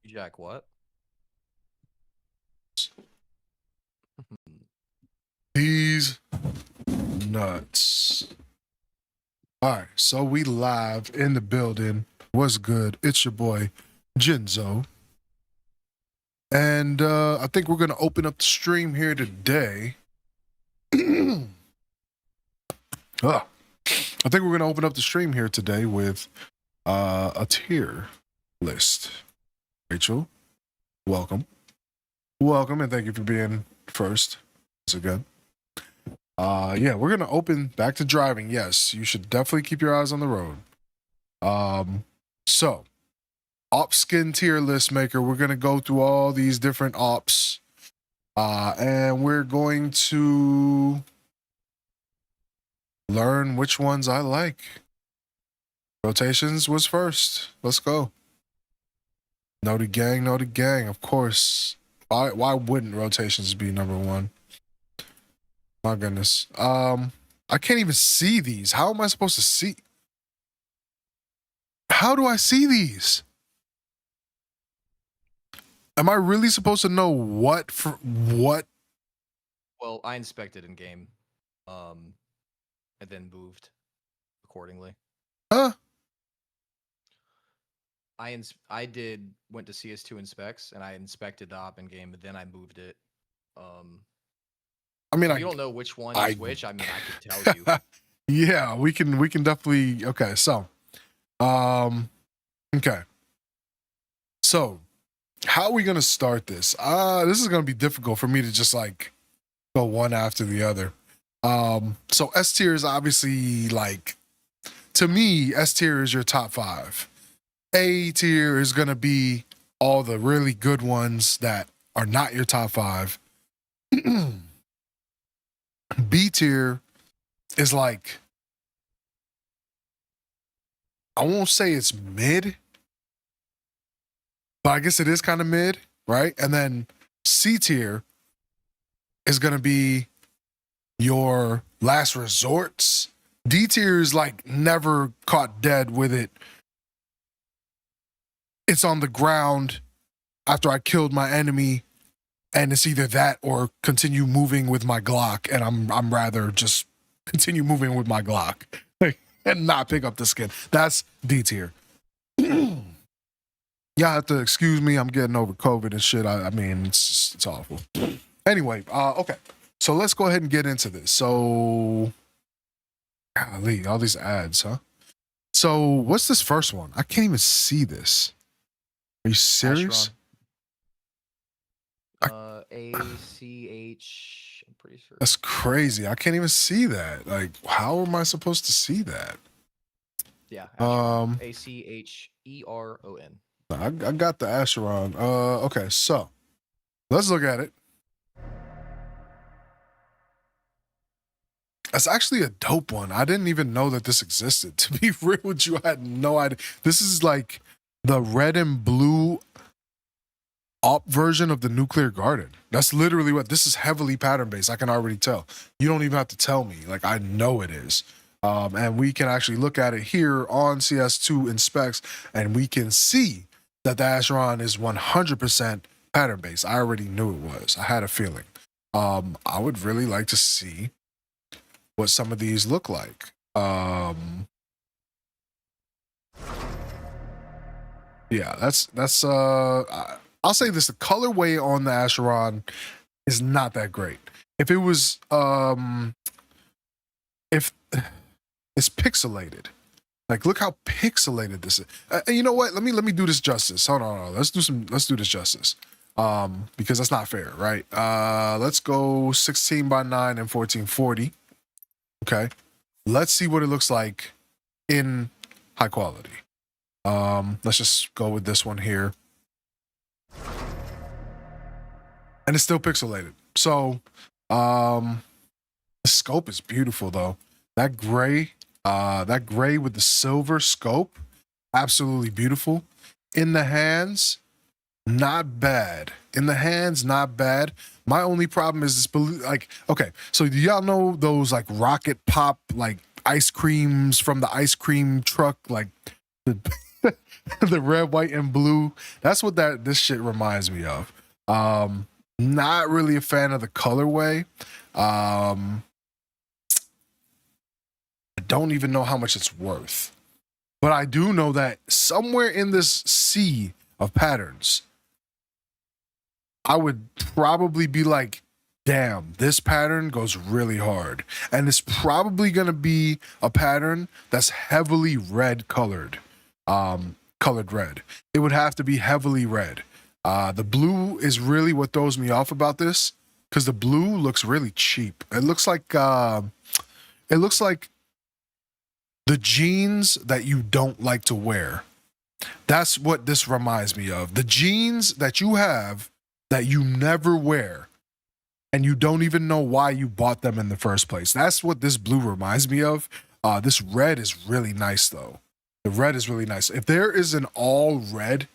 Jack, what? These nuts. All right, so we live in the building. What's good? It's your boy Jinzo, and I think we're gonna open up the stream here today. I think we're gonna open up the stream here today with a tier list. Rachel, welcome, and thank you for being first once again. Yeah, we're gonna open back to driving. Yes, you should definitely keep your eyes on the road. So op skin tier list maker, we're gonna go through all these different ops, and we're going to learn which ones I like. Rotations was first. Let's go. Know the gang, of course. Why wouldn't rotations be number one? My goodness. I can't even see these. How am I supposed to see? How do I see these? Am I really supposed to know what for what? Well, I inspected in game, and then moved accordingly. Huh? I went to CS2 inspects, and I inspected the op in game, but then I moved it. I mean, if you don't know which one is which, I mean, I could tell you. Yeah, we can definitely. Okay, so, okay. So, how are we gonna start this? This is gonna be difficult for me to just like go one after the other. So S tier is obviously like, to me, S tier is your top 5. A tier is gonna be all the really good ones that are not your top 5. B tier is like, I won't say it's mid, but I guess it is kind of mid, right? And then C tier is gonna be your last resorts. D tier is like never caught dead with it. It's on the ground after I killed my enemy, and it's either that or continue moving with my Glock, and I'm rather just continue moving with my Glock and not pick up the skin. That's D tier. Y'all have to excuse me. I'm getting over COVID and shit. I mean, it's awful. Anyway, okay. So let's go ahead and get into this. So, golly, all these ads, huh? So what's this first one? I can't even see this. Are you serious? ACH, I'm pretty sure. That's crazy. I can't even see that. Like, how am I supposed to see that? Yeah. ACHERON. I got the Acheron. Okay, so let's look at it. That's actually a dope one. I didn't even know that this existed. To be real with you, I had no idea. This is like the red and blue op version of the Nuclear Garden. That's literally what this is. Heavily pattern based. I can already tell. You don't even have to tell me. Like, I know it is. And we can actually look at it here on CS2 inspects, and we can see that the Acheron is 100% pattern based. I already knew it was. I had a feeling. I would really like to see what some of these look like. Yeah, that's I'll say this: the colorway on the Acheron is not that great. If it was if it's pixelated, like, look how pixelated this is. You know what? Let me do this justice. Hold on. Let's do this justice. Because that's not fair, right? Let's go 16:9 and 1440. Okay. Let's see what it looks like in high quality. Let's just go with this one here. And it's still pixelated. So, the scope is beautiful though. That gray with the silver scope, absolutely beautiful. In the hands, not bad. Not bad. My only problem is this, like, okay, so do y'all know those like rocket pop, like ice creams from the ice cream truck, like the The red, white, and blue. That's what this shit reminds me of. Not really a fan of the colorway. I don't even know how much it's worth. But I do know that somewhere in this sea of patterns, I would probably be like, damn, this pattern goes really hard. And it's probably going to be a pattern that's heavily red colored. Colored red. It would have to be heavily red. The blue is really what throws me off about this, because the blue looks really cheap. It looks like the jeans that you don't like to wear. That's what this reminds me of. The jeans that you have that you never wear and you don't even know why you bought them in the first place. That's what this blue reminds me of. This red is really nice though. The red is really nice. If there is an all red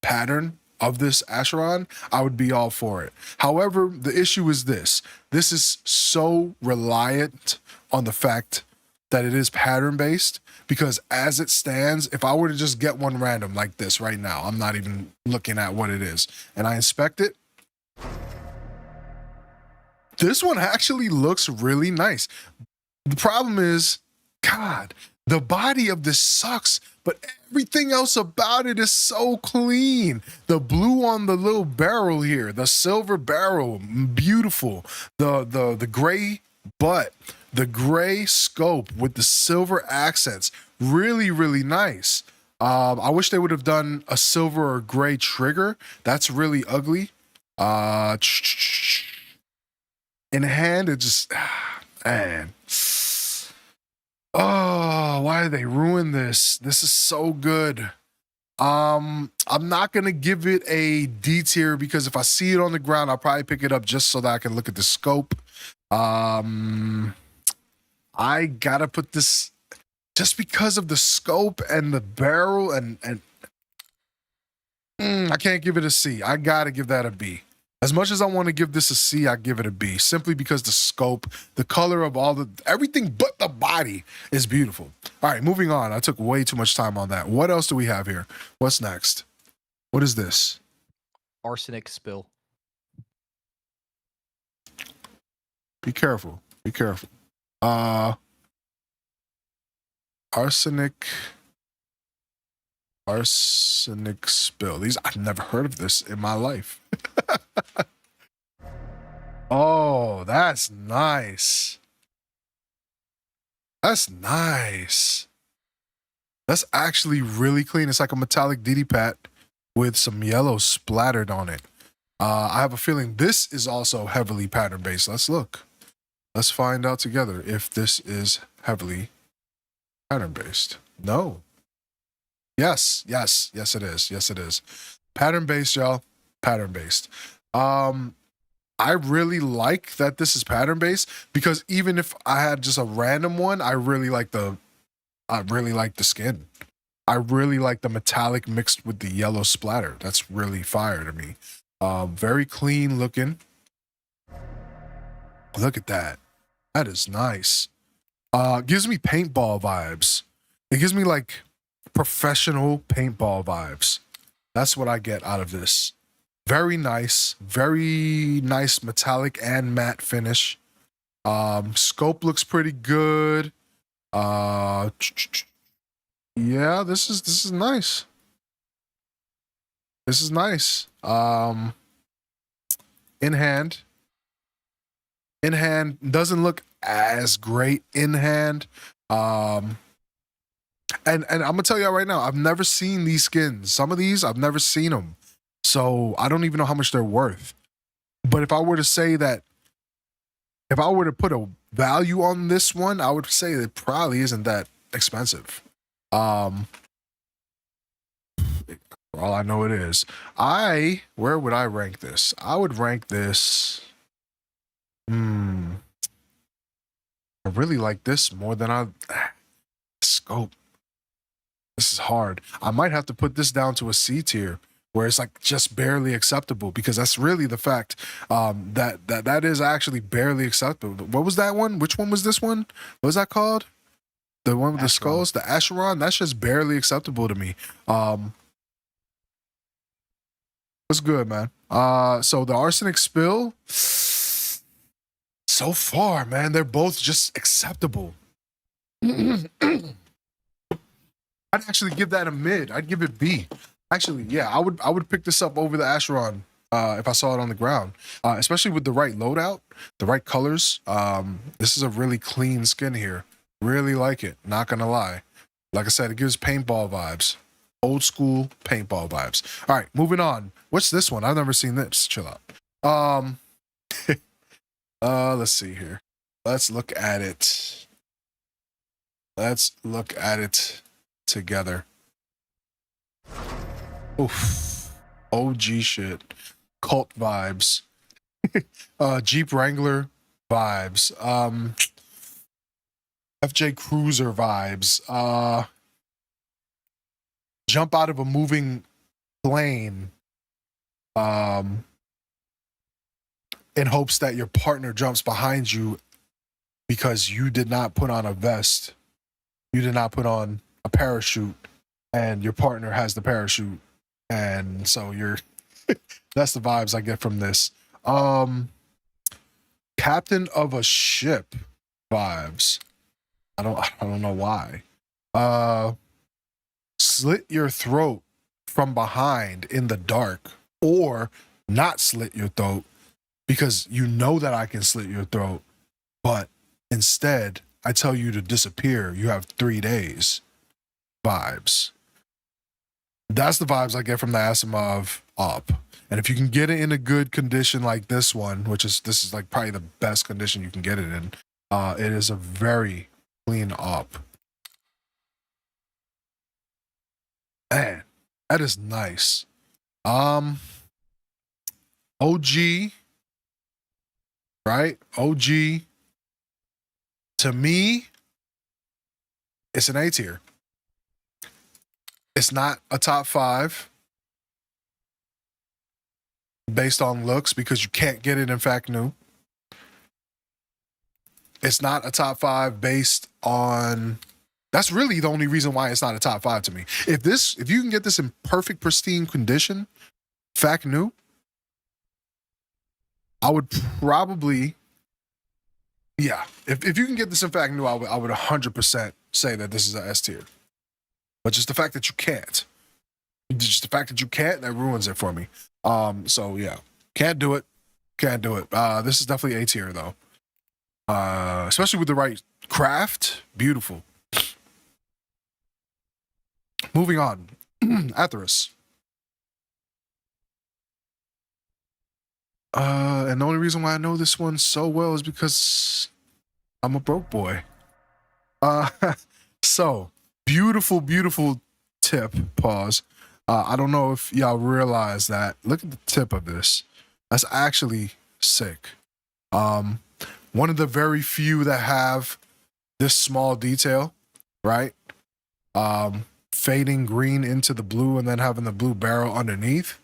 pattern of this Acheron, I would be all for it. However, the issue is this. This is so reliant on the fact that it is pattern based, because as it stands, if I were to just get one random like this right now, I'm not even looking at what it is, and I inspect it, this one actually looks really nice. The problem is, God, the body of this sucks, but everything else about it is so clean. The blue on the little barrel here, the silver barrel, beautiful. The gray butt, the gray scope with the silver accents, really, really nice. I wish they would have done a silver or gray trigger. That's really ugly. In hand, it just, man. Oh, why did they ruin this? This is so good. I'm not gonna give it a D tier, because if I see it on the ground, I'll probably pick it up just so that I can look at the scope. I gotta put this, just because of the scope and the barrel, and I can't give it a C. I gotta give that a B. As much as I want to give this a C, I give it a B, simply because the scope, the color of everything but the body is beautiful. All right, moving on. I took way too much time on that. What else do we have here? What's next? What is this? Arsenic spill. Be careful. Be careful. Arsenic spill. I've never heard of this in my life. Oh, that's nice. That's nice. That's actually really clean. It's like a metallic DD pat with some yellow splattered on it. I have a feeling this is also heavily pattern based. Let's look. Let's find out together if this is heavily pattern based. No. Yes, it is. Yes, it is. Pattern based, y'all. Pattern based. I really like that this is pattern based, because even if I had just a random one, I really like the skin. I really like the metallic mixed with the yellow splatter. That's really fire to me. Very clean looking. Look at that. That is nice. Gives me paintball vibes. It gives me like professional paintball vibes. That's what I get out of this. Very nice metallic and matte finish. Scope looks pretty good. Yeah, this is nice. This is nice. In hand doesn't look as great in hand. And I'm gonna tell you right now, I've never seen these skins. Some of these I've never seen them, so I don't even know how much they're worth. But if I were to say that, if I were to put a value on this one, I would say it probably isn't that expensive. For all I know, it is. Where would I rank this? I would rank this. I really like this more than scope. This is hard. I might have to put this down to a C tier, where it's like just barely acceptable, because that's really the fact. That is actually barely acceptable. What was that one? Which one was this one? What was that called? The one with the Acheron. skulls, the Acheron, that's just barely acceptable to me. What's good, man? So the arsenic spill, so far, man, they're both just acceptable. I'd actually give that a mid. I'd give it B. Actually, yeah, I would pick this up over the Acheron if I saw it on the ground, especially with the right loadout, the right colors. This is a really clean skin here. Really like it. Not gonna lie. Like I said, it gives paintball vibes. Old school paintball vibes. All right, moving on. What's this one? I've never seen this. Chill out. Let's see here. Let's look at it. Let's look at it together. Oof. OG shit. Cult vibes. Jeep Wrangler vibes. FJ Cruiser vibes. Jump out of a moving plane. In hopes that your partner jumps behind you because you did not put on a vest. You did not put on a parachute, and your partner has the parachute. And so you're that's the vibes I get from this. Captain of a ship vibes. I don't know why. Slit your throat from behind in the dark, or not slit your throat because you know that I can slit your throat, but instead I tell you to disappear. You have 3 days vibes. That's the vibes I get from the Asimov op. And if you can get it in a good condition like this one, this is like probably the best condition you can get it in, it is a very clean op. Man, that is nice. OG, right? OG. To me, it's an A tier. It's not a top 5 based on looks because you can't get it in fact new. It's not a top 5 based on. That's really the only reason why it's not a top 5 to me. If you can get this in perfect pristine condition, fact new, I would probably, yeah. If you can get this in fact new, I would 100% say that this is a S tier. But just the fact that you can't, that ruins it for me. So yeah, can't do it. This is definitely A tier though. Especially with the right craft, beautiful. Moving on, Atheros. And the only reason why I know this one so well is because I'm a broke boy. So beautiful, beautiful tip. Pause. I don't know if y'all realize that. Look at the tip of this. That's actually sick. One of the very few that have this small detail, right? Fading green into the blue and then having the blue barrel underneath,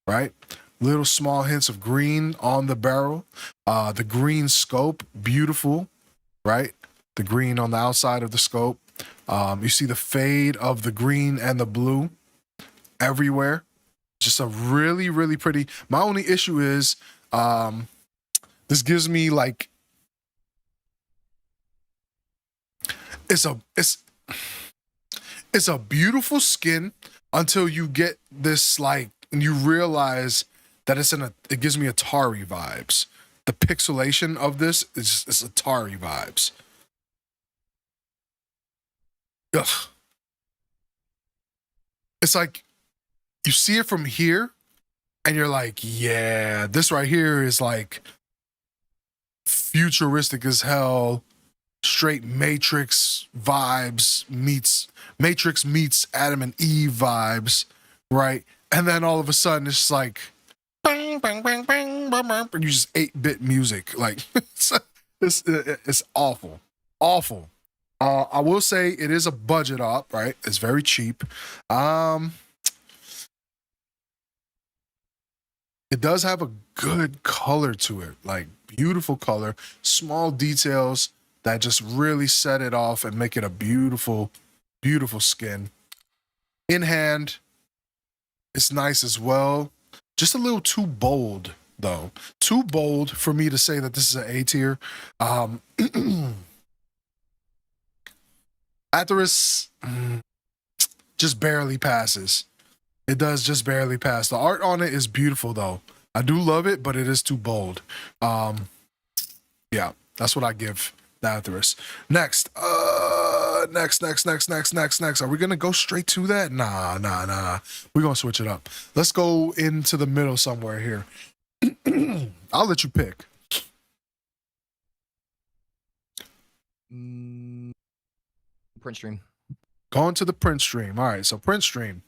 right? Little small hints of green on the barrel. The green scope, beautiful, right? The green on the outside of the scope. You see the fade of the green and the blue everywhere. Just a really, really pretty. My only issue is this gives me like it's a beautiful skin until you get this like and you realize that it gives me Atari vibes. The pixelation of this is Atari vibes. Ugh. It's like you see it from here and you're like, yeah, this right here is like futuristic as hell, straight Matrix vibes Matrix meets Adam and Eve vibes, right? And then all of a sudden it's like bang, bang, bang, bang, bang, bang, and you just 8-bit music. Like it's awful. Awful. I will say it is a budget op, right? It's very cheap. It does have a good color to it, like beautiful color, small details, that just really set it off and make it a beautiful, beautiful skin. In hand, it's nice as well. Just a little too bold, though. Too bold for me to say that this is an A tier. Atheris just barely passes. It does just barely pass. The art on it is beautiful, though. I do love it, but it is too bold. Yeah, that's what I give the Atheris. Next. Next. Are we gonna go straight to that? Nah. We're gonna switch it up. Let's go into the middle somewhere here. I'll let you pick. Print stream. Going to the print stream. All right, so print stream.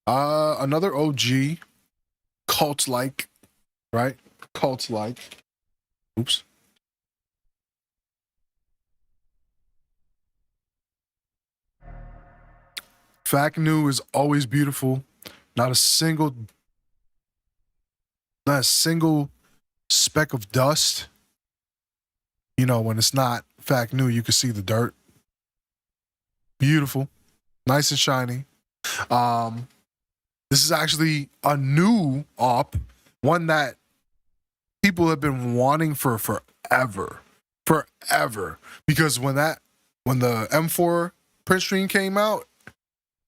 Another OG, cult-like, right? Cult-like. Oops. Fact New is always beautiful. Not a single speck of dust. You know, when it's not Fact New, you can see the dirt. Beautiful. Nice and shiny. This is actually a new op, one that people have been wanting for forever. Because when the M4 print stream came out,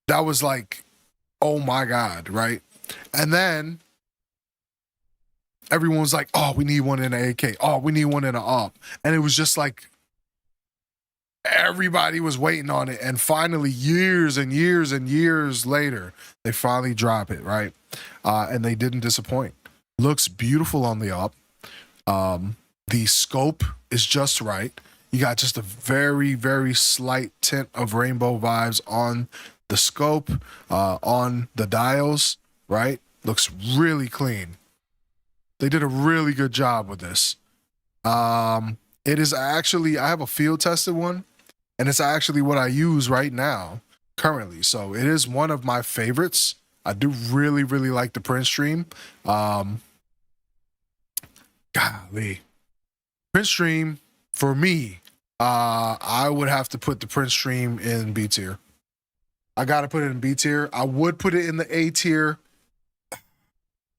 that was like, oh my God, right? And then everyone's like, oh, we need one in an AK. Oh, we need one in an op. And it was just like, everybody was waiting on it. And finally, years and years and years later, they finally drop it, right? And they didn't disappoint. Looks beautiful on the op. The scope is just right. You got just a very, very slight tint of rainbow vibes on the scope, on the dials, right? Looks really clean. They did a really good job with this. It is actually, I have a field tested one, and it's actually what I use right now, currently. So it is one of my favorites. I do really, really like the print stream. Golly. Print stream, for me, I would have to put the print stream in B tier. I gotta put it in B tier. I would put it in the A tier. I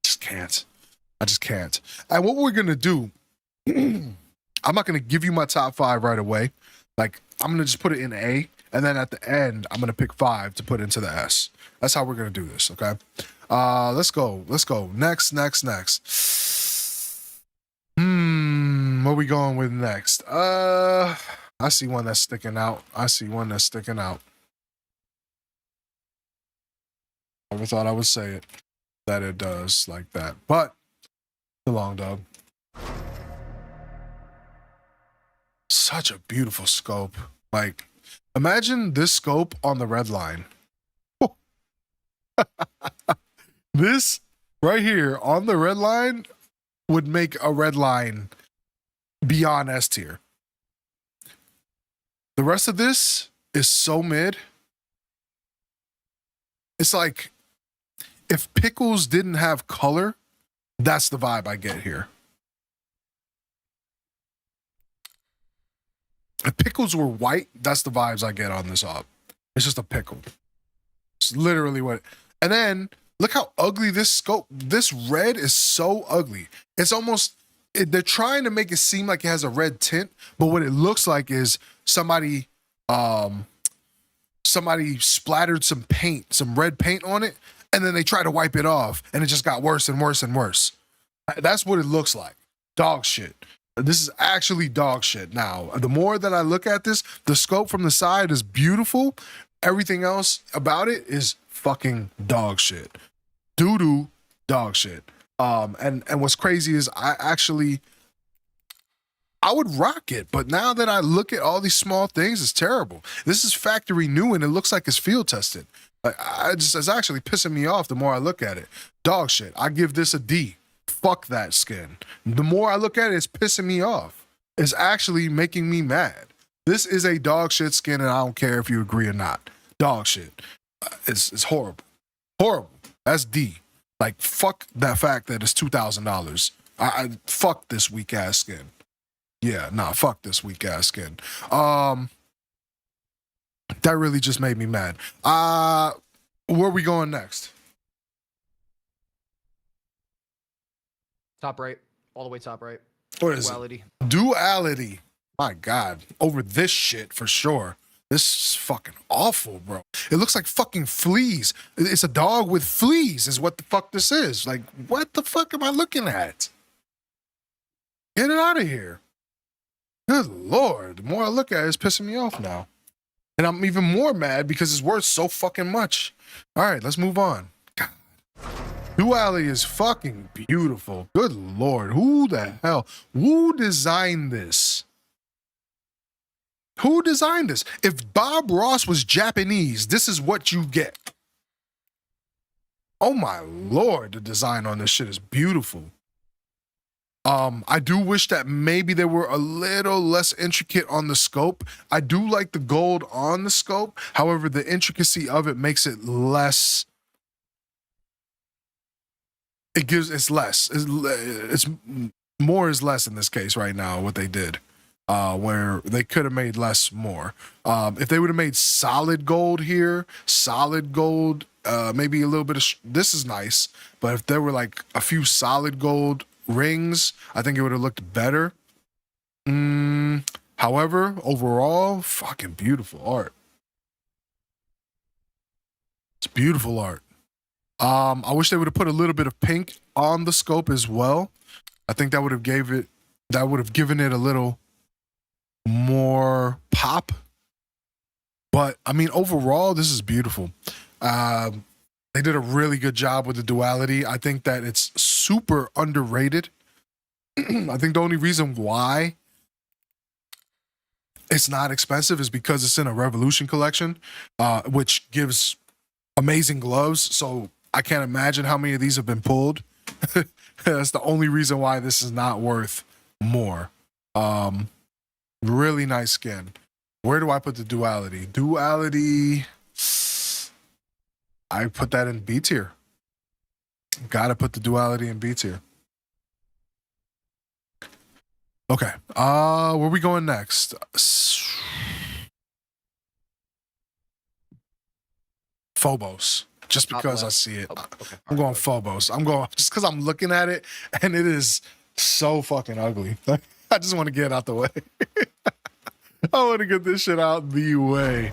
just can't. And what we're gonna do, I'm not gonna give you my top 5 right away. Like, I'm gonna just put it in A, and then at the end, I'm gonna pick 5 to put into the S. That's how we're gonna do this, okay? Let's go. Next. What are we going with next? I see one that's sticking out. Never thought I would say it, that it does like that, but the long dog. Such a beautiful scope. Like, imagine this scope on the red line. This right here on the red line would make a red line beyond S tier. The rest of this is so mid. It's like, if pickles didn't have color, that's the vibe I get here. If pickles were white, that's the vibes I get on this op. It's just a pickle. It's literally what. And then look how ugly this scope. This red is so ugly. It's almost. They're trying to make it seem like it has a red tint, but what it looks like is somebody splattered some red paint on it, and then they try to wipe it off, and it just got worse and worse and worse. That's what it looks like. Dog shit. This is actually dog shit. Now, the more that I look at this, the scope from the side is beautiful. Everything else about it is fucking dog shit. Doo-doo dog shit. And what's crazy is I would rock it, but now that I look at all these small things, it's terrible. This is factory new, and it looks like it's field tested. Like, it's actually pissing me off the more I look at it. Dog shit. I give this a D. Fuck that skin. The more I look at it, it's pissing me off. It's actually making me mad. This is a dog shit skin, and I don't care if you agree or not. Dog shit. It's horrible. Horrible. That's D. Like, fuck that fact that it's $2,000. I fuck this weak ass skin. Yeah, nah, fuck this weak ass skin. That really just made me mad. Where are we going next? Top right, all the way top right. What is Duality. it? Duality. My God, over this shit for sure. This is fucking awful, bro. It looks like fucking fleas. It's a dog with fleas, is what the fuck this is. Like, what the fuck am I looking at? Get it out of here. Good Lord. The more I look at it, it's pissing me off now. And I'm even more mad because it's worth so fucking much. All right, let's move on. God. Duality is fucking beautiful. Good Lord. Who the hell? Who designed this? Who designed this? If Bob Ross was Japanese, this is what you get. Oh my Lord, the design on this shit is beautiful. I do wish that maybe they were a little less intricate on the scope. I do like the gold on the scope. However, the intricacy of it makes it less. It's less. It's more is less in this case right now, what they did. Where they could have made less more. If they would have made solid gold here, solid gold, maybe a little bit of, this is nice, but if there were like a few solid gold rings, I think it would have looked better. However, overall, fucking beautiful art. It's beautiful art. I wish they would have put a little bit of pink on the scope as well. I think that would have given it a little more pop. But I mean, overall, this is beautiful. They did a really good job with the duality. I think that it's super underrated. I think the only reason why it's not expensive is because it's in a Revolution collection, which gives amazing gloves. So I can't imagine how many of these have been pulled. That's the only reason why this is not worth more. Really nice skin. Where do I put the duality? Duality, I put that in B tier. Gotta put the duality in B tier. Okay. Where we going next? Phobos. Just because I see it. Okay. I'm going Phobos. I'm going just because I'm looking at it and it is so fucking ugly. I just want to get it out the way. I want to get this shit out the way.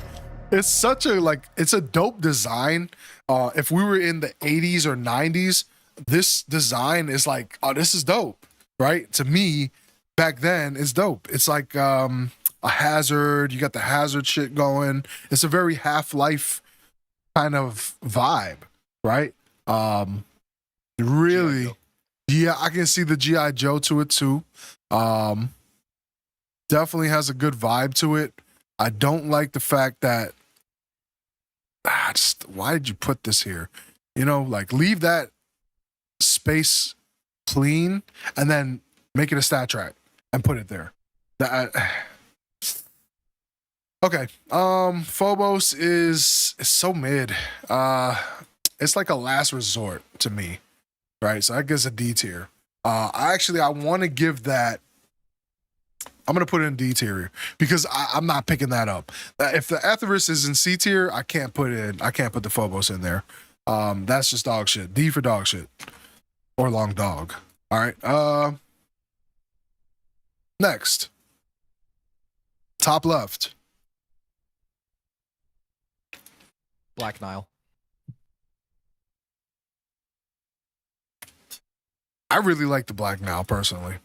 It's such a, like, it's a dope design. If we were in the 80s or 90s, this design is like, oh, this is dope, right? To me, back then, it's dope. It's like a Hazard. You got the Hazard shit going. It's a very Half-Life kind of vibe, right? Really, yeah, I can see the G.I. Joe to it too. Definitely has a good vibe to it. I don't like the fact that why did you put this here? You know, like, leave that space clean and then make it a stat track and put it there. Okay. Phobos is so mid. It's like a last resort to me, right? So that gives a D tier. I want to give that. I'm gonna put it in D tier because I'm not picking that up. If the Aetherus is in C tier, I can't put the Phobos in there. That's just dog shit. D for dog shit or long dog. All right. Next, top left. Black Nile. I really like the Black Nile personally.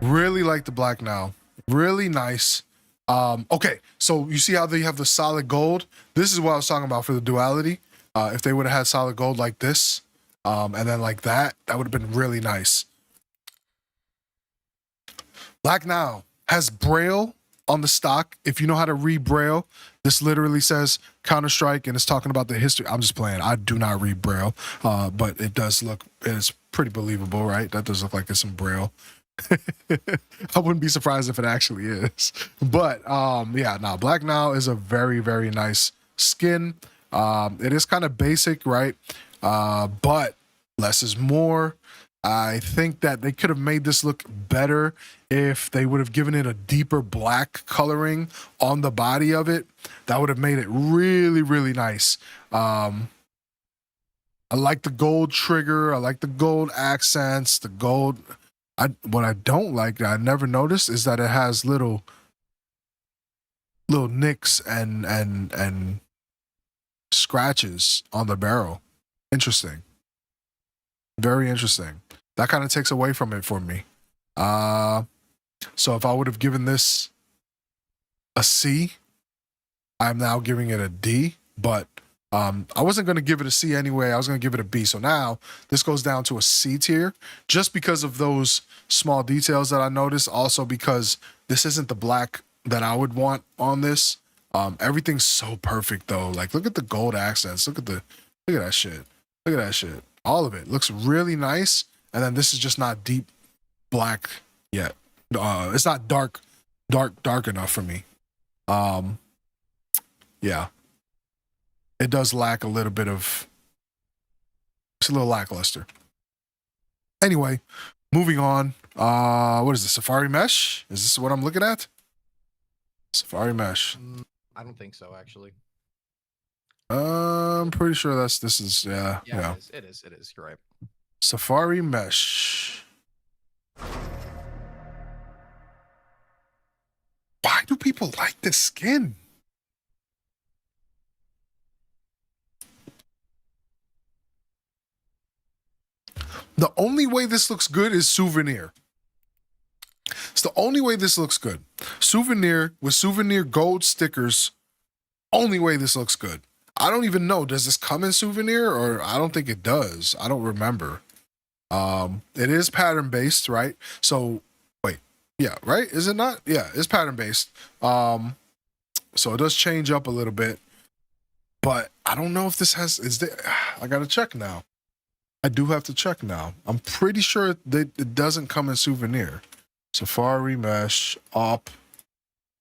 Really like the Black Nile. Really nice. Okay, so you see how they have the solid gold? This is what I was talking about for the duality. If they would have had solid gold like this, and then like that would have been really nice. Black Nile has Braille on the stock. If you know how to read Braille, this literally says Counter-Strike, and it's talking about the history. I'm just playing. I do not read Braille, but it does look, it's pretty believable, right? That does look like it's some Braille. I wouldn't be surprised if it actually is. But yeah, now Black Nile is a very, very nice skin. It is kind of basic, right? But less is more. I think that they could have made this look better if they would have given it a deeper black coloring on the body of it. That would have made it really, really nice. I like the gold trigger. I like the gold accents, the gold. What I don't like, that I never noticed, is that it has little nicks and scratches on the barrel. Interesting. Very interesting. That kind of takes away from it for me. So if I would have given this a C, I'm now giving it a D, but I wasn't going to give it a C anyway. I was going to give it a B. So now this goes down to a C tier just because of those small details that I noticed. Also because this isn't the black that I would want on this. Everything's so perfect though. Like look at the gold accents. Look at that shit. Look at that shit. All of it looks really nice. And then this is just not deep black yet. It's not dark enough for me. Yeah. It does lack a little bit of, it's a little lackluster. Anyway, moving on. What is this? Safari Mesh? Is this what I'm looking at? Safari Mesh. I don't think so, actually. I'm pretty sure this is, yeah. It is. You're right. Safari Mesh. Why do people like this skin? The only way this looks good is Souvenir. It's the only way this looks good. Souvenir with Souvenir gold stickers. Only way this looks good. I don't even know. Does this come in Souvenir? Or I don't think it does. I don't remember. It is pattern based, right? So wait, yeah, right? Is it not? Yeah, it's pattern based. So it does change up a little bit. But I don't know if this has, I gotta check now. I do have to check now. I'm pretty sure that it doesn't come in Souvenir. Safari Mesh, Op,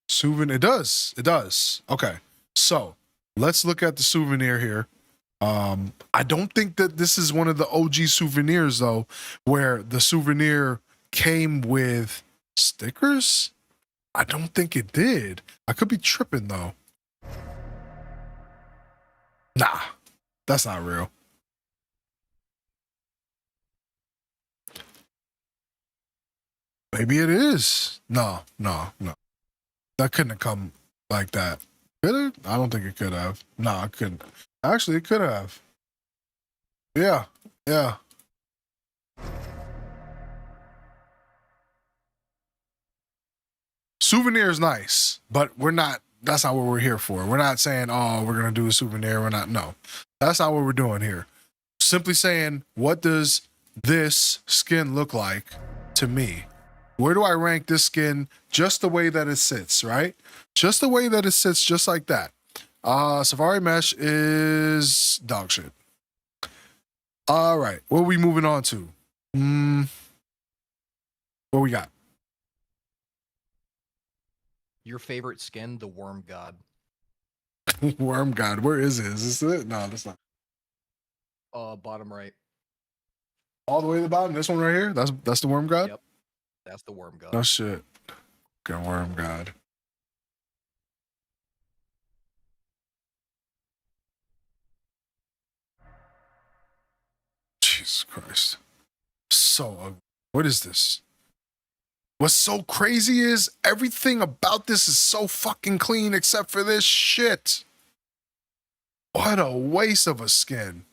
Souvenir. It does. Okay. So let's look at the Souvenir here. I don't think that this is one of the OG Souvenirs though, where the Souvenir came with stickers. I don't think it did. I could be tripping though. Nah, that's not real. Maybe it is. No. That couldn't have come like that. Could it? I don't think it could have. No, it couldn't. Actually, it could have. Yeah. Souvenir is nice, but that's not what we're here for. We're not saying, oh, we're going to do a souvenir. No. That's not what we're doing here. Simply saying, what does this skin look like to me? Where do I rank this skin? Just the way that it sits, right? Just the way that it sits, just like that. Safari Mesh is dog shit. All right, what are we moving on to? What we got? Your favorite skin, the Worm God. Worm God, where is it? Is this it? No, that's not. Bottom right. All the way to the bottom? This one right here? That's the Worm God? Yep. That's the Worm God. No shit. Okay, Worm God. Jesus Christ. So ugly. What is this? What's so crazy is everything about this is so fucking clean except for this shit. What a waste of a skin.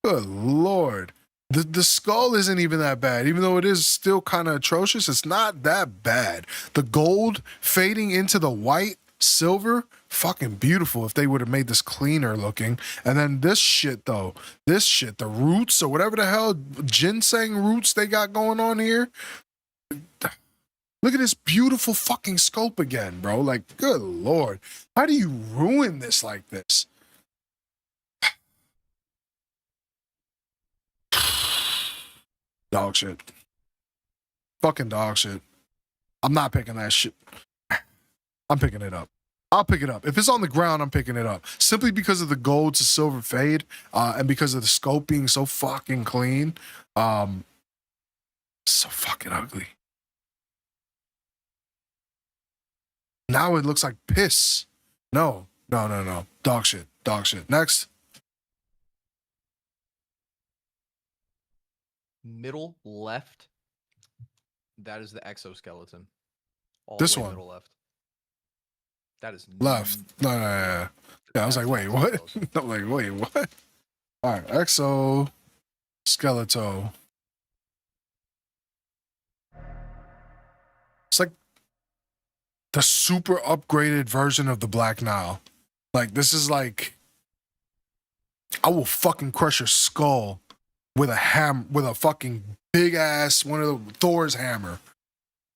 Good Lord. The skull isn't even that bad, even though it is still kind of atrocious. It's not that bad. The gold fading into the white, silver, fucking beautiful if they would have made this cleaner looking. And then this shit, though, the roots or whatever the hell ginseng roots they got going on here. Look at this beautiful fucking scope again, bro. Like, good Lord. How do you ruin this like this? Dog shit. Fucking dog shit. I'm not picking that shit. I'm picking it up. I'll pick it up. If it's on the ground, I'm picking it up. Simply because of the gold to silver fade, and because of the scope being so fucking clean. So fucking ugly. Now it looks like piss. No. Dog shit. Next. Middle left. That is the exoskeleton. All This the way one. middle left. That is Left. No. Yeah, I was like, wait, what? I'm like, wait, what? All right, exoskeleton. It's like the super upgraded version of the Black Nile. Like, this is like, I will fucking crush your skull with a fucking big ass one of the Thor's hammer.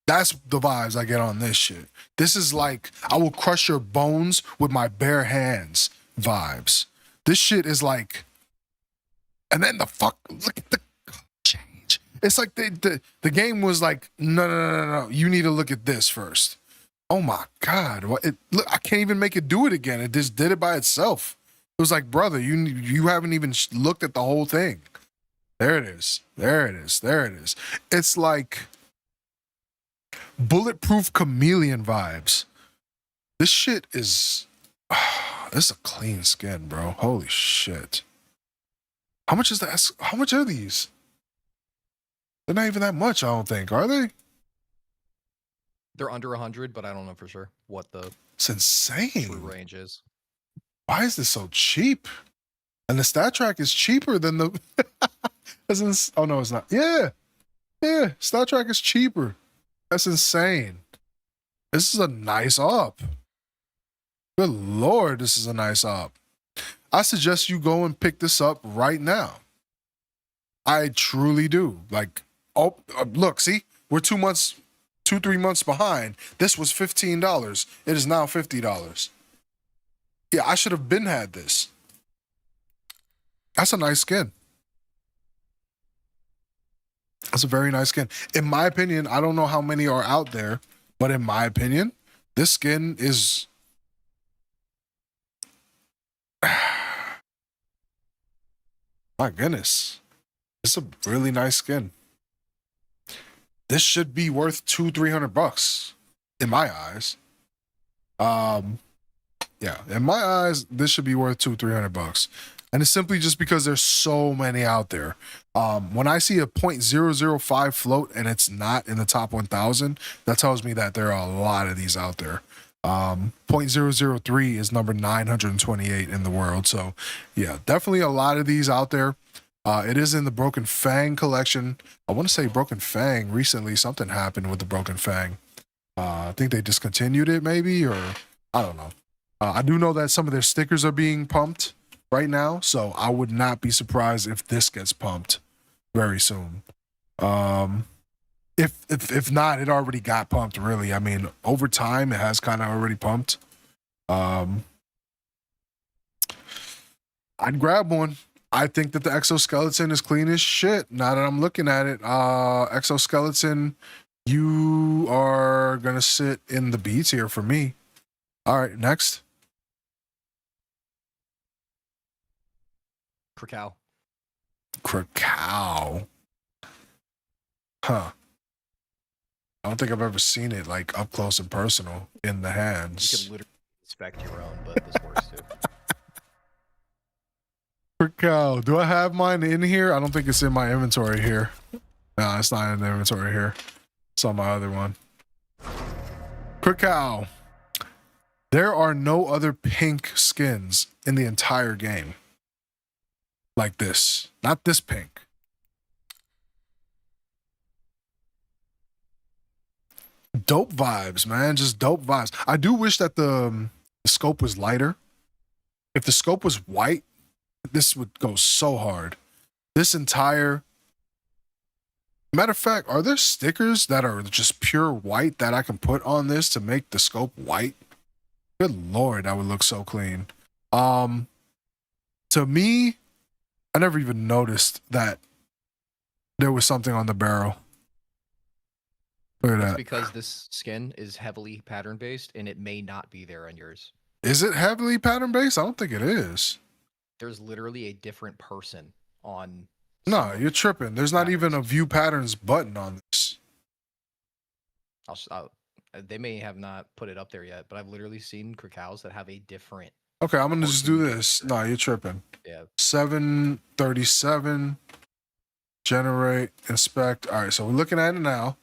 That's the vibes I get on this shit. This is like, I will crush your bones with my bare hands vibes. This shit is like, and then look at the change. It's like the game was like, no. You need to look at this first. Oh my God. Look, I can't even make it do it again. It just did it by itself. It was like, brother, you haven't even looked at the whole thing. There it is. It's like bulletproof chameleon vibes. This shit is, this is a clean skin, bro. Holy shit. How much is that? How much are these? They're not even that much, I don't think. Are they? They're under 100, but I don't know for sure what the It's insane. true range is. Why is this so cheap? And the stat track is cheaper than the. Oh no, it's not. Yeah, stat track is cheaper. That's insane. This is a nice op. Good Lord, this is a nice op. I suggest you go and pick this up right now. I truly do. Like, oh, look, see, we're 3 months behind. This was $15. It is now $50. Yeah, I should have had this. That's a nice skin. That's a very nice skin. In my opinion, I don't know how many are out there, but in my opinion, this skin is. My goodness. It's a really nice skin. This should be worth $200-300 in my eyes. Yeah, in my eyes, this should be worth $200-300. And it's simply just because there's so many out there. When I see a 0.005 float and it's not in the top 1,000, that tells me that there are a lot of these out there. 0.003 is number 928 in the world. So yeah, definitely a lot of these out there. It is in the Broken Fang collection. I want to say Broken Fang, recently something happened with the Broken Fang. I think they discontinued it maybe, or I don't know. I do know that some of their stickers are being pumped right now, so I would not be surprised if this gets pumped very soon. If not, it already got pumped, really. I mean, over time, it has kind of already pumped. I'd grab one. I think that the exoskeleton is clean as shit. Now that I'm looking at it, exoskeleton, you are gonna sit in the B tier for me. All right, next. Krakow. Huh. I don't think I've ever seen it like up close and personal in the You hands. can literally inspect your own, but this works too. Krakow. Do I have mine in here? I don't think it's in my inventory here. No, it's not in the inventory here. It's on my other one. Krakow. There are no other pink skins in the entire game like this. Not this pink. Dope vibes, man. Just dope vibes. I do wish that the scope was lighter. If the scope was white, this would go so hard. This entire. Matter of fact, are there stickers that are just pure white that I can put on this to make the scope white? Good Lord, that would look so clean. To me, I never even noticed that there was something on the barrel. Look at That's that. because this skin is heavily pattern based and it may not be there on yours. Is it heavily pattern based? I don't think it is. There's literally a different person on No, you're tripping. There's not even a view patterns button on this. They may have not put it up there yet, but I've literally seen Krakows that have a different. Okay, I'm gonna just do cartoon this. character. No, you're tripping. Yeah. 737. Generate, inspect. All right, so we're looking at it now.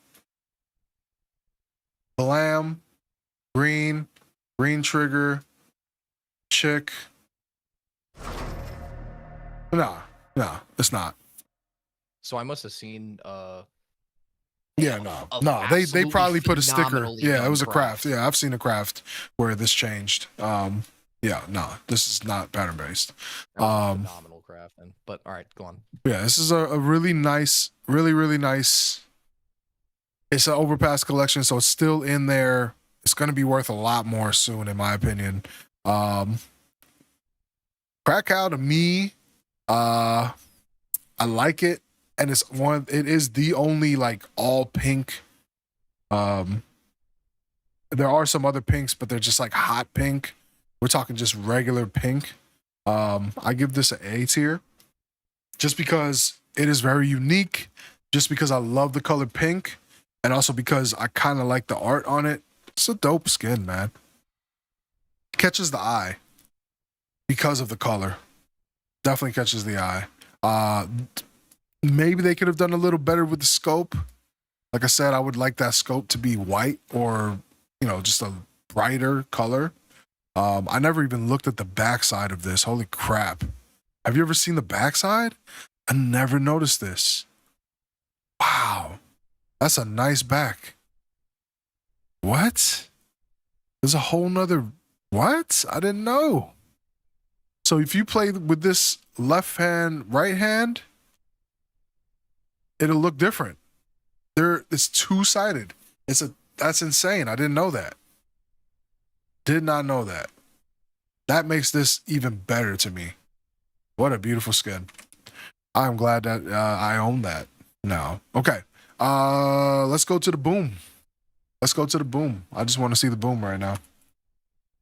Blam, green trigger, chick. Nah, it's not. So I must have seen Yeah, no. They probably put a sticker. phenomenally Yeah, it done was a craft. Yeah, I've seen a craft where this changed. Yeah, no, this is not pattern based. Phenomenal craft. But all right, go on. Yeah, this is a really nice, really nice. It's an overpass collection, so it's still in there. It's going to be worth a lot more soon, in my opinion. Krakow to me, I like it, and it is the only like all pink. There are some other pinks, but they're just like hot pink. We're talking just regular pink. I give this an A tier, just because it is very unique, just because I love the color pink, and also because I kind of like the art on it. It's a dope skin, man. It catches the eye because of the color. Definitely catches the eye. Maybe they could have done a little better with the scope. Like I said, I would like that scope to be white or, just a brighter color. I never even looked at the backside of this. Holy crap. Have you ever seen the backside? I never noticed this. Wow. That's a nice back. What? There's a whole nother... What? I didn't know. So if you play with this left hand, right hand, it'll look different. It's two-sided. That's insane. I didn't know that. Did not know that. That makes this even better to me. What a beautiful skin. I'm glad that I own that now. Okay. Let's go to the boom. I just want to see the boom right now.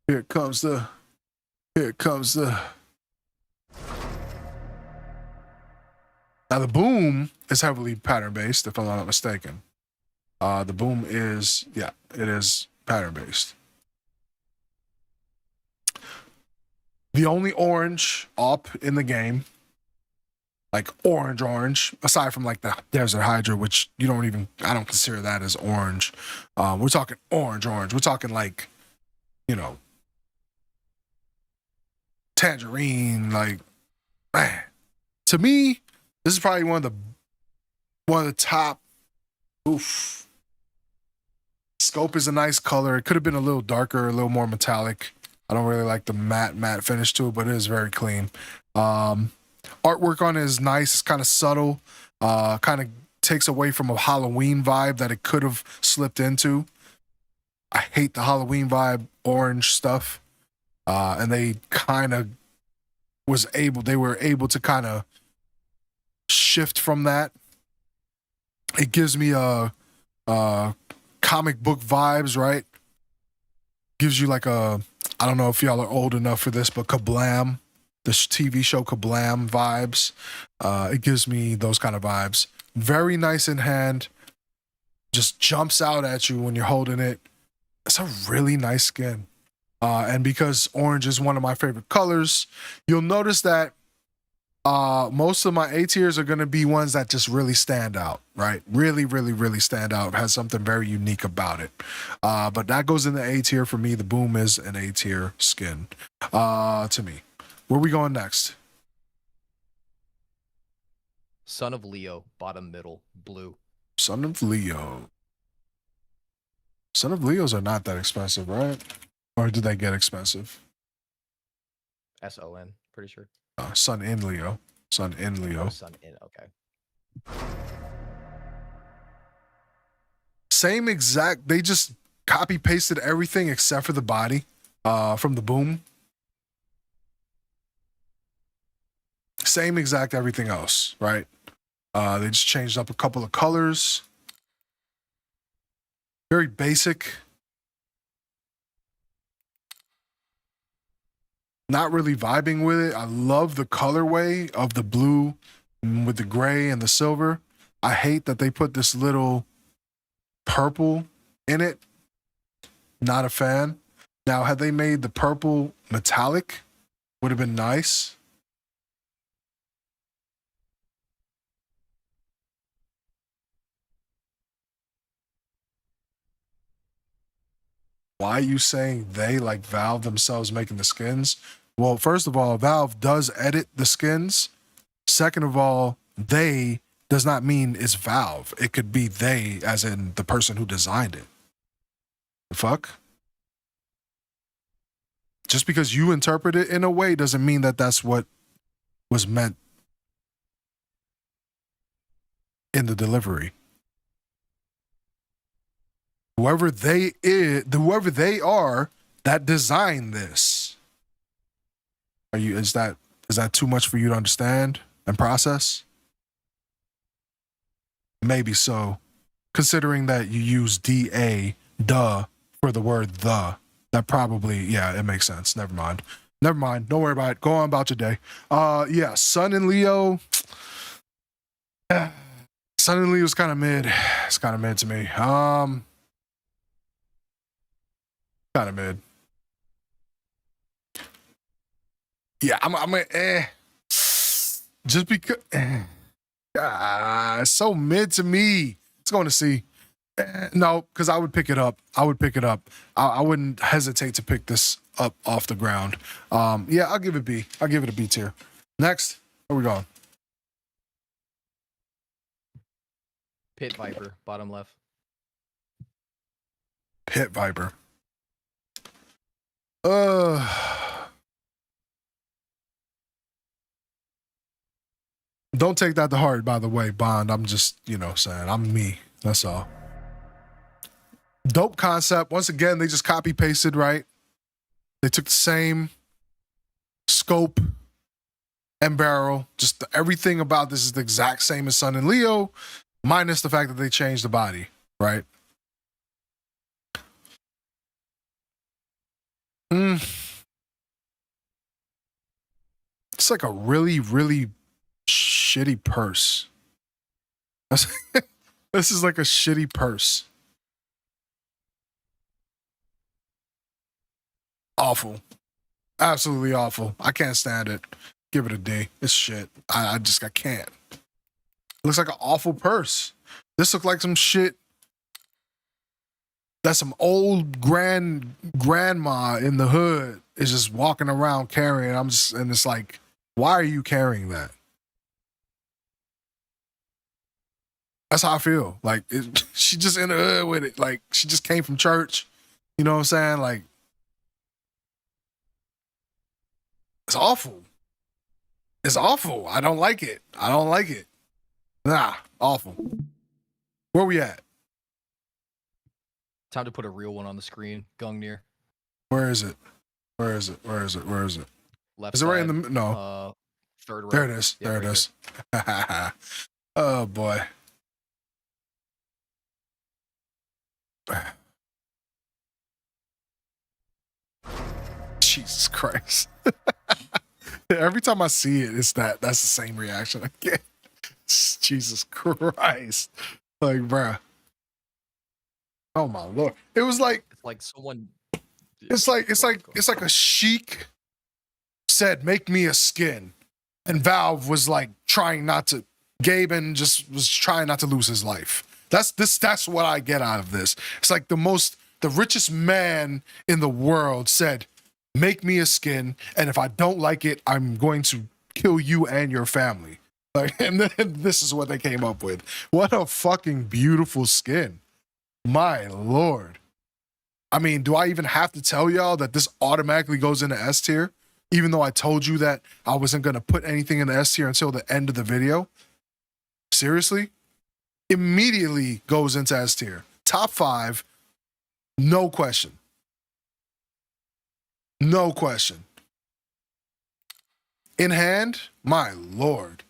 Here comes the... Now the boom is heavily pattern based, if I'm not mistaken. The boom is, it is pattern based. The only orange op in the game, like orange, aside from like the Desert Hydra, which I don't consider that as orange. We're talking orange. We're talking like, tangerine, like, man. To me, this is probably one of the top. Oof. Scope is a nice color. It could have been a little darker, a little more metallic. I don't really like the matte finish to it, but it is very clean. Artwork on it is nice. It's kind of subtle. Kind of takes away from a Halloween vibe that it could have slipped into. I hate the Halloween vibe, orange stuff. And they were able to kind of shift from that. It gives me a comic book vibes, right? Gives you like I don't know if y'all are old enough for this, but Kablam, this TV show Kablam vibes. It gives me those kind of vibes. Very nice in hand. Just jumps out at you when you're holding it. It's a really nice skin. And because orange is one of my favorite colors, you'll notice that most of my A tiers are going to be ones that just really stand out, right? Really stand out. It has something very unique about it. But that goes in the A tier for me. The boom is an A tier skin to me. Where are we going next? Son of Leo, bottom middle, blue. Son of Leo. Son of Leos are not that expensive, right? Or did they get expensive? SON, pretty sure. Sun in Leo. Sun in Leo. Sun in, okay. Same exact, they just copy pasted everything except for the body from the boom. Same exact everything else, right? They just changed up a couple of colors. Very basic. Not really vibing with it. I love the colorway of the blue with the gray and the silver. I hate that they put this little purple in it. Not a fan. Now, had they made the purple metallic, would have been nice. Why are you saying they, like Valve themselves making the skins? Well, first of all, Valve does edit the skins. Second of all, they does not mean it's Valve. It could be they, as in the person who designed it. The fuck? Just because you interpret it in a way doesn't mean that that's what was meant in the delivery. Whoever they are that designed this. Is that too much for you to understand and process? Maybe so. Considering that you use DA, duh, for the word the. That probably, yeah, it makes sense. Never mind. Don't worry about it. Go on about your day. Yeah, Sun and Leo. Sun and Leo's kind of mid. It's kind of mid to me. Kind of mid. Yeah, I'm just because it's so mid to me. It's going to C. No, because I would pick it up. I wouldn't hesitate to pick this up off the ground. Yeah, I'll give it B. I'll give it a B tier. Next, where we going? Pit Viper, bottom left. Pit Viper. Don't take that to heart, by the way, Bond. I'm just, saying, I'm me. That's all. Dope concept. Once again, they just copy pasted, right? They took the same scope and barrel. Just everything about this is the exact same as Sun and Leo, minus the fact that they changed the body, right? It's like a really, really shitty purse. This is like a shitty purse. Awful. Absolutely awful. I can't stand it. Give it a D. It's shit. I can't. It looks like an awful purse. This looks like some shit that some old grandma in the hood is just walking around carrying. And it's like, why are you carrying that? That's how I feel. Like, she just in the hood with it. Like, she just came from church. You know what I'm saying? Like, it's awful. It's awful. I don't like it. Nah, awful. Where we at? Time to put a real one on the screen. Gungnir. Where is it? Left is it right in the no? Third row. There it is. Yeah, there right it is. Oh boy. Jesus Christ. Every time I see it, that's the same reaction I get. Jesus Christ. Like, bruh. Oh my Lord. It was like It's like someone it's like a sheik said, make me a skin. And Valve was like Gaben just was trying not to lose his life. That's what I get out of this. It's like the richest man in the world said, make me a skin, and if I don't like it, I'm going to kill you and your family. Like, and then this is what they came up with. What a fucking beautiful skin. My Lord. I mean, do I even have to tell y'all that this automatically goes into S tier? Even though I told you that I wasn't going to put anything in the S tier until the end of the video? Seriously? Immediately goes into S tier. Top 5, no question. No question. In hand, my Lord.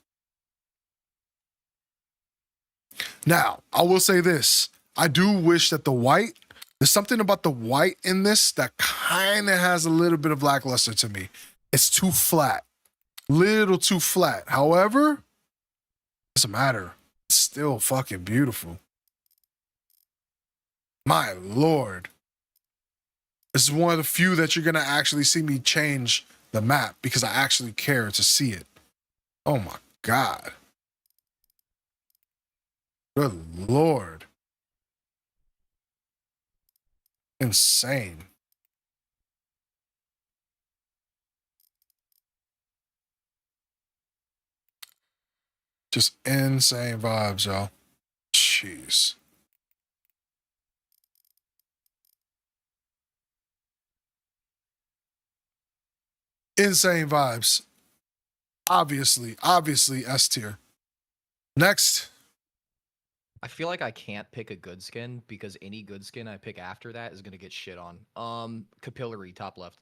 Now, I will say this. I do wish that there's something about the white in this that kind of has a little bit of lackluster to me. It's too flat. Little too flat. However, doesn't matter. It's still fucking beautiful. My lord. This is one of the few that you're going to actually see me change the map because I actually care to see it. Oh my God. Good lord. Insane. Just insane vibes, y'all. Jeez. Insane vibes. Obviously S tier. Next. I feel like I can't pick a good skin because any good skin I pick after that is gonna get shit on. Capillary, top left.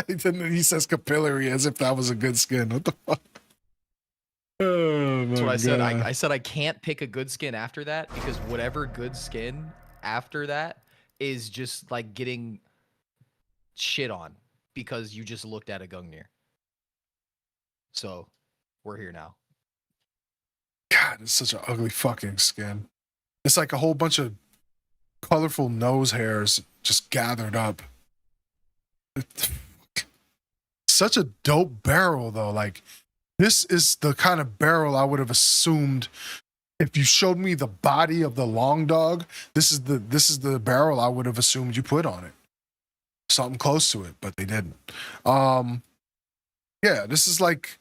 He says capillary as if that was a good skin. What the fuck? Oh, That's what I said. God. I said I can't pick a good skin after that because whatever good skin after that is just like getting shit on because you just looked at a Gungnir. So we're here now. God, it's such an ugly fucking skin. It's like a whole bunch of colorful nose hairs just gathered up. Such a dope barrel though. Like, this is the kind of barrel I would have assumed if you showed me the body of the long dog. This is the barrel I would have assumed you put on it. Something close to it, but they didn't. Yeah, this is like,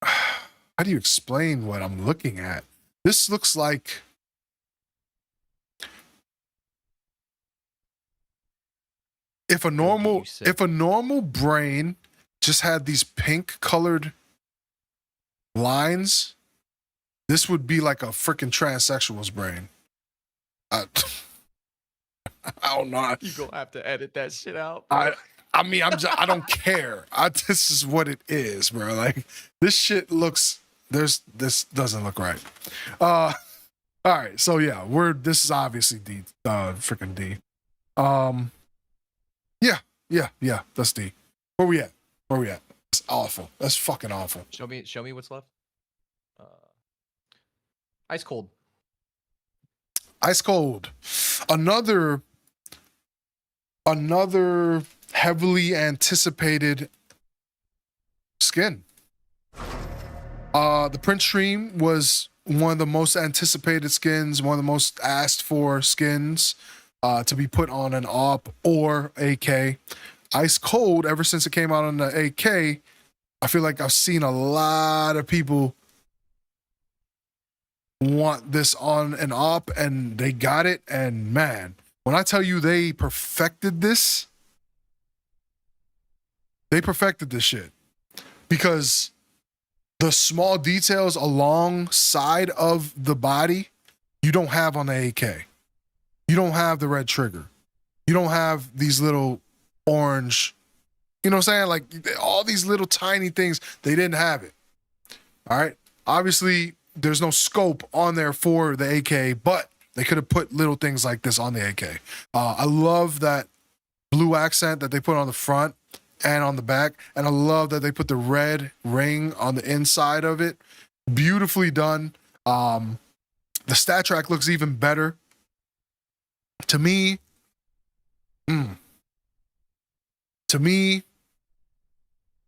how do you explain what I'm looking at? This looks like if a normal brain just had these pink colored lines, this would be like a freaking transsexual's brain. I don't know. You gonna have to edit that shit out. I mean, I don't care. This is what it is, bro. Like, this shit looks. This doesn't look right. All right. So yeah, this is obviously D. Freaking D. Yeah. That's D. Where we at? It's awful. That's fucking awful. Show me what's left. Ice cold. Another heavily anticipated skin. The Prince Stream was one of the most anticipated skins, one of the most asked for skins to be put on an AWP or AK. Ice Cold, ever since it came out on the AK, I feel like I've seen a lot of people want this on an AWP, and they got it. And man, when I tell you they perfected this shit, because the small details alongside of the body, you don't have on the AK. You don't have the red trigger. You don't have these little orange, you know what I'm saying? Like, all these little tiny things, they didn't have it. All right. Obviously, there's no scope on there for the AK, but they could have put little things like this on the AK. I love that blue accent that they put on the front and on the back. And I love that they put the red ring on the inside of it. Beautifully done. The stat track looks even better. To me, I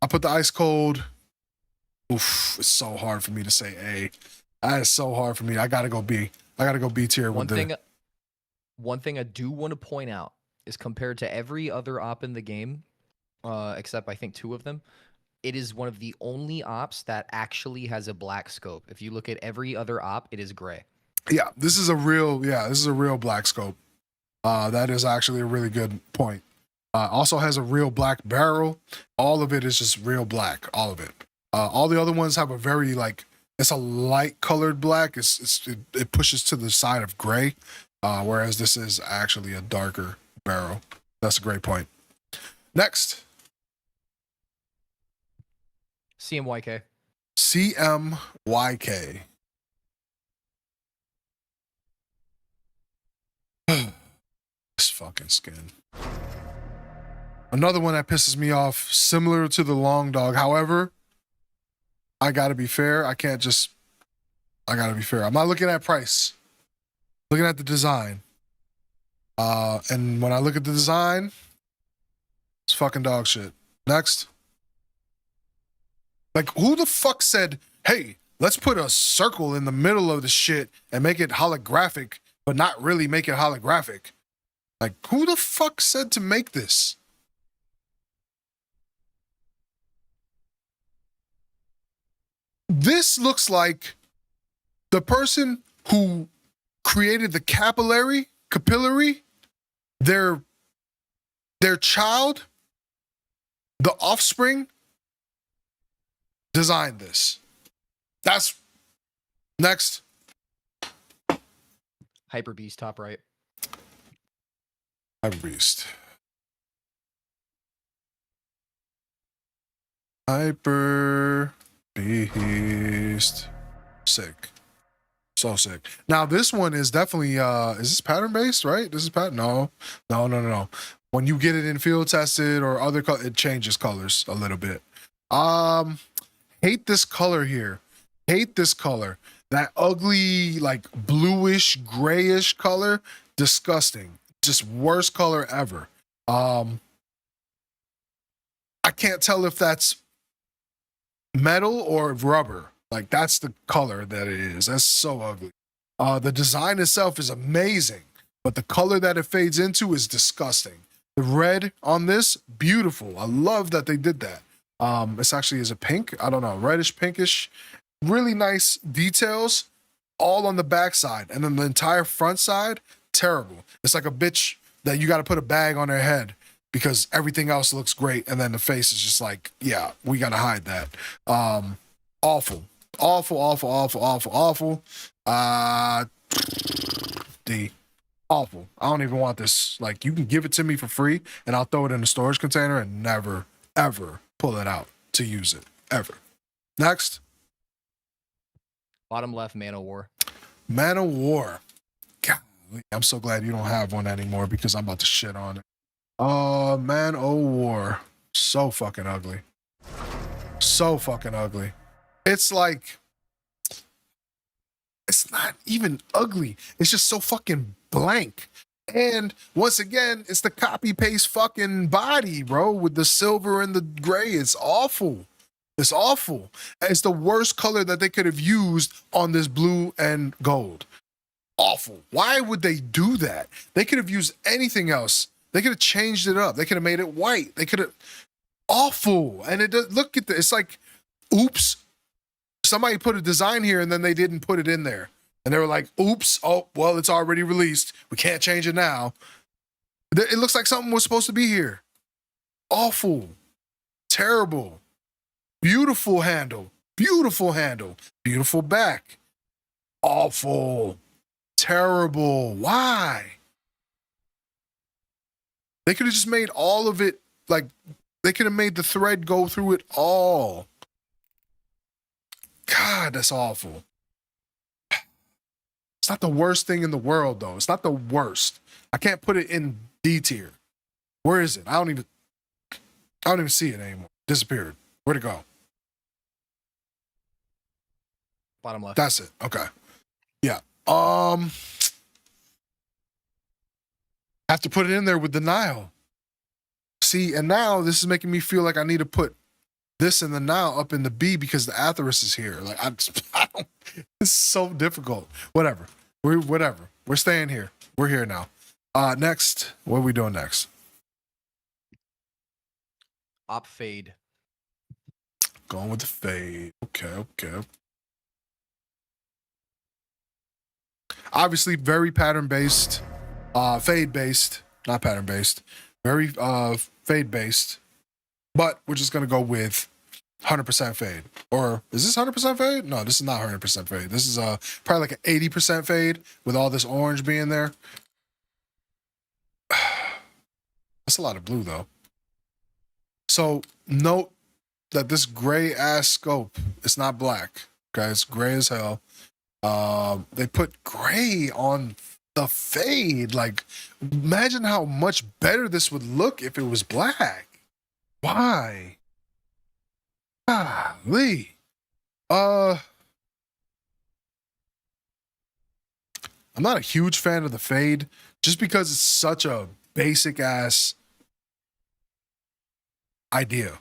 put the Ice Cold. Oof, it's so hard for me to say A. That is so hard for me. I gotta go B. I gotta go B tier. One thing I do want to point out is, compared to every other op in the game, except I think 2 of them, it is one of the only ops that actually has a black scope. If you look at every other op, it is gray. Yeah, this is a real black scope. That is actually a really good point. Also has a real black barrel. All of it is just real black. All of it. All the other ones have a very, like, it's a light colored black. It pushes to the side of gray, whereas this is actually a darker barrel. That's a great point. Next, CMYK. CMYK. This fucking skin. Another one that pisses me off, similar to the long dog. However, I gotta be fair. I can't just. I gotta be fair. I'm not looking at price. Looking at the design. And when I look at the design, it's fucking dog shit. Next. Like, who the fuck said, hey, let's put a circle in the middle of the shit and make it holographic, but not really make it holographic? Like, who the fuck said to make this? This looks like the person who created the capillary, their child, the offspring, designed this. That's next. Hyper Beast top right. Hyper Beast. Hyper Beast. Sick. So sick. Now this one is definitely is this pattern based, right? This is pattern. No. When you get it in field tested or other it changes colors a little bit. Hate this color here. Hate this color. That ugly, like bluish, grayish color. Disgusting. Just worst color ever. I can't tell if that's metal or rubber. Like, that's the color that it is. That's so ugly. The design itself is amazing, but the color that it fades into is disgusting. The red on this, beautiful. I love that they did that. This actually is a pink. I don't know, reddish, pinkish. Really nice details all on the back side. And then the entire front side, terrible. It's like a bitch that you got to put a bag on their head because everything else looks great. And then the face is just like, yeah, we got to hide that. Awful. D. Awful. I don't even want this. Like, you can give it to me for free and I'll throw it in a storage container and never, ever pull it out to use it. Ever. Next. Bottom left, Man of War. Man of War. God, I'm so glad you don't have one anymore because I'm about to shit on it. Man of War. So fucking ugly. So fucking ugly. It's like, it's not even ugly. It's just so fucking blank. And once again, it's the copy paste fucking body, bro, with the silver and the gray. It's awful. It's awful. It's the worst color that they could have used on this blue and gold. Awful. Why would they do that? They could have used anything else. They could have changed it up. They could have made it white. They could have. Awful. And it does, look at this. It's like, oops. Somebody put a design here and then they didn't put it in there. And they were like, oops, oh, well, it's already released. We can't change it now. It looks like something was supposed to be here. Awful. Terrible. Beautiful handle. Beautiful handle. Beautiful back. Awful. Terrible. Why? They could have just made all of it, like, they could have made the thread go through it all. God, that's awful. It's not the worst thing in the world, though. It's not the worst. I can't put it in D tier. Where is it? I don't even see it anymore. Disappeared. Where'd it go? Bottom left. That's it. Okay. Yeah. Have to put it in there with denial. See, and now this is making me feel like I need to put this and the now up in the B because the Atheris is here. Like, I don't, it's so difficult. Whatever. We're staying here. We're here now. Next, what are we doing next? Op fade. Going with the fade. Okay. Obviously, very pattern based, fade based, not pattern based. Very fade based. But we're just going to go with 100% fade. Or is this 100% fade? No, this is not 100% fade. This is probably like an 80% fade with all this orange being there. That's a lot of blue, though. So note that this gray ass scope, it's not black. Okay, it's gray as hell. They put gray on the fade. Like, imagine how much better this would look if it was black. Why? Golly. I'm not a huge fan of the fade just because it's such a basic ass idea,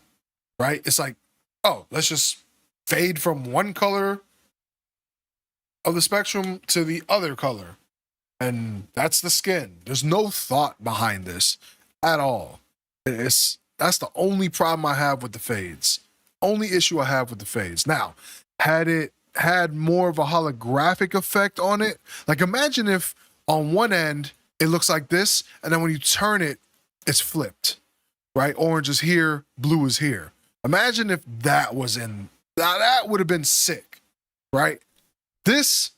right? It's like, oh, let's just fade from one color of the spectrum to the other color. And that's the skin. There's no thought behind this at all. That's the only problem I have with the fades. Only issue I have with the fades. Now, had it had more of a holographic effect on it, like imagine if on one end it looks like this, and then when you turn it, it's flipped, right? Orange is here, blue is here. Imagine if that was in, now that would have been sick, right? This,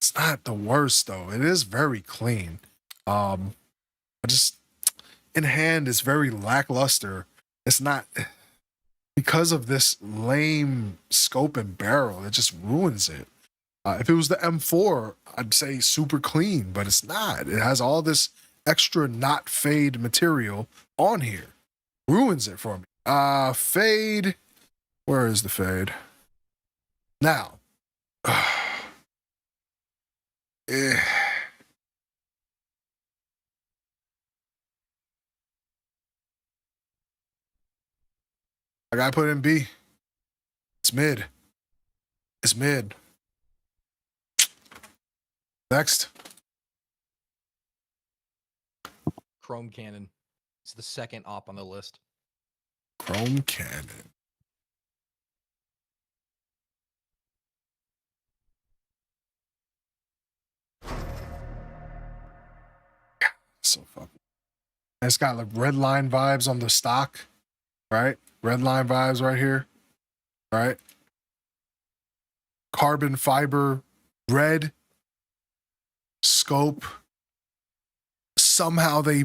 it's not the worst though. It is very clean. I just, in hand, it's very lackluster. It's not, because of this lame scope and barrel, it just ruins it. If it was the M4, I'd say super clean, but it's not. It has all this extra not fade material on here. Ruins it for me. Fade. Where is the fade? Now. Eh. I gotta put it in B. It's mid. It's mid. Next. Chrome Cannon. It's the second op on the list. Chrome Cannon. So fucking. It's got like red line vibes on the stock, right? Red line vibes right here, right? Carbon fiber, red scope. Somehow they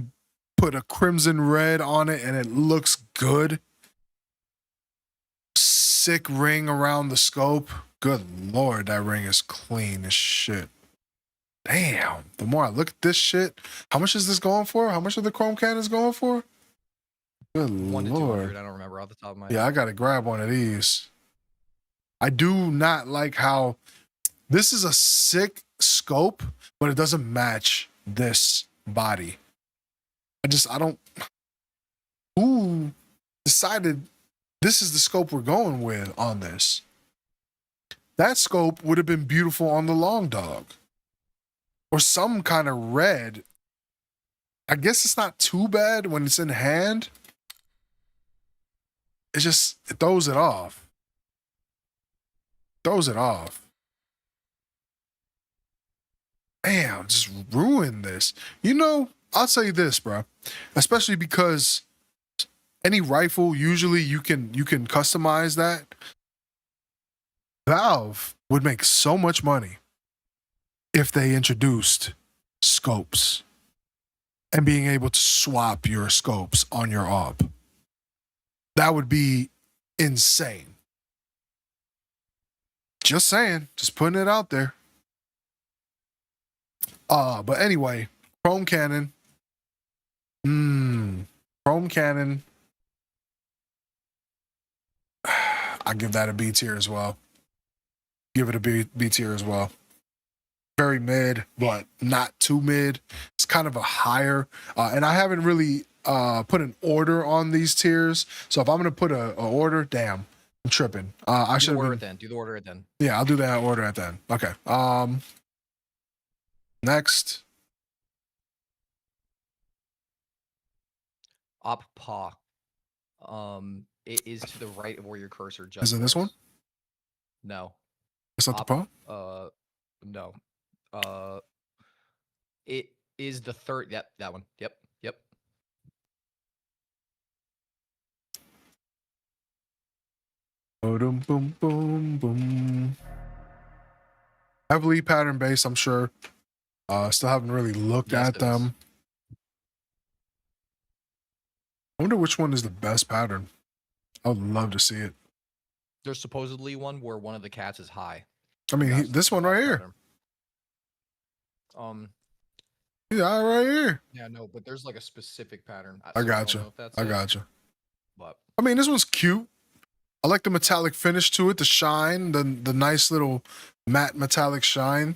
put a crimson red on it and it looks good. Sick ring around the scope. Good lord, that ring is clean as shit. Damn. The more I look at this shit, how much is this going for? How much are the chrome cannons going for? Good 1 to lord. 200. I don't remember off the top of my head. Yeah, I gotta grab one of these. I do not like how this is a sick scope, but it doesn't match this body. I don't. Who decided this is the scope we're going with on this? That scope would have been beautiful on the long dog or some kind of red. I guess it's not too bad when it's in hand. It's just, it throws it off. Throws it off. Damn, just ruined this. You know, I'll say this, bro. Especially because any rifle, usually you can customize that. Valve would make so much money if they introduced scopes and being able to swap your scopes on your op. That would be insane. Just saying, just putting it out there. But anyway, Chrome Cannon. Chrome Cannon. I give that a B tier as well. Give it a B tier as well. Very mid, but not too mid. It's kind of a higher, and I haven't really put an order on these tiers. So if I'm gonna put a order, damn, I'm tripping. I should order it then. Do the order it then. Yeah, I'll do that order at then. Okay. Next. Op paw. It is to the right of where your cursor just Is it this was. one? No. It's not the paw? No. It is the third. Yep, that one. Yep. Boom, boom, boom, boom. Heavily pattern based, I'm sure. Still haven't really looked at them. I wonder which one is the best pattern. I would love to see it. There's supposedly one where one of the cats is high. I mean, this one right here. Yeah, right here. Yeah, no, but there's like a specific pattern. I got you. I got you. But I mean, this one's cute. I like the metallic finish to it, the shine, the nice little matte metallic shine.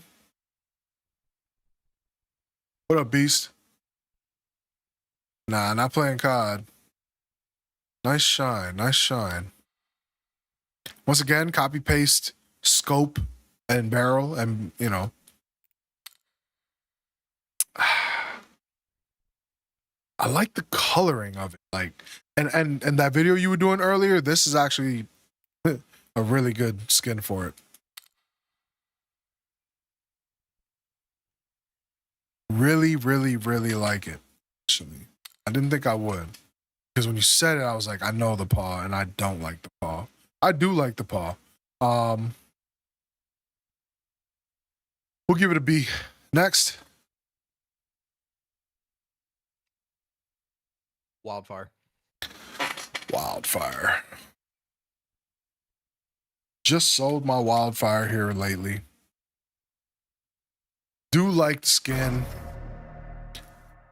What up, Beast? Nah, not playing COD. Nice shine, nice shine. Once again, copy paste scope and barrel, and you know. I like the coloring of it, like, and that video you were doing earlier. This is actually a really good skin for it. Really, really, really like it. Actually, I didn't think I would, because when you said it, I was like, I know the paw, and I don't like the paw. I do like the paw. We'll give it a B. Next, Wildfire. Wildfire. Just sold my Wildfire here lately. Do like the skin.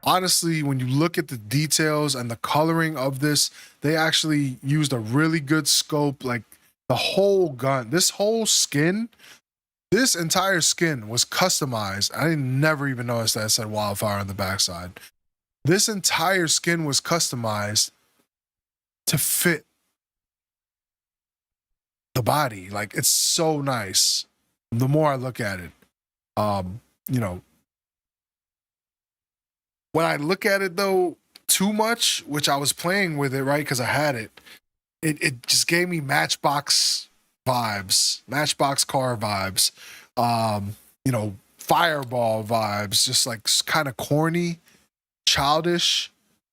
Honestly, when you look at the details and the coloring of this, they actually used a really good scope. Like the whole gun, this whole skin, this entire skin was customized. I never even noticed that it said Wildfire on the backside. This entire skin was customized to fit the body. Like it's so nice. The more I look at it, you know, when I look at it though too much, which I was playing with it, right? Because I had it, it just gave me Matchbox vibes, Matchbox car vibes, you know, Fireball vibes, just like kind of corny, childish.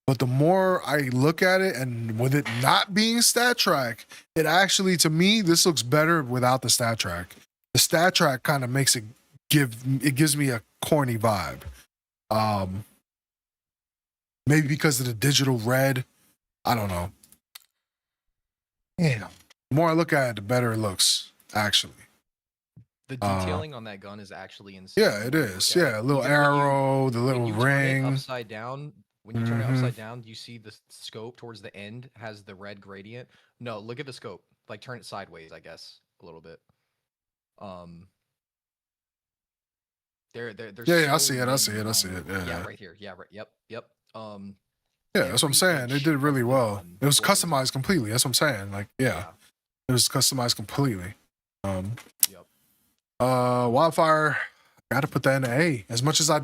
But the more I look at it, and with it not being stat track, it actually, to me, this looks better without the stat track. The stat track kind of makes it gives me a corny vibe. Maybe because of the digital red. I don't know. Yeah. The more I look at it, the better it looks, actually. The detailing on that gun is actually insane. Yeah, it is. Yeah, a little Even arrow, the little when you ring. turn it upside down, when you turn it upside down, you see the scope towards the end has the red gradient. No, look at the scope. Like turn it sideways, I guess, a little bit. There's Yeah, I so see it. I see many it. I see it. minor- Yeah. right here. Yeah, right. Yep. Yeah, that's what I'm Every saying. They inch did really of the well. gun It was was customized completely. That's what I'm saying. Like, yeah. It was customized completely. Yep. Wildfire, gotta put that in the A. As much as I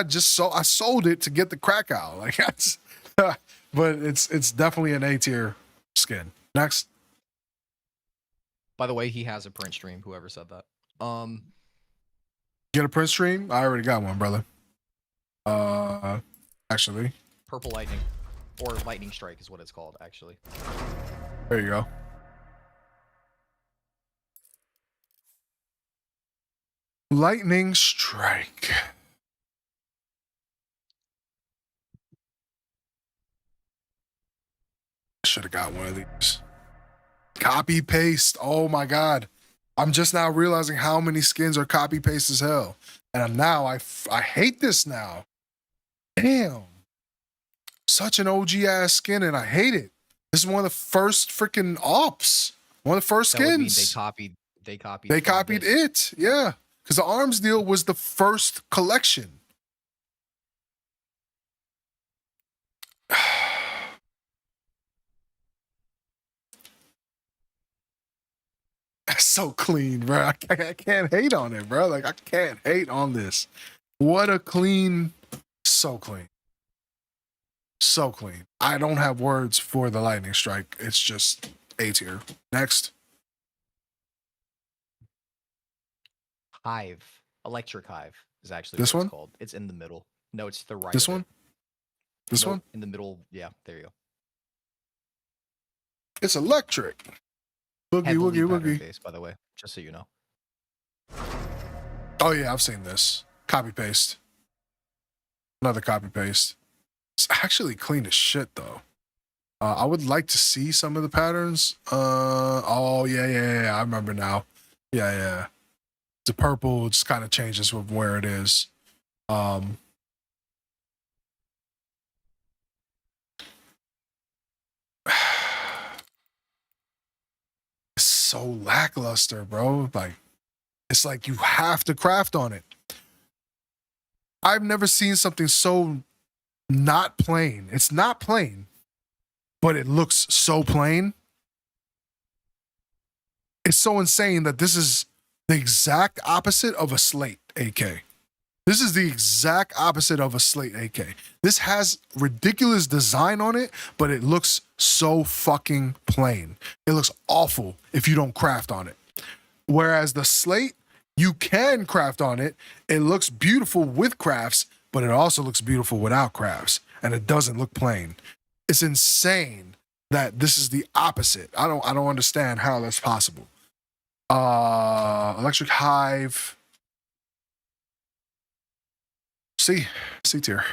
just sold it to get the crack out. Like that's but it's definitely an A tier skin. Next. By the way, he has a print stream, whoever said that. Get a print stream? I already got one, brother. Actually. Purple lightning. Or lightning strike is what it's called, actually. There you go. Lightning strike. Should have got one of these. Copy paste. Oh my god. I'm just now realizing how many skins are copy paste as hell. And I hate this now. Damn. Such an OG ass skin, and I hate it. This is one of the first freaking ops. One of the first That would mean skins. they copied it. Yeah. Because the arms deal was the first collection. That's so clean, bro. I can't hate on it, bro. Like I can't hate on this. What a clean, so clean. So clean. I don't have words for the lightning strike. It's just A tier. Next. Hive. Electric Hive is actually This what one? it's called. It's in the middle. No, it's the right. This one? This Nope, one? in the middle. Yeah, there you go. It's electric. Boogie, Heavily woogie, pattern woogie. based, by the way, just so you know. Oh yeah, I've seen this. Copy paste. Another copy paste. It's actually clean as shit though. I would like to see some of the patterns. Oh yeah. I remember now. Yeah. The purple just kind of changes with where it is. so lackluster, bro. Like, it's like you have to craft on it. I've never seen something so not plain. It's not plain, but it looks so plain. It's so insane that this is the exact opposite of a slate AK. This is the exact opposite of a slate AK. This has ridiculous design on it, but it looks so fucking plain. It looks awful if you don't craft on it. Whereas the slate, you can craft on it. It looks beautiful with crafts, but it also looks beautiful without crafts, and it doesn't look plain. It's insane that this is the opposite. I don't understand how that's possible. Electric Hive. C tier.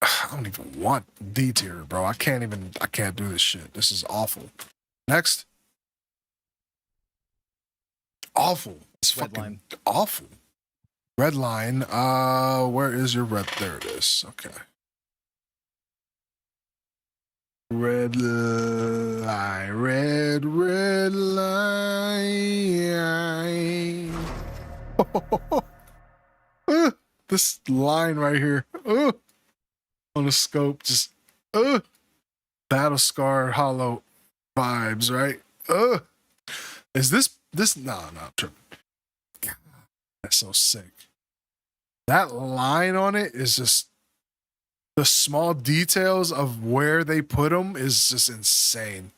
I don't even want D tier, bro. I can't do this shit. This is awful. Next. Awful. It's Red fucking line. awful. Red line. Where is your red? There it is. Okay. Red line. Red line. This line right here. On the scope, just battle scar hollow vibes, right? Is this no, tripping. That's so sick. That line on it is just the small details of where they put them is just insane.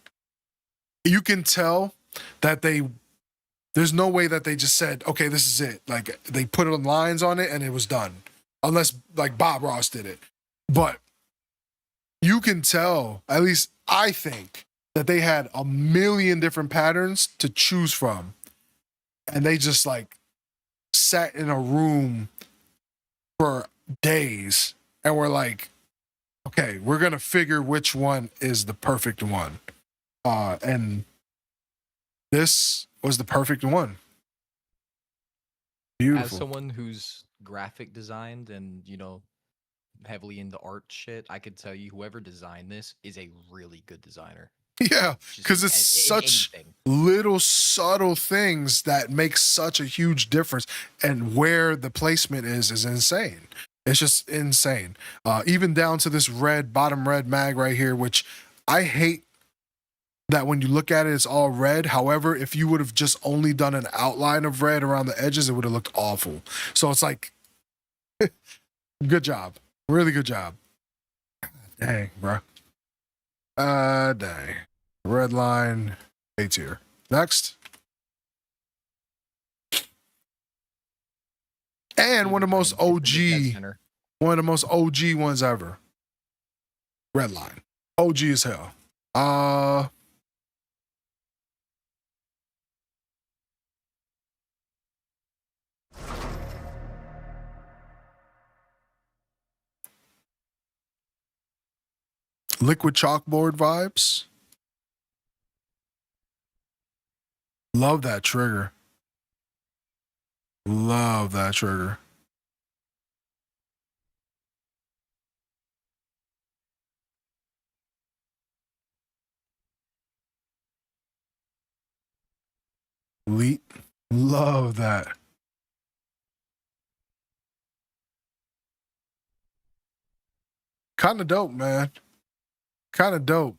You can tell that there's no way that they just said, okay, this is it. Like, they put lines on it and it was done. Unless, like, Bob Ross did it. But you can tell, at least I think, that they had a million different patterns to choose from. And they just, like, sat in a room for days and were like, okay, we're going to figure which one is the perfect one. And this was the perfect one. Beautiful. As someone who's graphic designed and, you know, heavily into art shit, I could tell you whoever designed this is a really good designer. Yeah, because it's such little subtle things that make such a huge difference, and where the placement is insane. It's just insane. Even down to this bottom red mag right here, which I hate that when you look at it, it's all red. However, if you would have just only done an outline of red around the edges, it would have looked awful. So it's like, good job. Really good job. Dang, bro. Dang. Red line, A tier. Next. And one of the most OG ones ever. Red line. OG as hell. Liquid chalkboard vibes. Love that trigger. Love that trigger. Elite. Love that. Kind of dope, man. Kind of dope.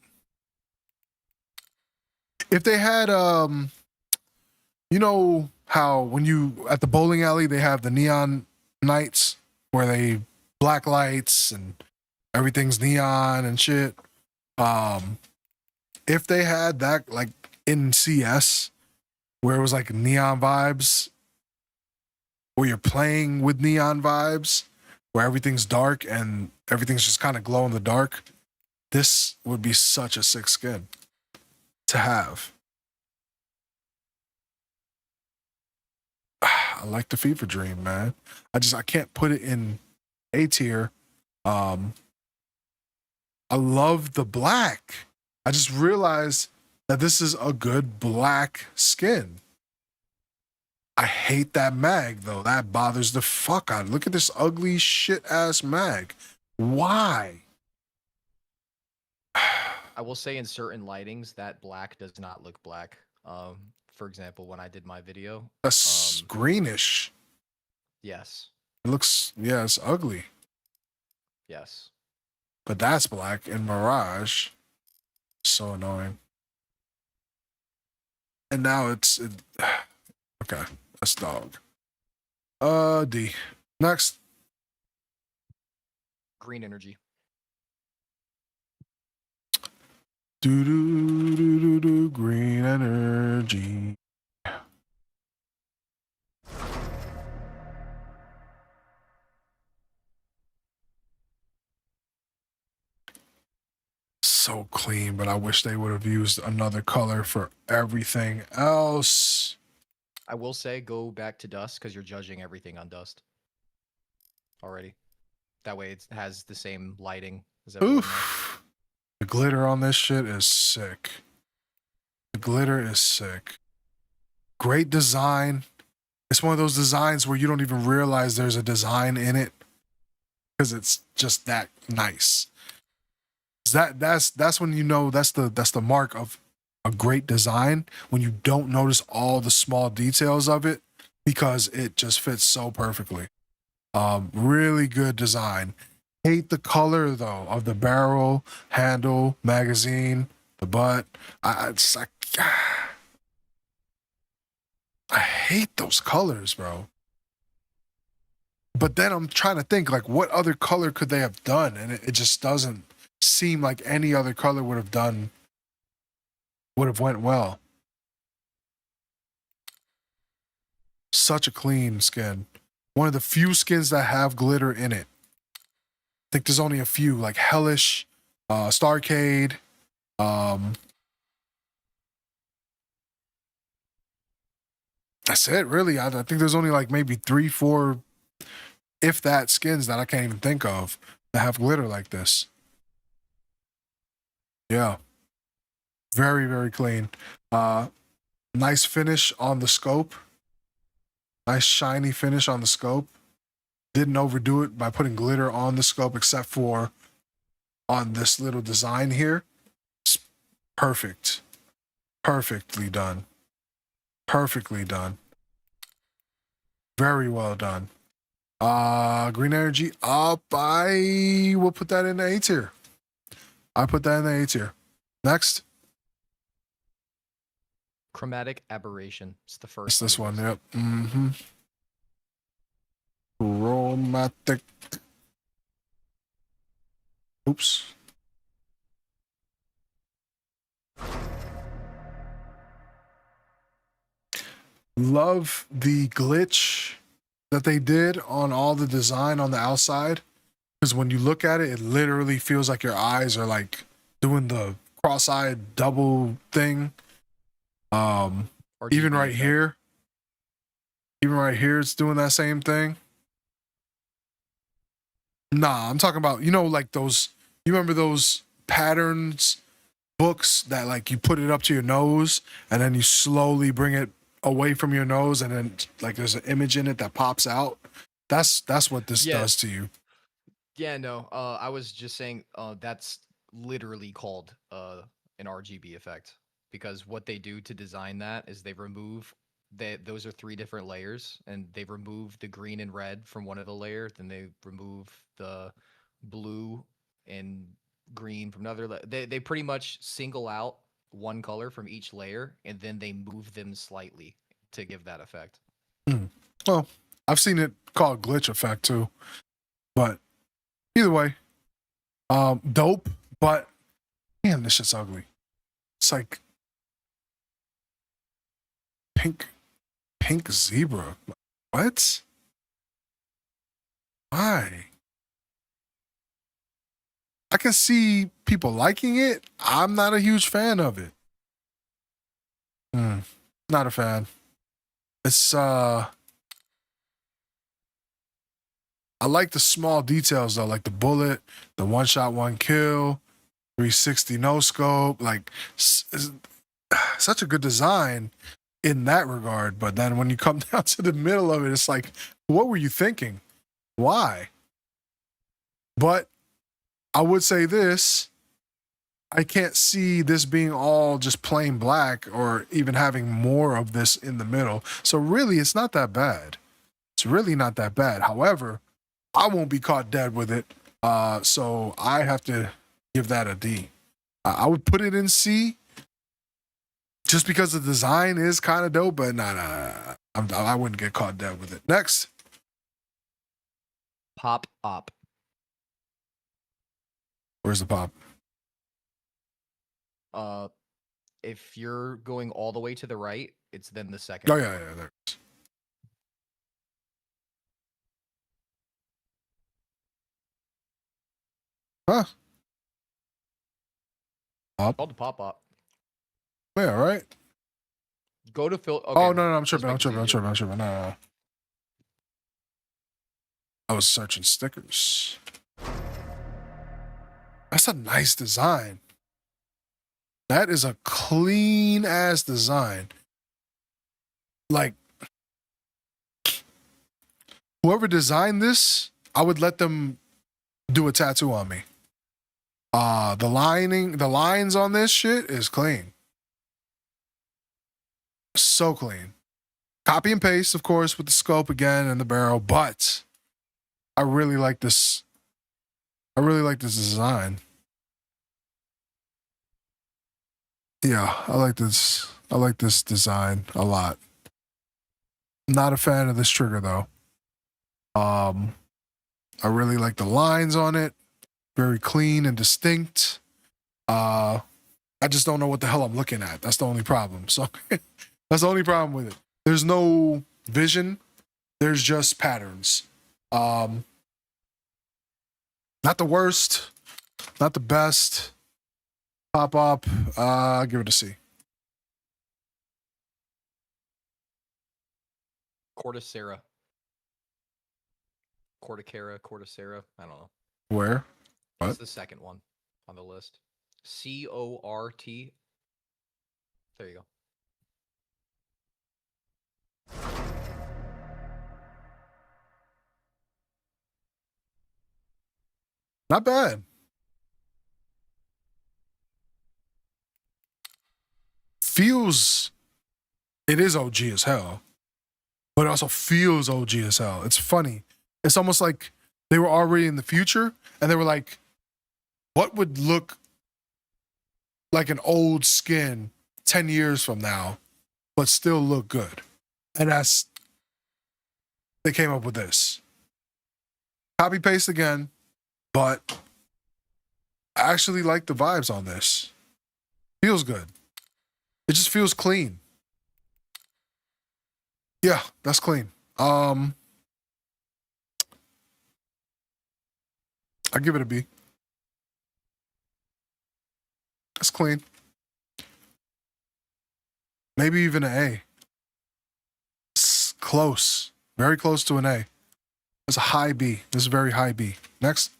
If they had, you know how when you, at the bowling alley, they have the neon nights where they black lights and everything's neon and shit. If they had that, like in CS, where it was like neon vibes, where you're playing with neon vibes, where everything's dark and everything's just kind of glow in the dark, this would be such a sick skin to have. I like the Fever Dream, man. I can't put it in A tier. I love the black. I just realized that this is a good black skin. I hate that mag though. That bothers the fuck out. Look at this ugly shit ass mag. Why? I will say in certain lightings that black does not look black. For example, when I did my video, That's greenish. yes, It looks, yeah, it's ugly. yes. But that's black in Mirage. So annoying. And now okay, that's dog. D. Next. Green energy. Do do do do do. Green energy. So clean, but I wish they would have used another color for everything else. I will say go back to dust because you're judging everything on dust already. That way it has the same lighting as everyone else. Oof. The glitter on this shit is sick. The glitter is sick. Great design. It's one of those designs where you don't even realize there's a design in it because it's just that nice. That's when you know that's the mark of a great design, when you don't notice all the small details of it because it just fits so perfectly. Really good design. Hate the color though of the barrel, handle, magazine, the butt. I hate those colors, bro. But then I'm trying to think, like, what other color could they have done? And it just doesn't seem like any other color would have went well. Such a clean skin. One of the few skins that have glitter in it. I think there's only a few, like Hellish, Starcade, that's it, really. I think there's only like maybe 3, 4, if that, skins that I can't even think of that have glitter like this. Yeah. Very, very clean. Nice finish on the scope. Nice shiny finish on the scope. Didn't overdo it by putting glitter on the scope except for on this little design here. It's perfect. Perfectly done. Perfectly done. Very well done. Green energy up. I will put that in the A tier. I put that in the A tier. Next. Chromatic aberration. It's the first. It's this one. this. Yep. Mm-hmm. Chromatic. Oops. Love the glitch that they did on all the design on the outside. Because when you look at it, it literally feels like your eyes are like doing the cross-eyed double thing. Even right here. Even right here, it's doing that same thing. Nah, I'm talking about, you know, like those, you remember those patterns books that like you put it up to your nose and then you slowly bring it away from your nose and then like there's an image in it that pops out. That's what this does to you. Yeah, no. I was just saying that's literally called an RGB effect because what they do to design that is they remove those are 3 different layers and they remove the green and red from one of the layers, then they remove the blue and green from another. They pretty much single out one color from each layer and then they move them slightly to give that effect. Well, I've seen it called glitch effect too, but either way, dope. But damn, this shit's ugly. It's like pink zebra. What? Why? I can see people liking it. I'm not a huge fan of it. Not a fan. It's I like the small details though, like the bullet, the 1-shot 1-kill, 360 no scope, like such a good design in that regard. But then when you come down to the middle of it, it's like, what were you thinking? Why? But I would say this, I can't see this being all just plain black or even having more of this in the middle. So really, it's not that bad. It's really not that bad. However, I won't be caught dead with it. So I have to give that a D. I would put it in C just because the design is kind of dope, but nah. I wouldn't get caught dead with it. Next. Pop op. Where's the pop? If you're going all the way to the right, it's then the second. Oh, yeah, there it is. Huh? It's called the pop op. Yeah, right? Go to Phil. Okay, oh, no, I'm tripping. let's make this easier. No. I was searching stickers. That's a nice design. That is a clean ass design. Like, whoever designed this, I would let them do a tattoo on me. The lines on this shit is clean. So clean. Copy and paste, of course, with the scope again and the barrel, but I really like this. I really like this design. Yeah, I like this. I like this design a lot. Not a fan of this trigger though. I really like the lines on it. Very clean and distinct. I just don't know what the hell I'm looking at. That's the only problem. So that's the only problem with it. There's no vision. There's just patterns. Not the worst. Not the best. Pop up. I'll give it a C. Corticera. Corticera. I don't know. Where? What's the second one on the list? CORT. There you go. Not bad. Feels. It is OG as hell, but it also feels OG as hell. It's funny. It's almost like they were already in the future and they were like, what would look like an old skin 10 years from now, but still look good? And they came up with this. Copy paste again, but I actually like the vibes on this. Feels good. It just feels clean. Yeah, that's clean. I give it a B. That's clean. Maybe even an A. It's close. Very close to an A. It's a high B. This is a very high B. Next.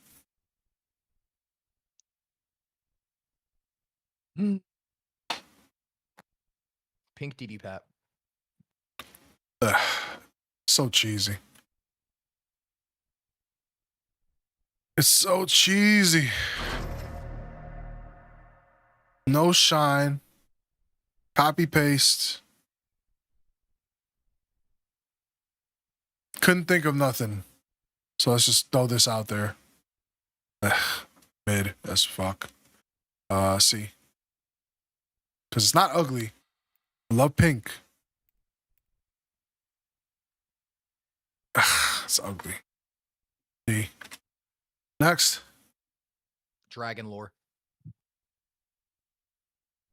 Pink DD Pat. Ugh, so cheesy. It's so cheesy. No shine. Copy paste. Couldn't think of nothing. So let's just throw this out there. Ugh, mid as fuck. C. Because it's not ugly. I love pink. Ugh, it's ugly. D. Next. Dragon Lore.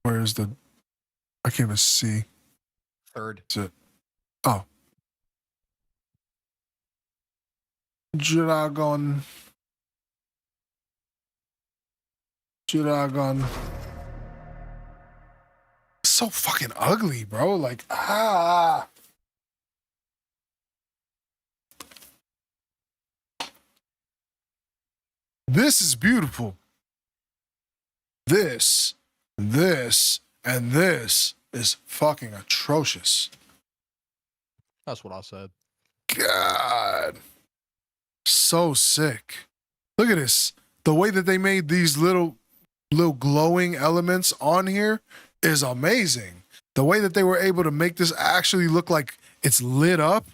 Where's the... I can't even see. Third. That's it. Oh. Dragon. So fucking ugly, bro. Like, This is beautiful. This, and this is fucking atrocious. That's what I said. God. So sick. Look at this. The way that they made these little little glowing elements on here is amazing. The way that they were able to make this actually look like it's lit up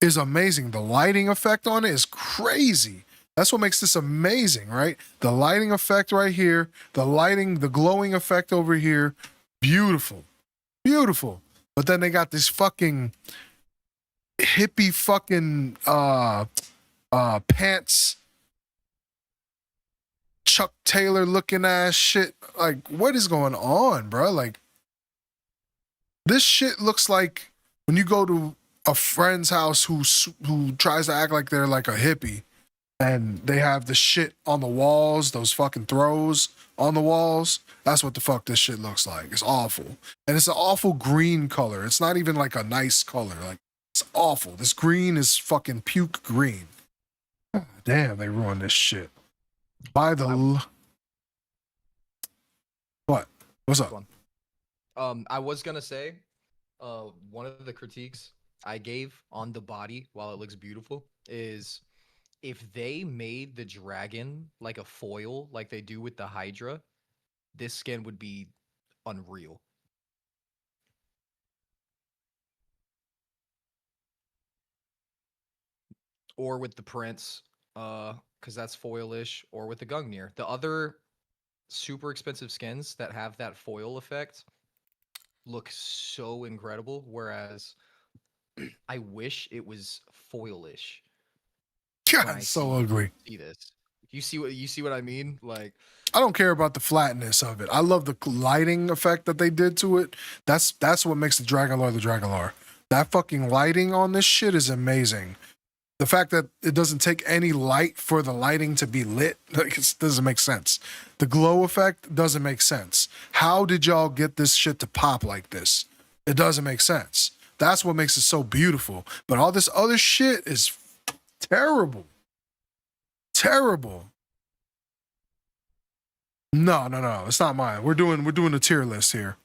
is amazing. The lighting effect on it is crazy. That's what makes this amazing, right? The lighting effect right here, the glowing effect over here, beautiful, beautiful. But then they got this fucking hippie fucking pants, Chuck Taylor looking ass shit. Like, what is going on, bro? Like, this shit looks like when you go to a friend's house who tries to act like they're like a hippie, and they have the shit on the walls, those fucking throws on the walls. That's what the fuck this shit looks like. It's awful. And it's an awful green color. It's not even like a nice color. Like, it's awful. This green is fucking puke green. Damn, they ruined this shit. By the... What? What's up? I was gonna say, one of the critiques I gave on the body, while it looks beautiful, is if they made the dragon like a foil, like they do with the Hydra, this skin would be unreal. Or with the Prince, because that's foilish, or with the Gungnir. The other super expensive skins that have that foil effect look so incredible, whereas I wish it was foilish. God, so ugly. See this. You see what I mean? Like, I don't care about the flatness of it. I love the lighting effect that they did to it. That's what makes the Dragon Lore the Dragon Lore. That fucking lighting on this shit is amazing. The fact that it doesn't take any light for the lighting to be lit, like, it doesn't make sense. The glow effect doesn't make sense. How did y'all get this shit to pop like this? It doesn't make sense. That's what makes it so beautiful. But all this other shit is terrible. Terrible. No. It's not mine. We're doing a tier list here.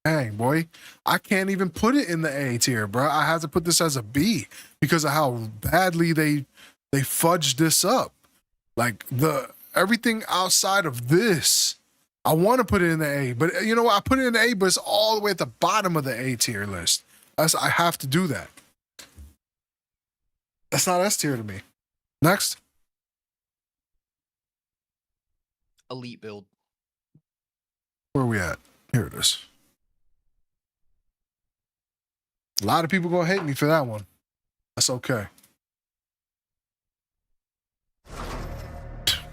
Dang, boy. I can't even put it in the A tier, bro. I have to put this as a B because of how badly they fudged this up. Like, everything outside of this, I want to put it in the A, but you know what? I put it in the A, but it's all the way at the bottom of the A tier list. I have to do that. That's not S tier to me. Next. elite build. Where are we at? Here it is. A lot of people gonna hate me for that one. That's okay.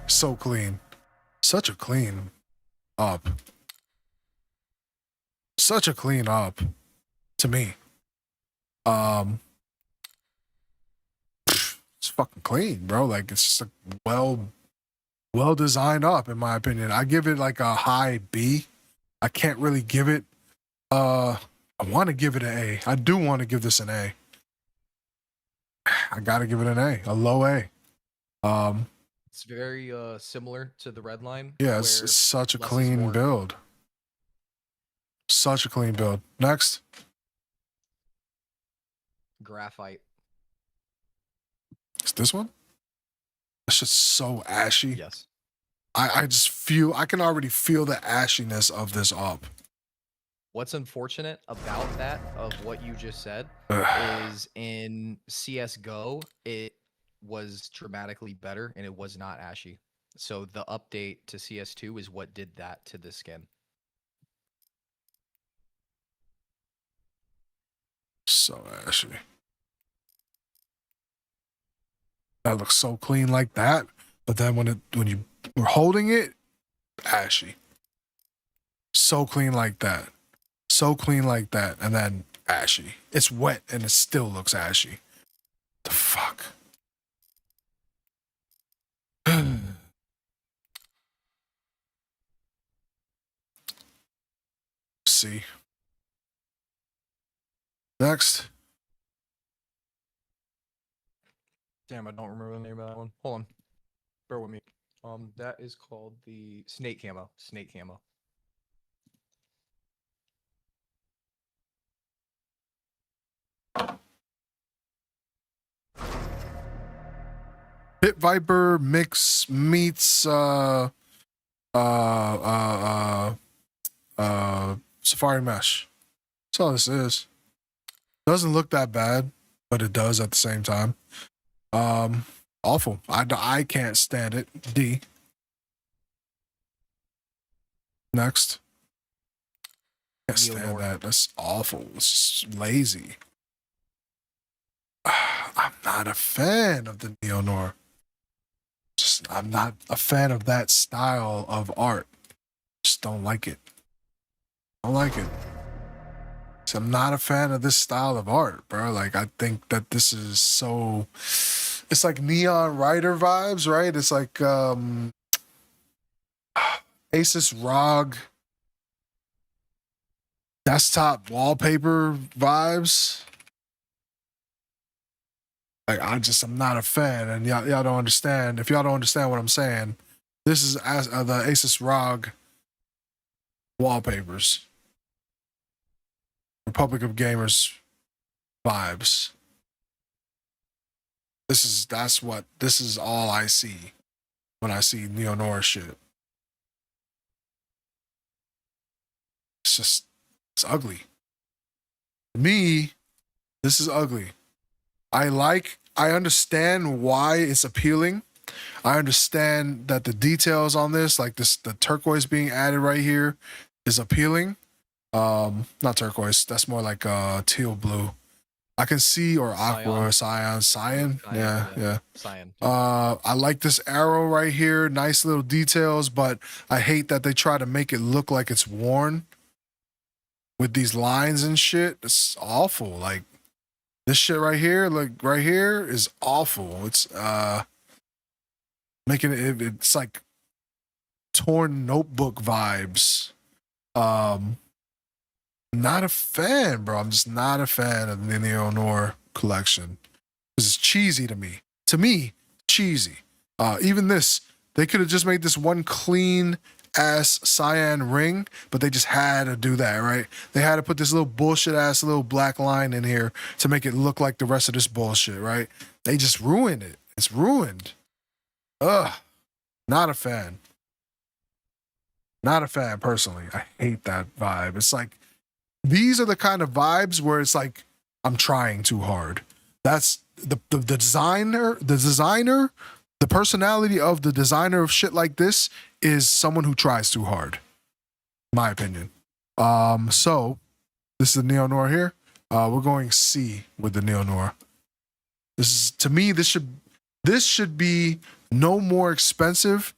So clean. Such a clean up. Such a clean up to me. It's fucking clean, bro. Like, it's just a well designed up, in my opinion. I give it like a high B. I can't really give it I want to give it an A. I do want to give this an A. I gotta give it an A, a low A. It's very similar to the red line. Yeah, it's such a clean build. Such a clean build. Next. Graphite. It's this one? It's just so ashy. Yes. I just feel, I can already feel the ashiness of this up. What's unfortunate about that, of what you just said, is in CSGO, it was dramatically better and it was not ashy. So the update to CS2 is what did that to the skin. So ashy. That looks so clean like that, but then when you were holding it, ashy. So clean like that. So clean like that, and then ashy. It's wet and it still looks ashy. The fuck? See. Next. Damn, I don't remember the name of that one. Hold on. Bear with me. That is called the snake camo. Snake camo. Pit Viper mix meets Safari Mesh. That's all this is. Doesn't look that bad, but it does at the same time. Awful. I can't stand it. D. Next. Can't stand that. That's awful. It's just lazy. I'm not a fan of the neo-noir. I'm not a fan of that style of art. Just don't like it. Don't like it. So I'm not a fan of this style of art, bro. Like, I think that this is so... It's like Neon Rider vibes, right? It's like Asus ROG desktop wallpaper vibes. Like, I'm not a fan, and y'all don't understand. If y'all don't understand what I'm saying, this is the Asus ROG wallpapers. Republic of Gamers vibes. This is all I see when I see neo-noir shit. It's ugly. To me, this is ugly. I understand why it's appealing. I understand that the details on this, like the turquoise being added right here, is appealing. Not turquoise. That's more like teal blue. I can see, or aqua, or cyan. Yeah. Cyan. I like this arrow right here. Nice little details, but I hate that they try to make it look like it's worn with these lines and shit. It's awful. Like, this shit right here, like right here, is awful. It's making it's like torn notebook vibes. Not a fan, bro. I'm just not a fan of the neo-noir collection. Because it's cheesy to me. To me, cheesy. Even this, they could have just made this one clean ass cyan ring, but they just had to do that, right? They had to put this little bullshit ass little black line in here to make it look like the rest of this bullshit, right? They just ruined it. It's ruined. Ugh. Not a fan. Not a fan, personally. I hate that vibe. It's like, these are the kind of vibes where it's like, I'm trying too hard. That's the designer, the personality of the designer of shit like this is someone who tries too hard. My opinion. So this is the neo-noir here. We're going C with the neo-noir. This is, to me, this should be no more expensive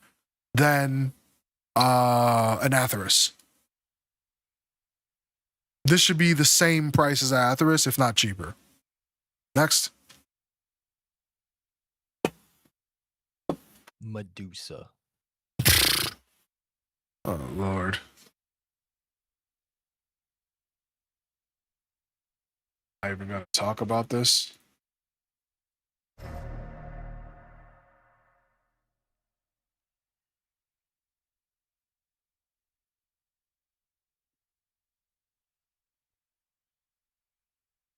than an Atheros. This should be the same price as Atheros, if not cheaper. Next. Medusa. Oh, Lord. I even gonna talk about this?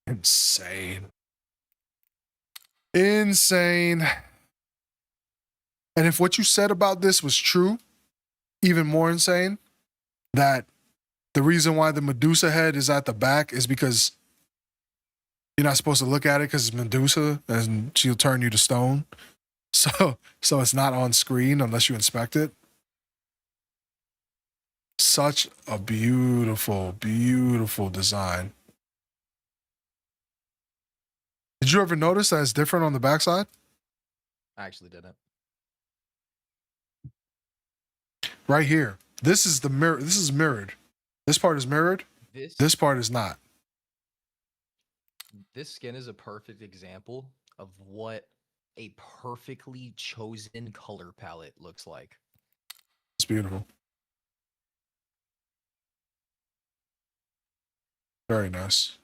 Insane. Insane. And if what you said about this was true, even more insane, that the reason why the Medusa head is at the back is because you're not supposed to look at it because it's Medusa and she'll turn you to stone. So it's not on screen unless you inspect it. Such a beautiful, beautiful design. Did you ever notice that it's different on the backside? I actually didn't. Right here. This is the mirror. This is mirrored. This part is mirrored. This part is not. This skin is a perfect example of what a perfectly chosen color palette looks like. It's beautiful. Very nice.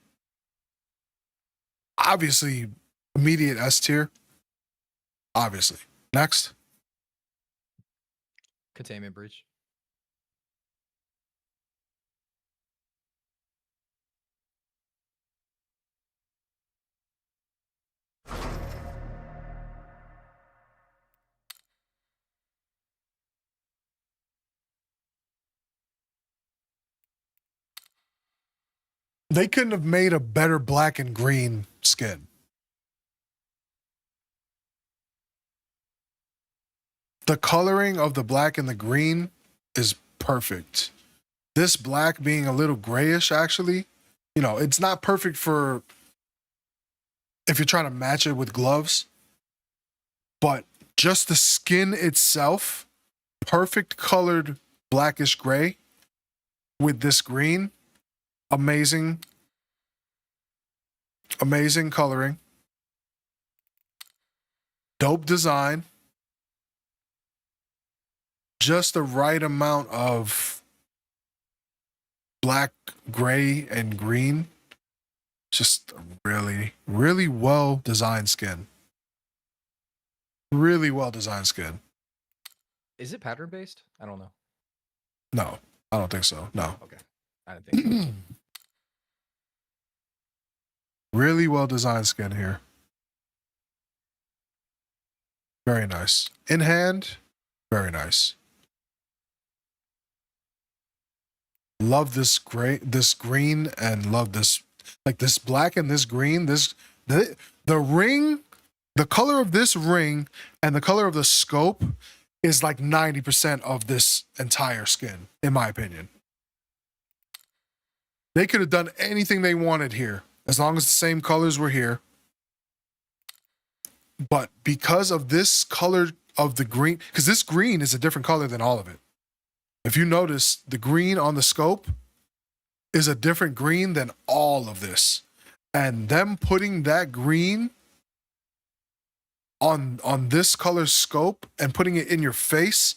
Obviously, immediate S tier. Obviously. Next. Containment breach. They couldn't have made a better black and green skin. The coloring of the black and the green is perfect. This black being a little grayish, actually, you know, it's not perfect for if you're trying to match it with gloves, but just the skin itself, perfect colored blackish gray with this green, amazing, amazing coloring, dope design, just the right amount of black, gray, and green. Just a really, really well designed skin. Really well designed skin. Is it pattern based? I don't know. No, I don't think so. No. Okay. I didn't think so. Really well designed skin here. Very nice. In hand, very nice. Love this gray, this green, and love this, like this black and this green. The ring, the color of this ring and the color of the scope is like 90% of this entire skin, in my opinion. They could have done anything they wanted here, as long as the same colors were here. But because of this color of the green, because this green is a different color than all of it. If you notice, the green on the scope is a different green than all of this. And them putting that green on this color scope and putting it in your face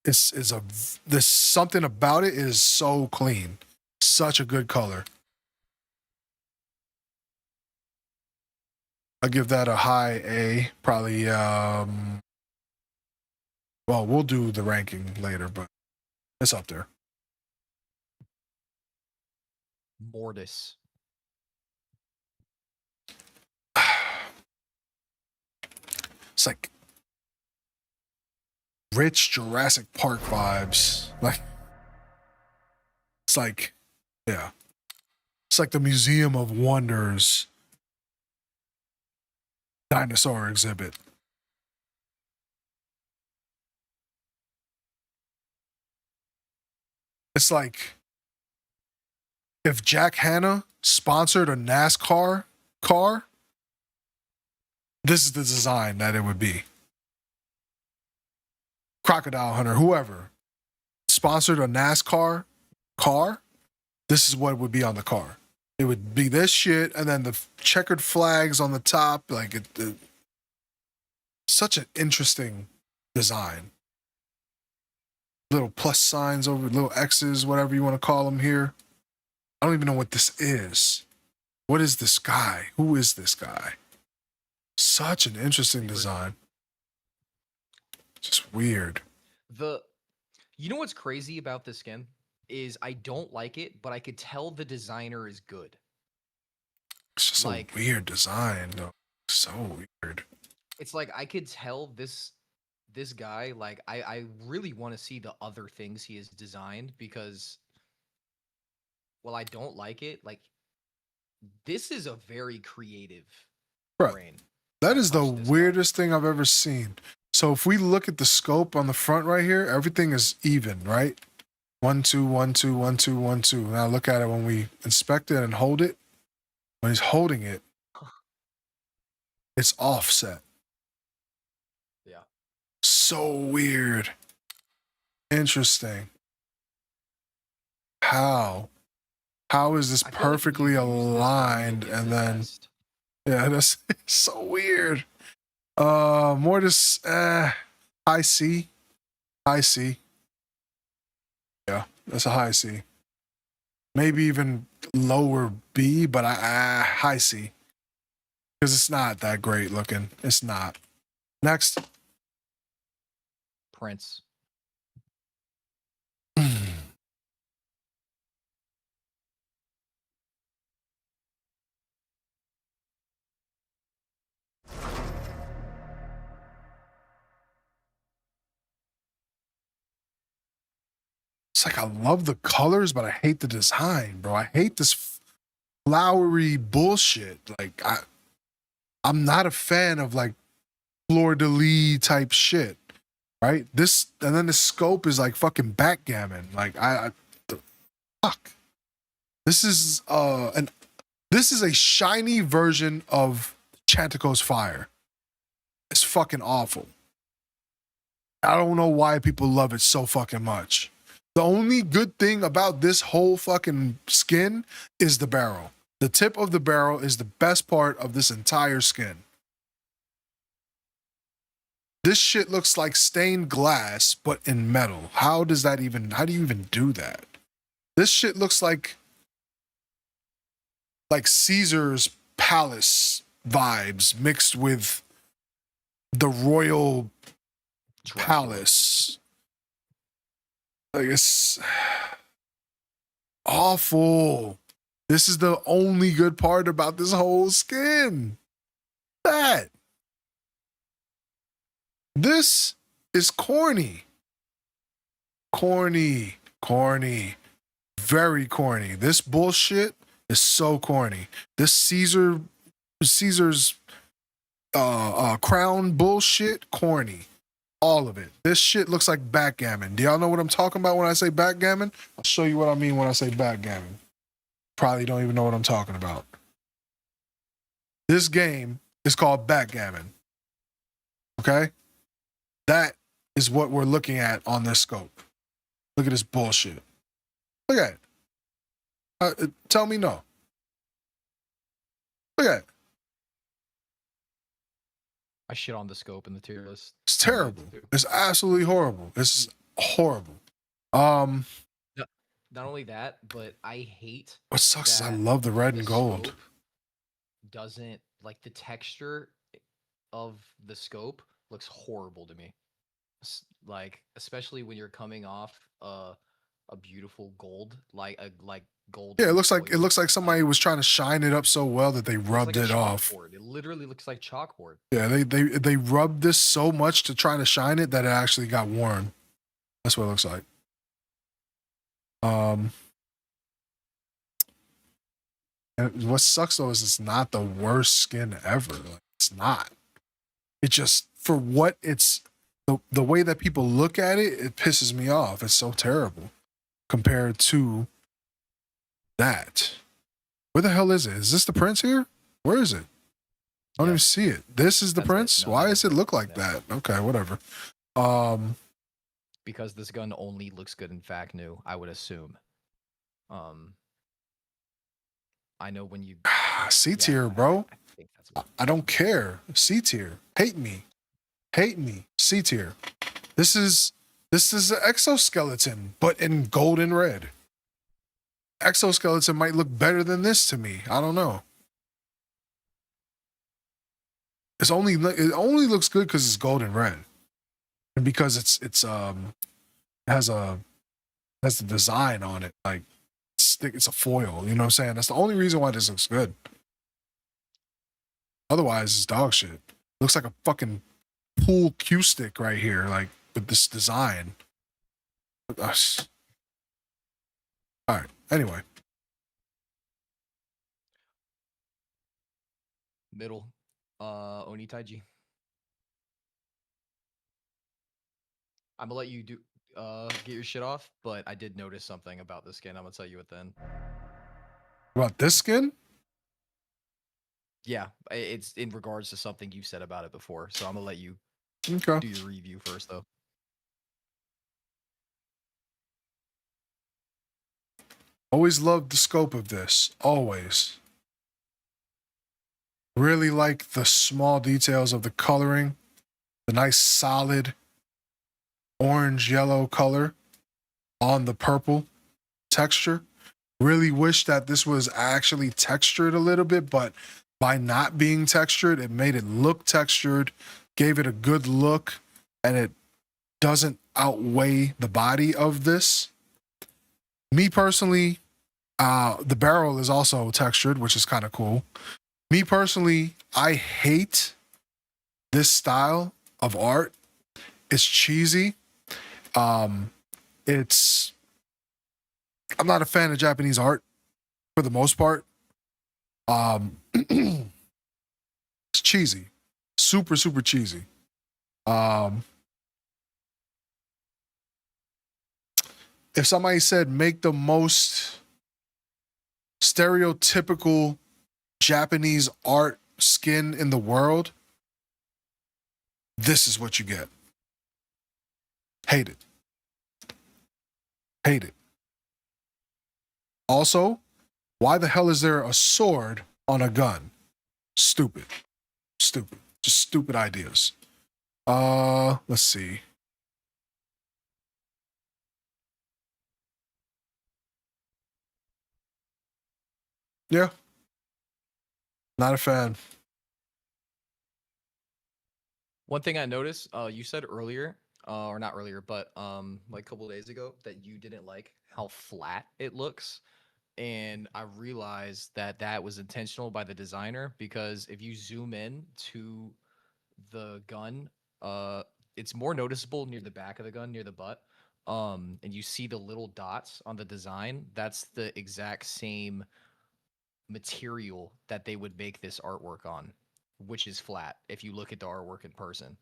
there's something about it is so clean. Such a good color. I'll give that a high A. Probably well, we'll do the ranking later, but it's up there. Mortis. It's like rich Jurassic Park vibes. Like, it's like, yeah. It's like the Museum of Wonders dinosaur exhibit. It's like if Jack Hanna sponsored a NASCAR car, this is the design that it would be. Crocodile Hunter, whoever sponsored a NASCAR car, this is what would be on the car. It would be this shit, and then the checkered flags on the top. Like such an interesting design. Little plus signs over, little X's, whatever you want to call them here. I don't even know what this is. What is this guy? Who is this guy? Such an interesting design. Just weird. You know what's crazy about this skin is I don't like it, but I could tell the designer is good. It's just like, a weird design, though. So weird. It's like I could tell this guy, like I really want to see the other things he has designed because, well, I don't like it. Like, this is a very creative brain. That is the weirdest thing I've ever seen. So if we look at the scope on the front right here, everything is even, right? 1, 2, 1, 2, 1, 2, 1, 2. Now look at it when we inspect it and hold it. When he's holding it, it's offset. Yeah. So weird. Interesting. How is this perfectly aligned and then yeah, that's so weird. Mortis, high C. High C. Yeah, that's a high C. Maybe even lower B, but I high C. Because it's not that great looking. It's not. Next. Prince. It's like I love the colors, but I hate the design, bro. I hate this flowery bullshit. Like I'm not a fan of like fleur de lis type shit, right? This and then the scope is like fucking backgammon. Like fuck. This is this is a shiny version of Chanticle's Fire. It's fucking awful. I don't know why people love it so fucking much. The only good thing about this whole fucking skin is the barrel. The tip of the barrel is the best part of this entire skin. This shit looks like stained glass, but in metal. How do you even do that? This shit looks like Caesar's palace vibes mixed with the royal palace. Like, it's awful. This is the only good part about this whole skin. This is corny. Corny. Very corny. This bullshit is so corny. This Caesar's crown bullshit, corny. All of it. This shit looks like backgammon. Do y'all know what I'm talking about when I say backgammon? I'll show you what I mean when I say backgammon. Probably don't even know what I'm talking about. This game is called backgammon. Okay? That is what we're looking at on this scope. Look at this bullshit. Look at it. Tell me no. Look at it. I shit on the scope in the tier list. It's terrible. It's absolutely horrible. It's horrible. Not only that, but I hate. What sucks is I love the red and gold. Doesn't like the texture of the scope looks horrible to me. Like, especially when you're coming off a beautiful gold, like gold. Yeah, it looks like somebody was trying to shine it up so well that they rubbed it off. It literally looks like chalkboard. Yeah, they rubbed this so much to try to shine it that it actually got worn. That's what it looks like. And what sucks though is it's not the worst skin ever. Like, it's not. It just, for what it's, the way that people look at it, it pisses me off. It's so terrible compared to that. Where the hell is it? Is this the prince here? Where is it? I don't even see it. This is the prince? Why does it look like that? Okay, whatever. Because this gun only looks good in fact new, I would assume. I know when you C tier, bro. I don't care. C tier. Hate me. C tier. This is an exoskeleton, but in gold and red. Exoskeleton might look better than this to me. I don't know. It only looks good because it's gold and red, and because it has the design on it. Like it's a foil. You know what I'm saying? That's the only reason why this looks good. Otherwise, it's dog shit. Looks like a fucking pool cue stick right here, like with this design. All right. Anyway, middle. Oni Taiji. I'm gonna let you do get your shit off, but I did notice something about this skin. I'm gonna tell you it then. About this skin? Yeah, it's in regards to something you said about it before, so I'm gonna let you do your review first, though. Always loved the scope of this. Always. Really like the small details of the coloring. The nice solid orange yellow color on the purple texture. Really wish that this was actually textured a little bit, but by not being textured, it made it look textured, gave it a good look, and it doesn't outweigh the body of this. Me personally, the barrel is also textured, which is kind of cool. Me personally, I hate this style of art. It's cheesy. I'm not a fan of Japanese art for the most part. It's cheesy, super super cheesy. If somebody said make the most stereotypical Japanese art skin in the world, this is what you get. Hate it. Hate it. Also, why the hell is there a sword on a gun? Stupid. Stupid. Just stupid ideas. Let's see. Yeah. Not a fan. One thing I noticed, you said earlier, or not earlier, but like a couple days ago, that you didn't like how flat it looks, and I realized that that was intentional by the designer because if you zoom in to the gun, uh, it's more noticeable near the back of the gun, near the butt, and you see the little dots on the design. That's the exact same material that they would make this artwork on, which is flat. If you look at the artwork in person.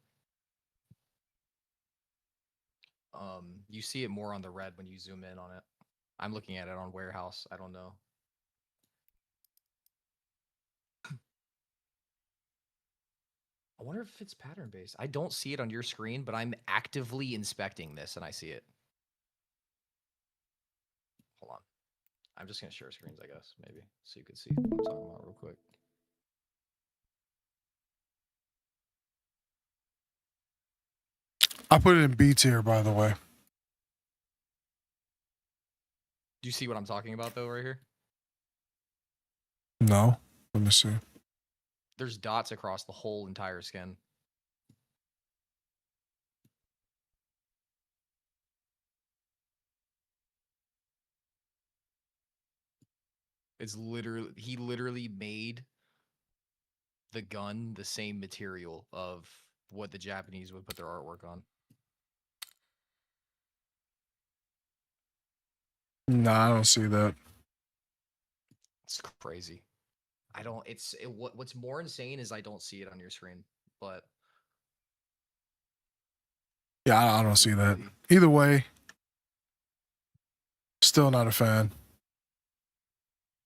You see it more on the red when you zoom in on it. I'm looking at it on warehouse. I don't know. I wonder if it's pattern based. I don't see it on your screen, but I'm actively inspecting this and I see it. Hold on. I'm just gonna share screens, I guess, maybe, so you can see what I'm talking about real quick. I put it in B tier, by the way. Do you see what I'm talking about though, right here? No. Let me see. There's dots across the whole entire skin. It's literally he literally made the gun the same material of what the Japanese would put their artwork on. Nah, I don't see that. It's crazy. I don't. What's more insane is I don't see it on your screen, but Yeah, I don't see that. Either way, still not a fan.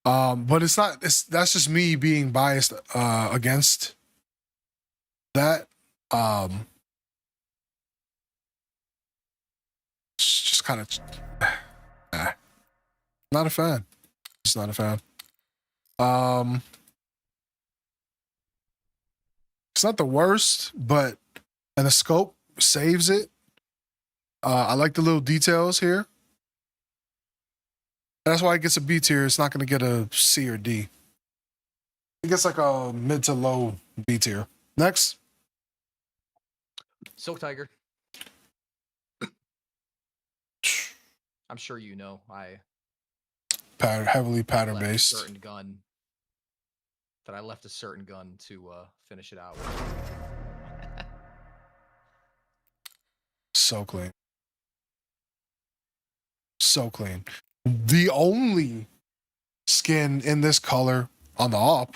But it's not. That's just me being biased against that. It's just kind of not a fan. Just not a fan. It's not the worst, but and the scope saves it. I like the little details here. That's why it gets a B tier. It's not going to get a C or D. It gets like a mid to low B tier. Next. Silk Tiger. I'm sure you know Heavily pattern left a based. certain gun. That I left a certain gun to finish it out with. So clean. So clean. The only skin in this color on the op.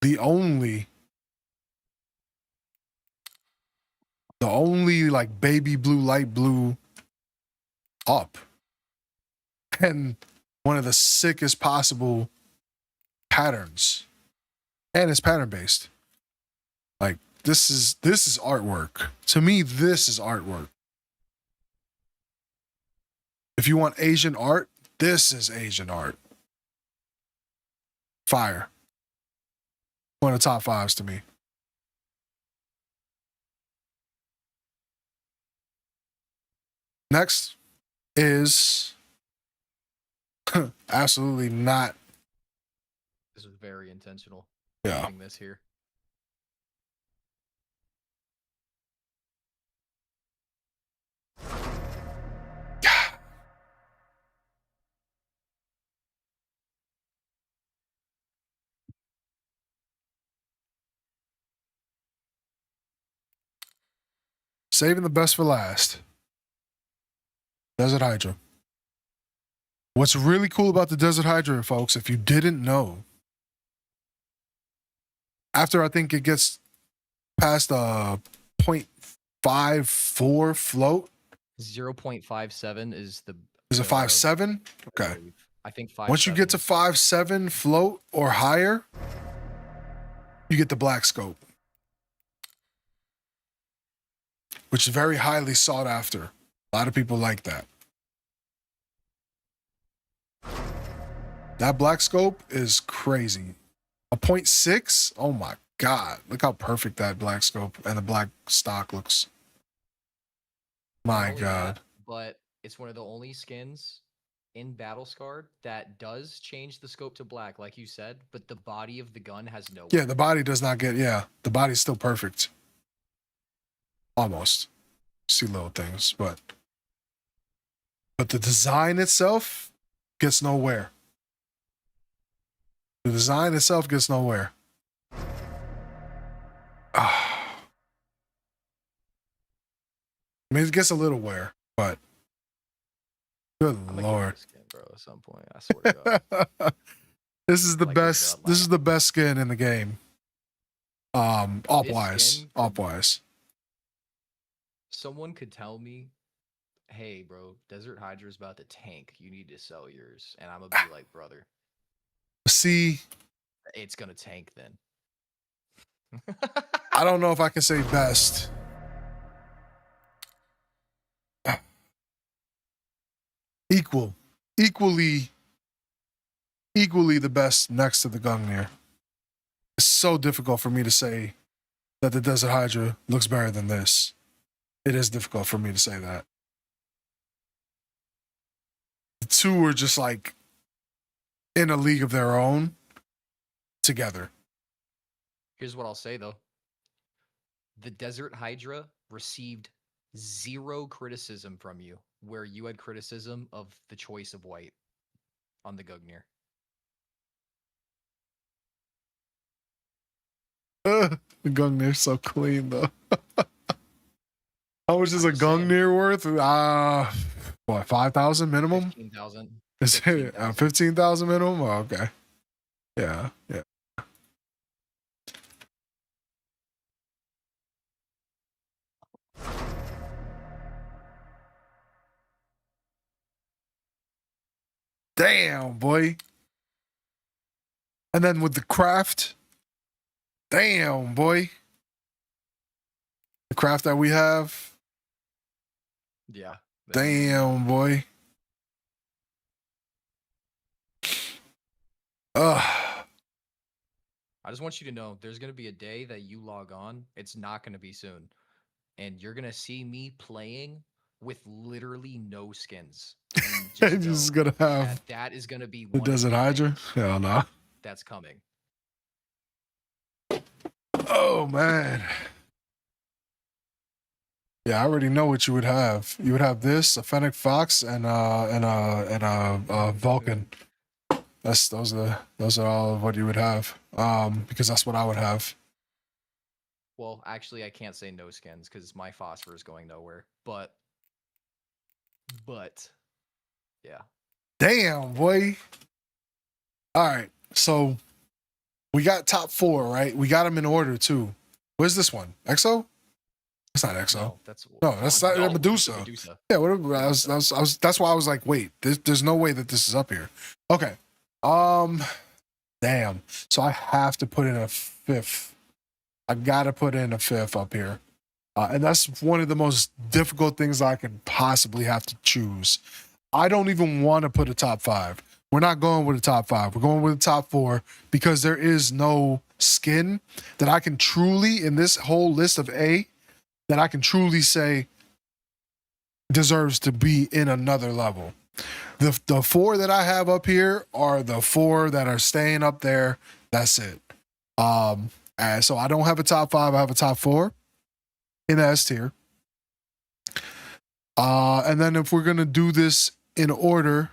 The only like baby blue, light blue op. And one of the sickest possible patterns. And it's pattern based. Like this is artwork. To me, this is artwork. If you want Asian art, this is Asian art. Fire. One of the top fives to me. Next is absolutely not. This was very intentional. Yeah. Putting this here. Saving the best for last. Desert Hydra. What's really cool about the Desert Hydra, folks, if you didn't know, after I think it gets past a 0.54 float, 0.57 is is it the 5.7? I Okay. believe. I think Once you get 5.7 to is 5.7 float or higher, you get the black scope, which is very highly sought after. A lot of people like that. That black scope is crazy. A 0.6? Oh my God. Look how perfect that black scope and the black stock looks. not My only God. that, but it's one of the only skins in Battle Scarred that does change the scope to black, like you said, but the body of the gun has no Yeah, wear. the body does not get, yeah, the body's still perfect. Almost. See little things, but the design itself gets nowhere. The design itself gets nowhere. I mean, it gets a little wear, but good I'm gonna Lord. get this skin, bro, at some point. I swear to God. This is the Like your best. gut This is life. the best skin in the game. Op This wise. skin Op could wise. someone could tell me, hey bro, Desert Hydra's about to tank. You need to sell yours. And I'm gonna be like, brother, See, it's gonna tank then. I don't know if I can say best. Equal. Equally the best next to the Gungnir. It's so difficult for me to say that the Desert Hydra looks better than this. It is difficult for me to say that. The two are just like in a league of their own together. Here's what I'll say though. The Desert Hydra received 0 criticism from you, where you had criticism of the choice of white on the Gugnir. The Gungnir's so clean though. How much is I'm a just saying, Gungnir worth? What, 5,000 minimum? 15,000. Is it 15,000. 15,000 minimum? Oh, okay. Yeah, yeah. Damn, boy. And then with the craft, damn, boy. The craft that we have, Yeah. damn, boy. Ugh. I just want you to know there's going to be a day that you log on. It's not going to be soon. And you're going to see me playing with literally no skins. And just This is know gonna have that is going to be the one of Desert the Hydra. things Hell no. that's coming. Oh man. Yeah, I already know what you would have. You would have this, a Fennec Fox, and a Vulcan. Those are all of what you would have. Because that's what I would have. Well, actually, I can't say no skins because my phosphor is going nowhere. But, yeah. Damn, boy. All right, so we got top 4, right? We got them in order too. Where's this one? EXO? It's not EXO. No, that's No, that's not no, it's Medusa. Medusa. Yeah, whatever. I was. That's why I was like, wait, there's no way that this is up here. Okay. Damn. So I have to put in a 5th. I gotta put in a 5th up here, and that's one of the most difficult things I could possibly have to choose. I don't even want to put a top 5. We're not going with a top 5. We're going with a top 4 because there is no skin that I can truly, in this whole list of A, that I can truly say deserves to be in another level. The 4 that I have up here are the 4 that are staying up there. That's it. And so I don't have a top 5. I have a top 4 in the S tier. And then if we're gonna do this in order,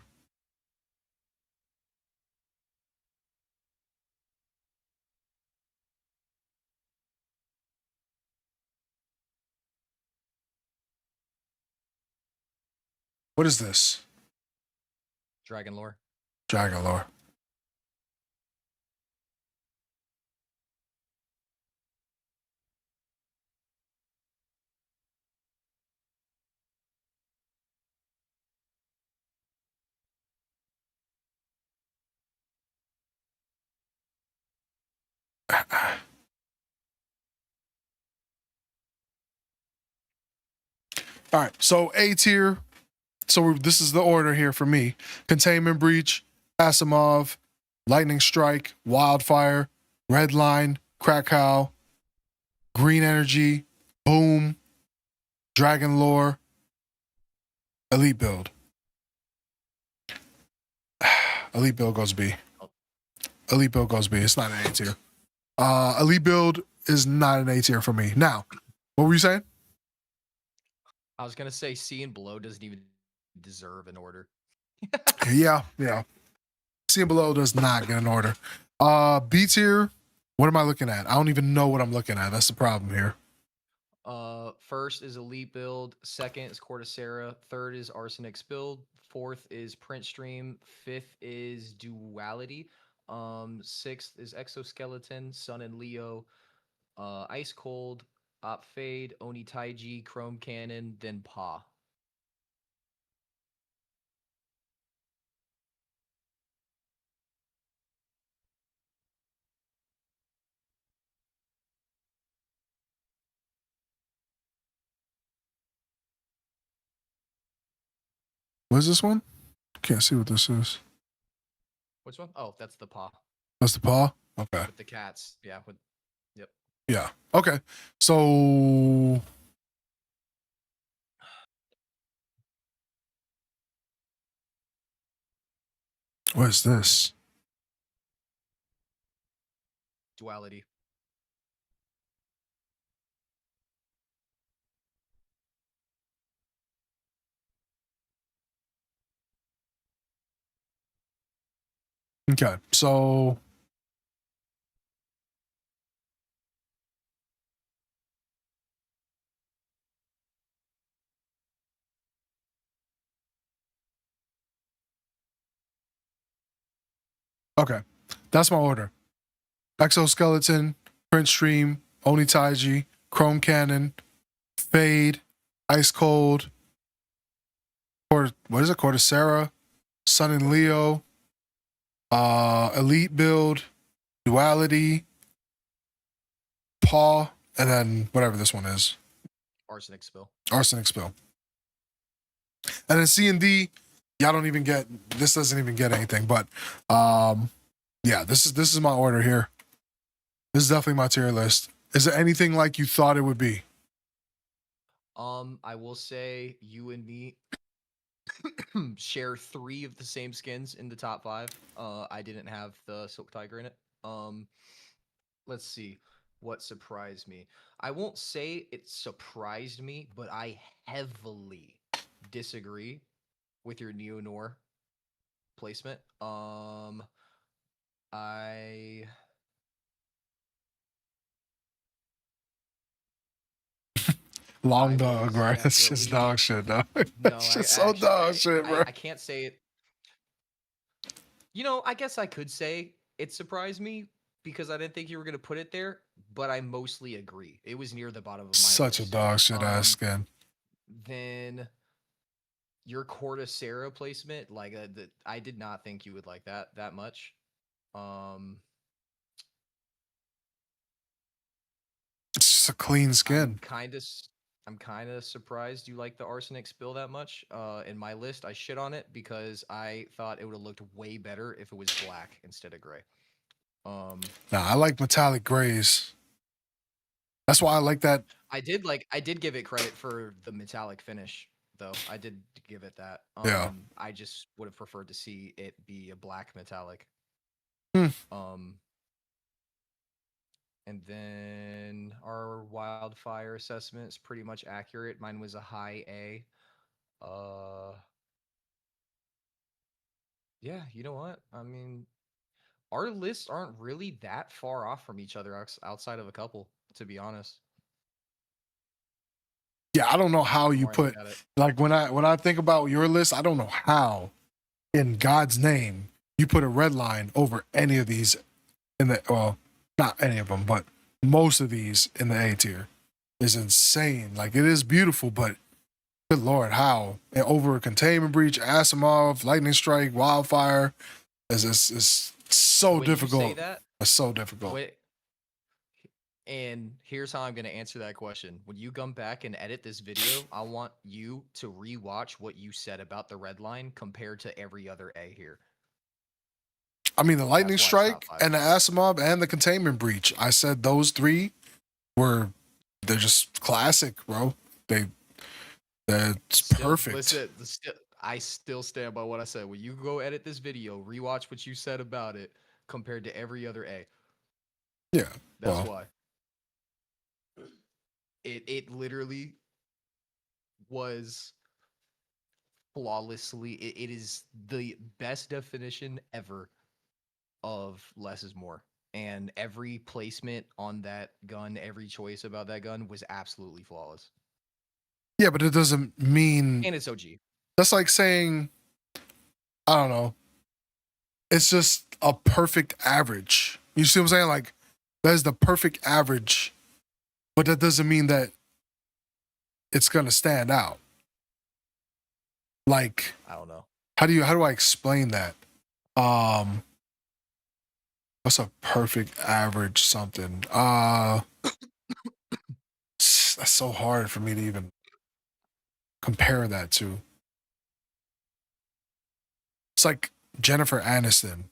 what is this? Dragon lore. Dragon lore. All right, so A tier. So this is the order here for me: Containment Breach, Asimov, Lightning Strike, Wildfire, Red Line, Krakow, Green Energy, Boom, Dragon Lore, Elite Build. Elite Build goes B. Elite Build goes B. It's not an A tier. Elite Build is not an A tier for me. Now, what were you saying? I was gonna say C and below doesn't even deserve an order. Yeah. C and below does not get an order. B tier. What am I looking at? I don't even know what I'm looking at. That's the problem here. First is Elite Build. Second is Cortacera. Third is Arsenic's Build. Fourth is Print Stream. Fifth is Duality. Sixth is Exoskeleton, Sun and Leo. Ice Cold, Op Fade, Oni Taiji, Chrome Cannon, then Pa. What is this one? Can't see what this is. Which one? Oh, that's the Pa. That's the paw? Okay. With the cats. Yeah. Yep. Yeah. Okay. So what is this? Duality. Okay. So okay. That's my order. Exoskeleton, Print Stream, Oni Taiji, Chrome Cannon, Fade, Ice Cold, what is it? Cortacera, Sun and Leo, Elite Build, Duality, Paw, and then whatever this one is. Arsenic Spill. Arsenic Spill. And then C and D, y'all don't even get, this doesn't even get anything, but yeah, this is my order here. This is definitely my tier list. Is there anything like you thought it would be? I will say you and me share 3 of the same skins in the top 5. I didn't have the Silk Tiger in it. Let's see what surprised me. I won't say it surprised me, but I heavily disagree with your Neo Noir placement. I Long I dog, was bro. It's just definitely dog shit, dog. no. It's I just so actually dog shit, bro. I can't say it. You know, I guess I could say it surprised me because I didn't think you were gonna put it there, but I mostly agree. It was near the bottom of my Such a list. dog shit ass skin. Then your Cortacera placement, like I did not think you would like that much. It's just a clean skin. I'm kind of surprised you like the Arsenic Spill that much. In my list, I shit on it because I thought it would have looked way better if it was black instead of gray. Nah, I like metallic grays. That's why I like that. I did give it credit for the metallic finish, though. I did give it that. Yeah. I just would have preferred to see it be a black metallic. Hmm. And then our wildfire assessment is pretty much accurate. Mine was a high A. Yeah, you know what? I mean, our lists aren't really that far off from each other outside of a couple, to be honest. Yeah, I don't know how The you more I look put at it. like when I think about your list, I don't know how in God's name you put a red line over any of these in the, well, not any of them, but most of these in the A tier is insane. Like, it is beautiful, but good Lord, how? And over containment breach, Asimov, lightning strike, wildfire is so When you say difficult. that, It's so difficult. wait, and here's how I'm going to answer that question. When you come back and edit this video, I want you to rewatch what you said about the red line compared to every other A here. I mean, the lightning That's why it's top strike 5. and the Asimov and the containment breach. I said those three they're just classic, bro. That's Still, perfect. listen, I still stand by what I said. When you go edit this video, rewatch what you said about it compared to every other A. Yeah, That's well, why. It literally was flawlessly. It is the best definition ever of less is more. And every placement on that gun, every choice about that gun was absolutely flawless. yeah, but it doesn't mean And it's OG. that's like saying, I don't know. It's just a perfect average. You see what I'm saying? Like, that is the perfect average, but that doesn't mean that it's gonna stand out. Like, I don't know. how do I explain that? What's a perfect average something? That's so hard for me to even compare that to. It's like Jennifer Aniston,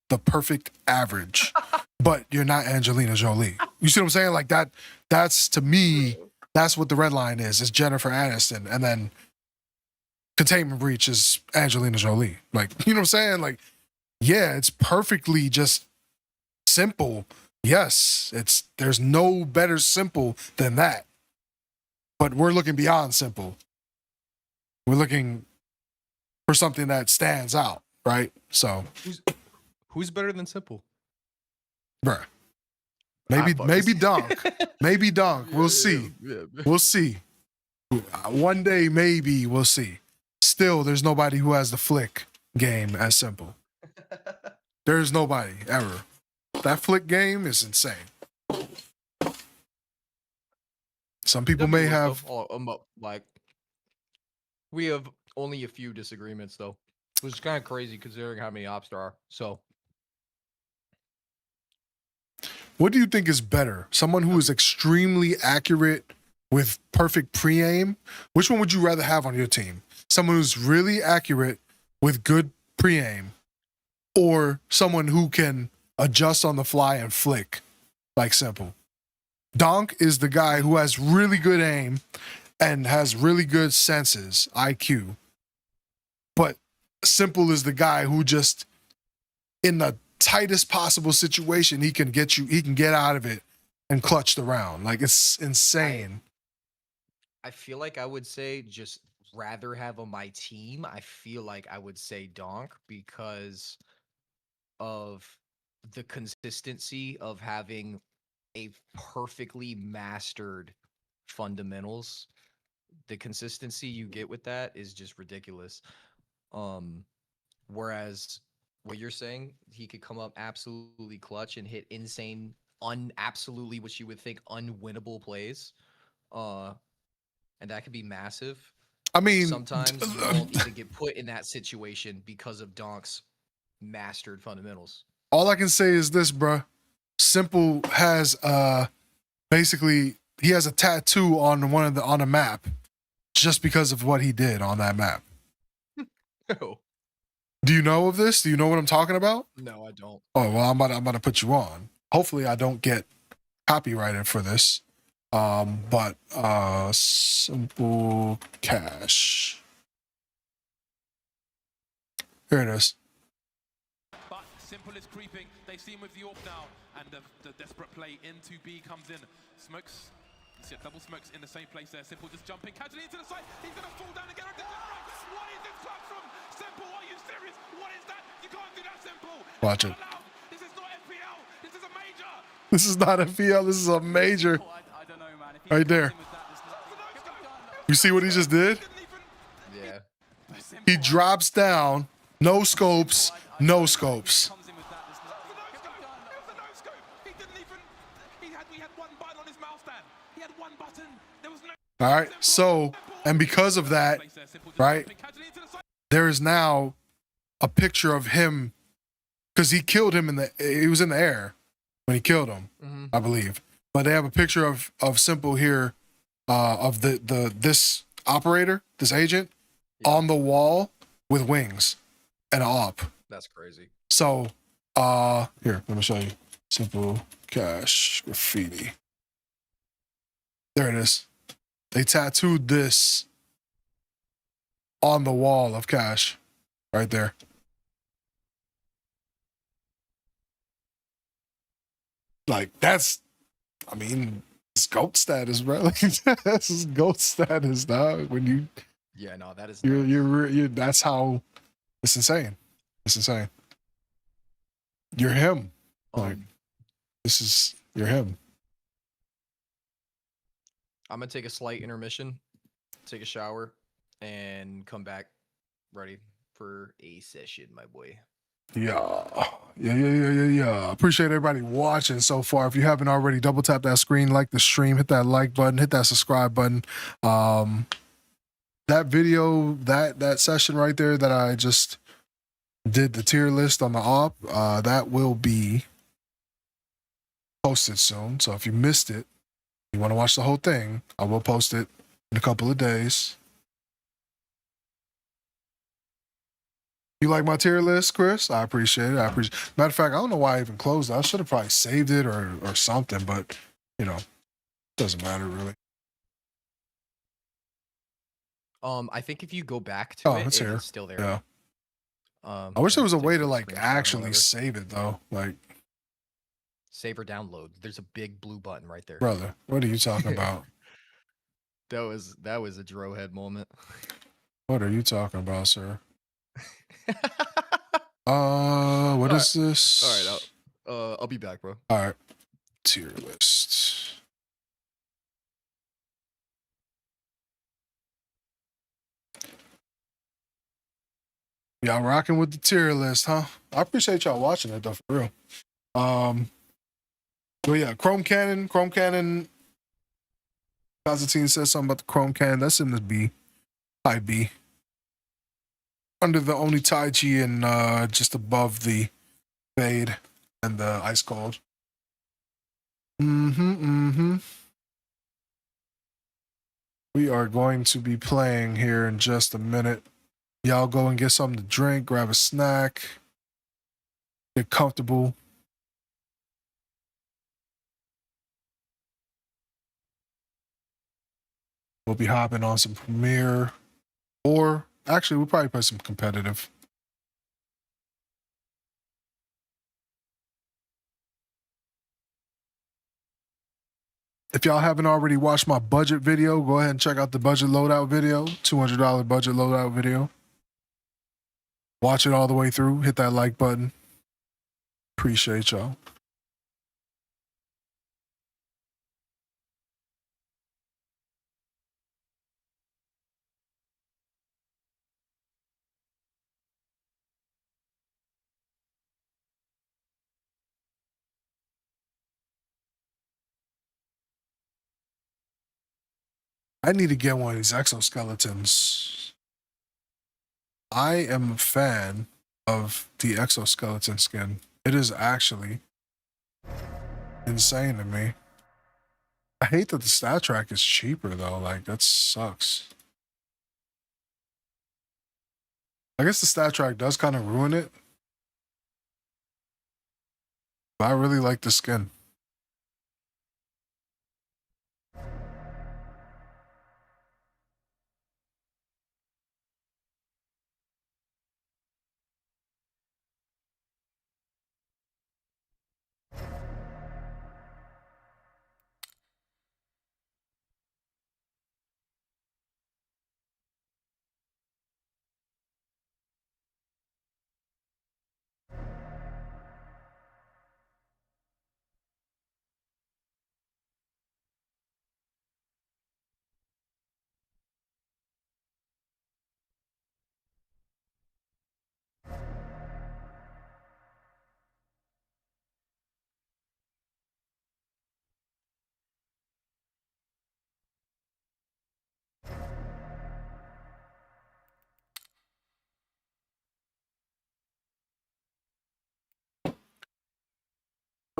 the perfect average, but you're not Angelina Jolie. You see what I'm saying? Like that's to me, that's what the red line is. It's Jennifer Aniston, and then containment breach is Angelina Jolie. Like, you know what I'm saying? Like, yeah, it's perfectly just simple. Yes, there's no better simple than that. But we're looking beyond simple. We're looking for something that stands out, right? So, Who's better than Simple? bruh, maybe Dunk, maybe Dunk. We'll see. We'll see. One day, maybe we'll see. Still, there's nobody who has the flick game as Simple. There's nobody ever. That flick game is insane. Some people may have. Like, we have only a few disagreements though, which is kind of crazy considering how many ops there are. So, What do you think is better? Someone who is extremely accurate with perfect pre-aim? Which one would you rather have on your team? Someone who's really accurate with good pre-aim, or someone who can adjust on the fly and flick like Simple? Donk is the guy who has really good aim and has really good senses, IQ. But Simple is the guy who just, in the tightest possible situation, he can get out of it and clutch the round. Like, it's insane. I feel like I would say just rather have on my team. I feel like I would say Donk because of the consistency of having a perfectly mastered fundamentals. The consistency you get with that is just ridiculous. Whereas what you're saying, he could come up absolutely clutch and hit insane, absolutely what you would think unwinnable plays. And that could be massive. I mean, Sometimes you won't even get put in that situation because of Donk's mastered fundamentals. all I can say is this, bruh. Simple has basically he has a tattoo on on a map just because of what he did on that map. No. Do you know of this? Do you know what I'm talking about? No, I don't. Oh, well, I'm about to put you on. Hopefully I don't get copyrighted for this. But Simple Cash. Here it is. But Simple is creeping. They see him with the AWP now, and the desperate play into B comes in. Smokes. You see double smokes in the same place there. Simple just jumping casually into the side. He's gonna fall down again. What is this clutch from Simple? Are you serious? What is that? You can't do that, Simple. Watch it. This is not FPL. This is a major. This is not a FPL. This is a major. I don't know, man. Right there. You see what he just did? Yeah. He drops down No scopes. No scopes. Comes in with that. There's no- It was a no scope. He didn't even. We had one button on his mouse stand. He had one button. There was no. All right. So, and because of that, right, there is now a picture of him because he killed him he was in the air when he killed him, I believe. But they have a picture of Simple here, of this operator, this agent, on the wall with wings and an op. That's crazy. So, here, let me show you. Simple Cash graffiti. There it is. They tattooed this on the wall of Cash, right there. Like that's, I mean, it's GOAT status, bro. Like this is GOAT status, dog. When you, Yeah, no, that is. you're that's how. It's insane. It's insane. You're him. Like this is you're him. I'm gonna take a slight intermission, take a shower, and come back ready for a session, my boy. Yeah. Appreciate everybody watching so far. If you haven't already, double tap that screen, like the stream, hit that like button, hit that subscribe button. That video, that session right there that I just did the tier list on the op, that will be posted soon. So if you missed it, you want to watch the whole thing, I will post it in a couple of days. You like my tier list, Chris? I appreciate it. Matter of fact, I don't know why I even closed it. I should have probably saved it or something, but you know, doesn't matter really. I think if you go back to It's here. it's still there. Yeah. I wish there was a way to like screenshot or actually whatever. save it though. Like Save or download. There's a big blue button right there. brother, what are you talking about? That was a Drohead moment. What are you talking about, sir? What is this? All right, I'll be back, bro. All right. Tier list. Y'all rocking with the tier list, huh? I appreciate y'all watching it though, for real. But yeah, Chrome Cannon. Constantine says something about the Chrome Cannon. That's in the B. High B. Under the Oni Taichi and just above the Fade and the Ice Cold. We are going to be playing here in just a minute. Y'all go and get something to drink, grab a snack, get comfortable. We'll be hopping on some Premiere, or actually, we'll probably play some competitive. If y'all haven't already watched my budget video, go ahead and check out the budget loadout video, $200 budget loadout video. Watch it all the way through. Hit that like button. Appreciate y'all. I need to get one of these exoskeletons. I am a fan of the exoskeleton skin. It is actually insane to me. I hate that the stat track is cheaper though. Like that sucks. I guess the stat track does kind of ruin it. But I really like the skin.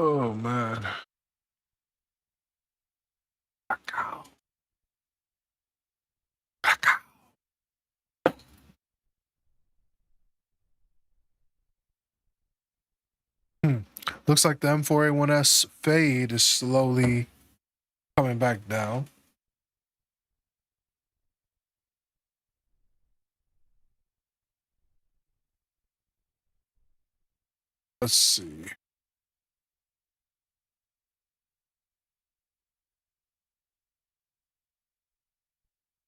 Oh man. Back out. Back out. Looks like the M4A1S fade is slowly coming back down. Let's see.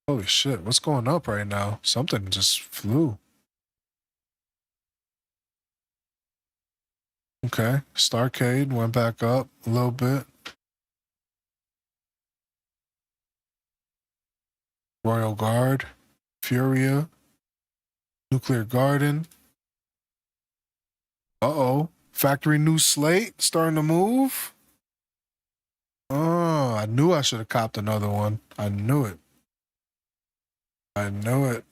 Holy shit, what's going up right now? Something just flew. Okay, Starcade went back up a little bit. Royal Guard, Furia, Nuclear Garden. Uh-oh. Factory New Slate starting to move. Oh, I knew I should have copped another one. I knew it. I knew it.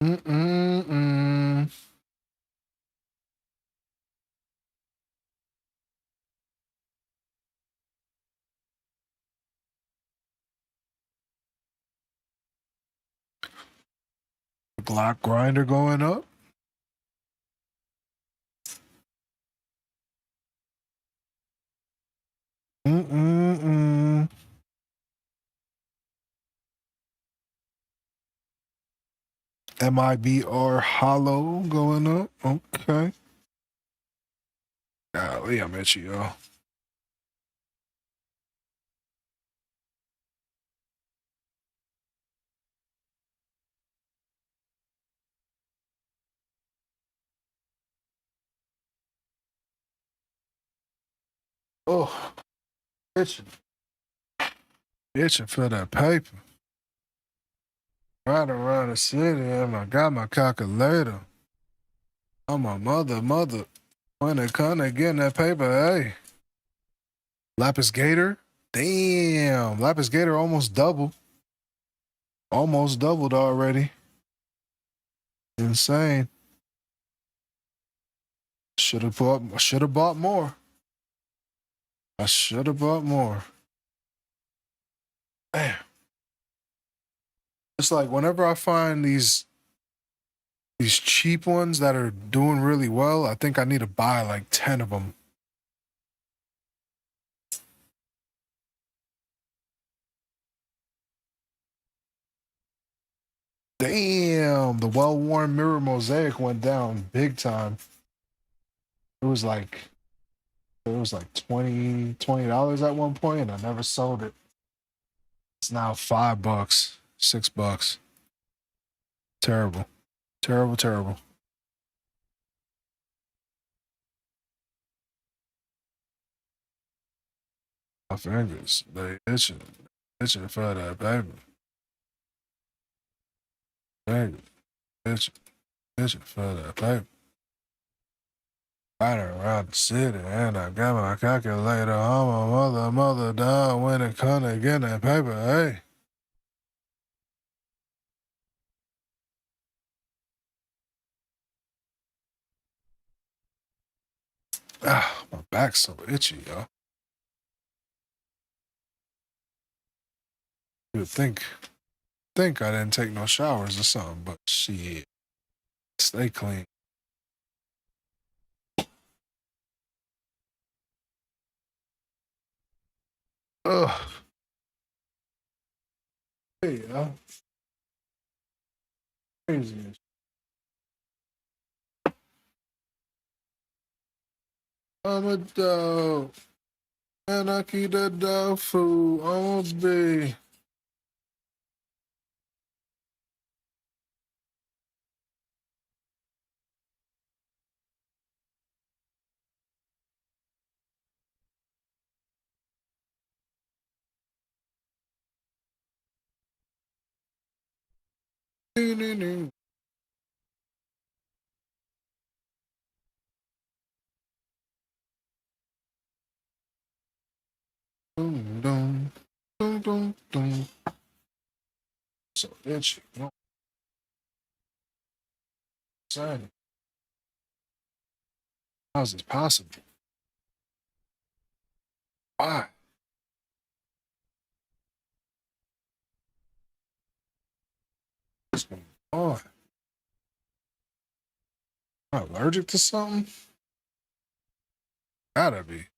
Mm-mm-mm. Glock grinder going up. Mm-mm-mm. MIBR hollow going up. Okay. Golly, I'm itchy, yo. Oh, itching. Itching for that paper. Right around the city, and I got my calculator. I'm my mother. When it come to getting that paper, hey. Lapis Gator? Damn. Lapis Gator almost doubled. Almost doubled already. Insane. Should have bought more. I should have bought more. Damn. It's like whenever I find these cheap ones that are doing really well, I think I need to buy like 10 of them. Damn, the well-worn mirror mosaic went down big time. It was like 20 dollars at one point, and I never sold it. It's now $5, $6. Terrible. Terrible. My fingers, they itching for that baby. Fingers, itching for that baby. Riding around the city, and I got my calculator on my mother dog when it come to getting that paper, hey. Ah, my back's so itchy, yo. You would think I didn't take no showers or something, but shit, stay clean. Ugh. Hey, yo. Crazy. I'm a dog, and I keep that dog food on me. Dun, dun, dun, dun, dun. So itchy. No. Exciting. How is this possible? Why? What's going on? Am I allergic to something? Gotta be.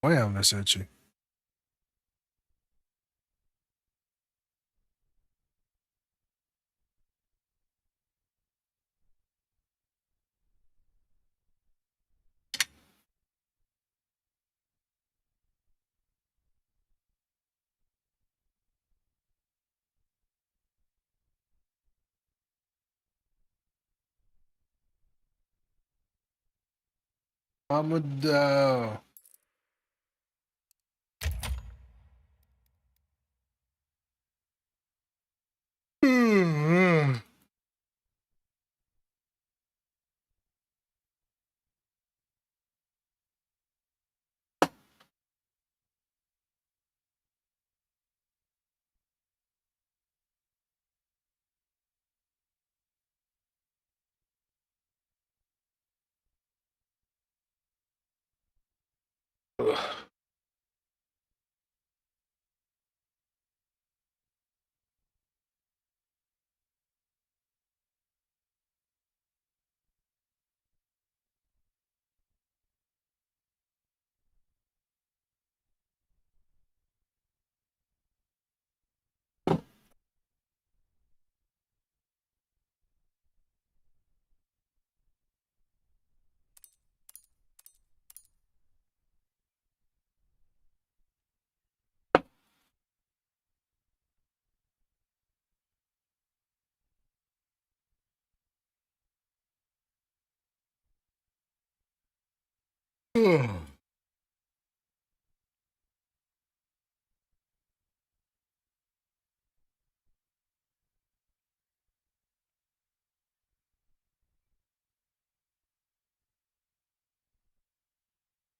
Why am this itchy? I'm a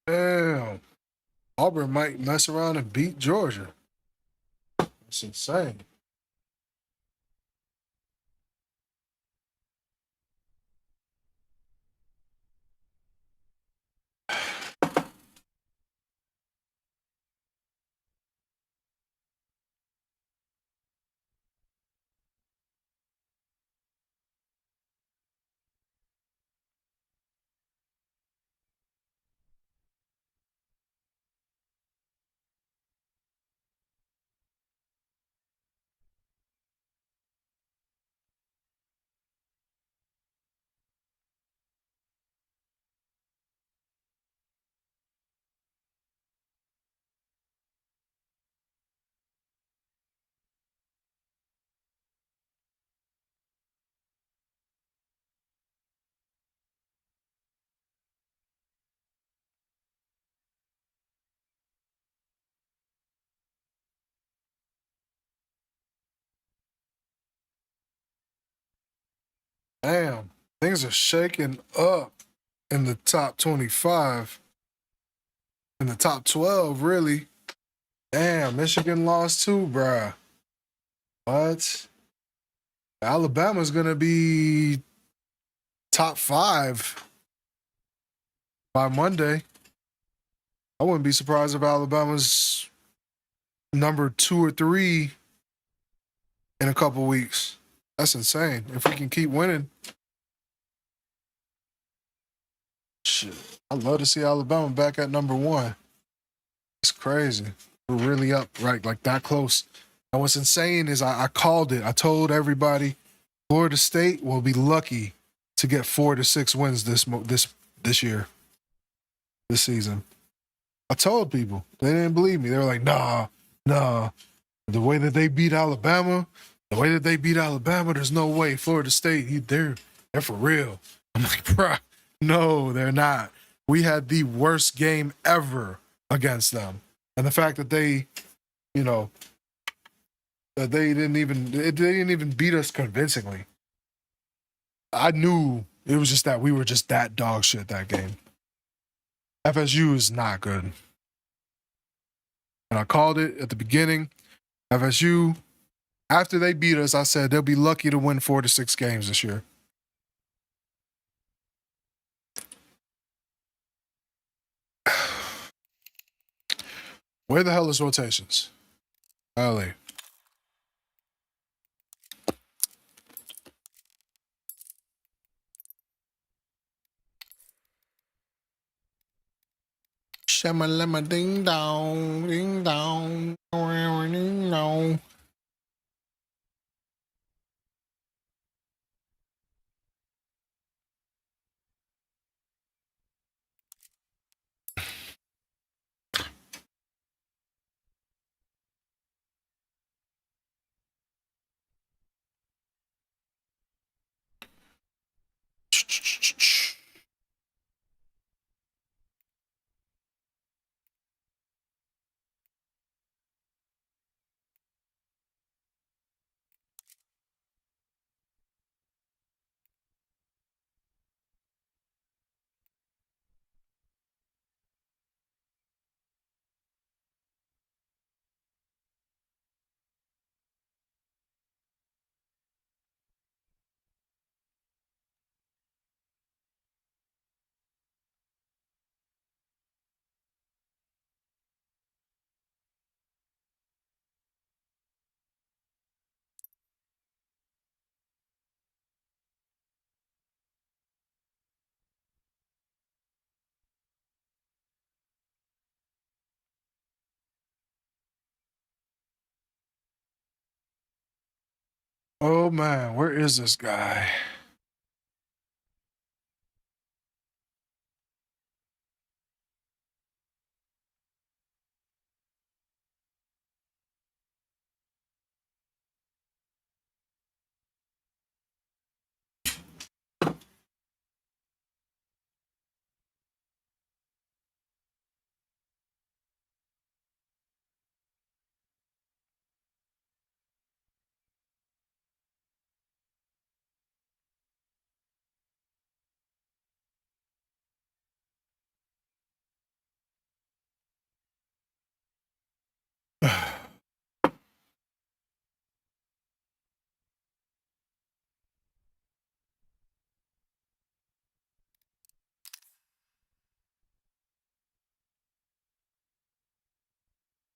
Damn. Auburn might mess around and beat Georgia. That's insane. Damn. Things are shaking up in the top 25. In the top 12, really. Damn, Michigan lost too, bruh. What? Alabama's gonna be top 5 by Monday. I wouldn't be surprised if Alabama's number 2 or 3 in a couple weeks. That's insane. If we can keep winning, shit. I'd love to see Alabama back at number 1. It's crazy. We're really up, right? Like that close. And what's insane is I called it. I told everybody Florida State will be lucky to get 4 to 6 wins this year, this season. I told people. They didn't believe me. They were like, nah. The way that they beat Alabama, there's no way Florida State, they're for real. I'm like, bruh, no, they're not. We had the worst game ever against them. And the fact that they didn't even beat us convincingly. I knew it was just that we were just that dog shit that game. FSU is not good. And I called it at the beginning. FSU, after they beat us, I said they'll be lucky to win 4 to 6 games this year. Where the hell is rotations? LA. Shamalama ding dong, ding dong, ding dong. Oh man, where is this guy?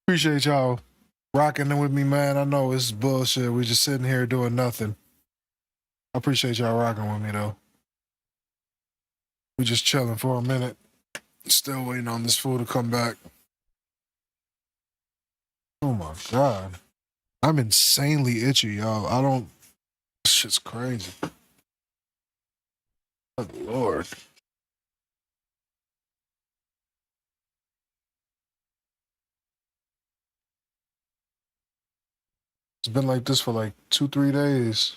Appreciate y'all rocking with me, man. I know it's bullshit. We just sitting here doing nothing. I appreciate y'all rocking with me though. We just chilling for a minute. Still waiting on this fool to come back. Oh my god. I'm insanely itchy, y'all. I don't. This shit's crazy. Oh, Lord. It's been like this for like 2-3 days.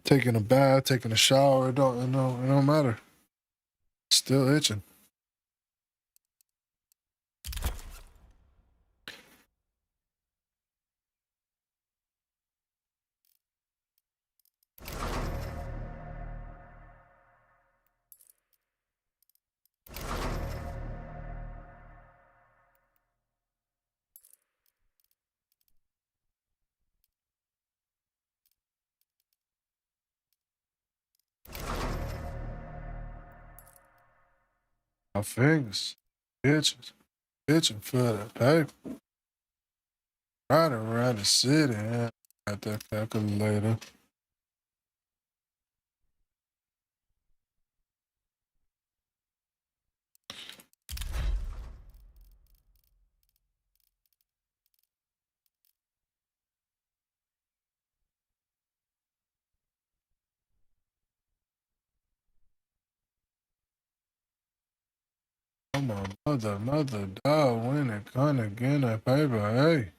Taking a bath, taking a shower, it don't matter. Still itching. My fingers itching for the paper. Right around the city at that calculator. Come on, mother dog, when it come again that paper, hey.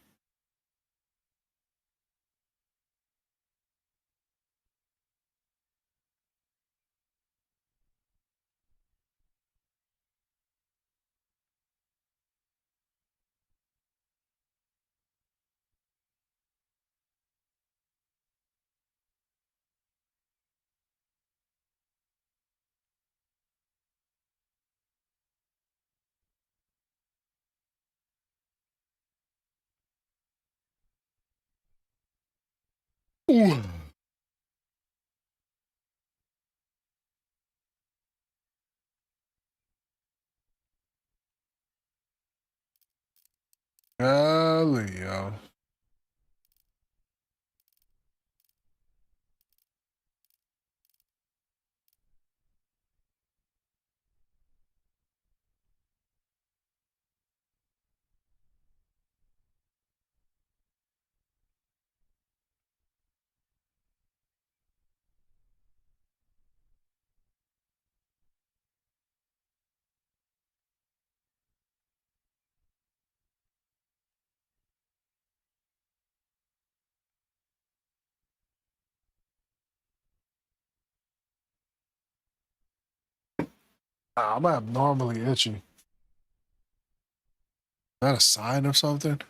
Ooh. Golly, yo. I'm abnormally itchy. Is that a sign of something?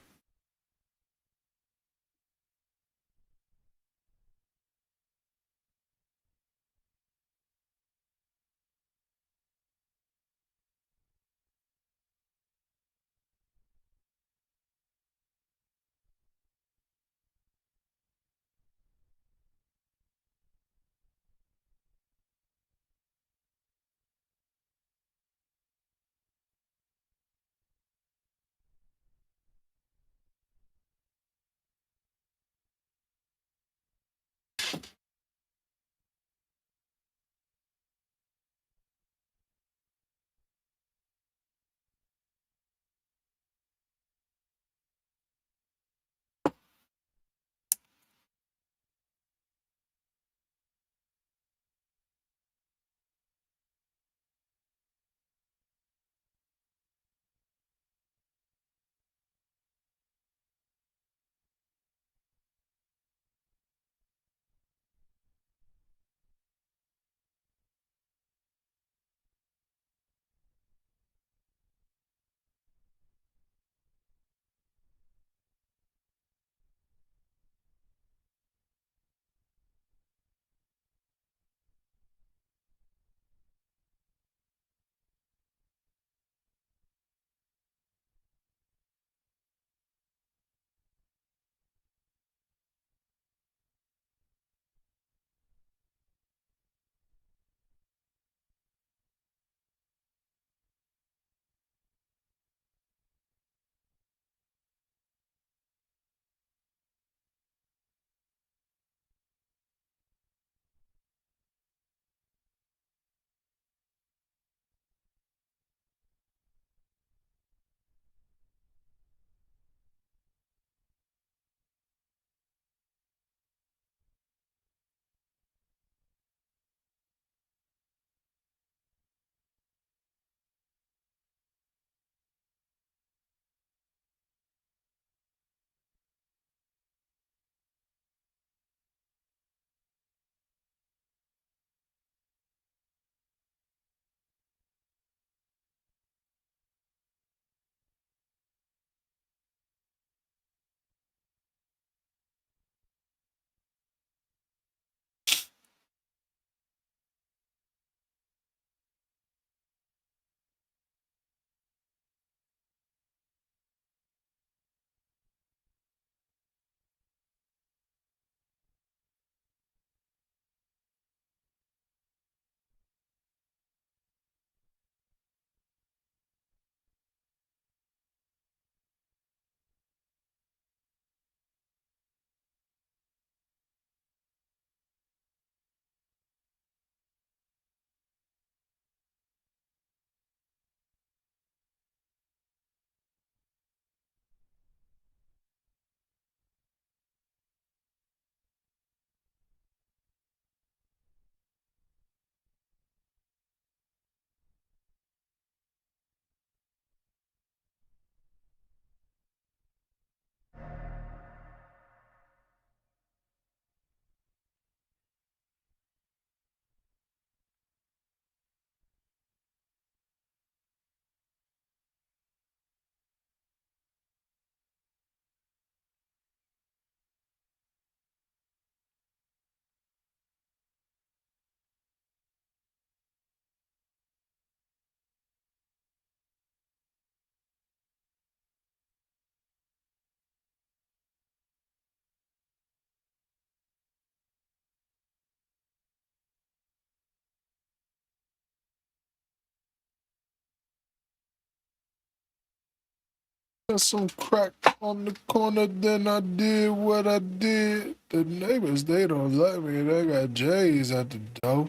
Got some crack on the corner, then I did what I did. The neighbors, they don't like me. They got J's at the door.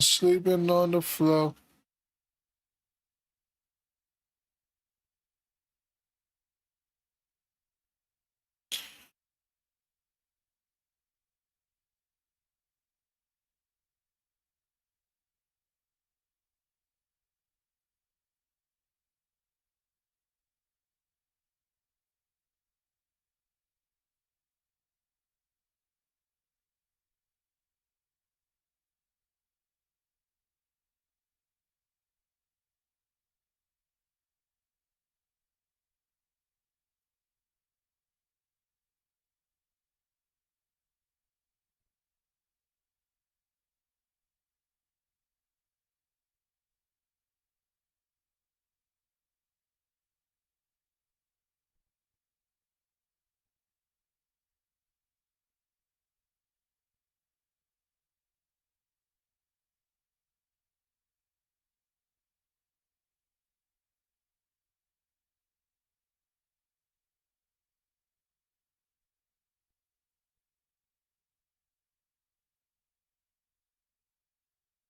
Sleeping on the floor.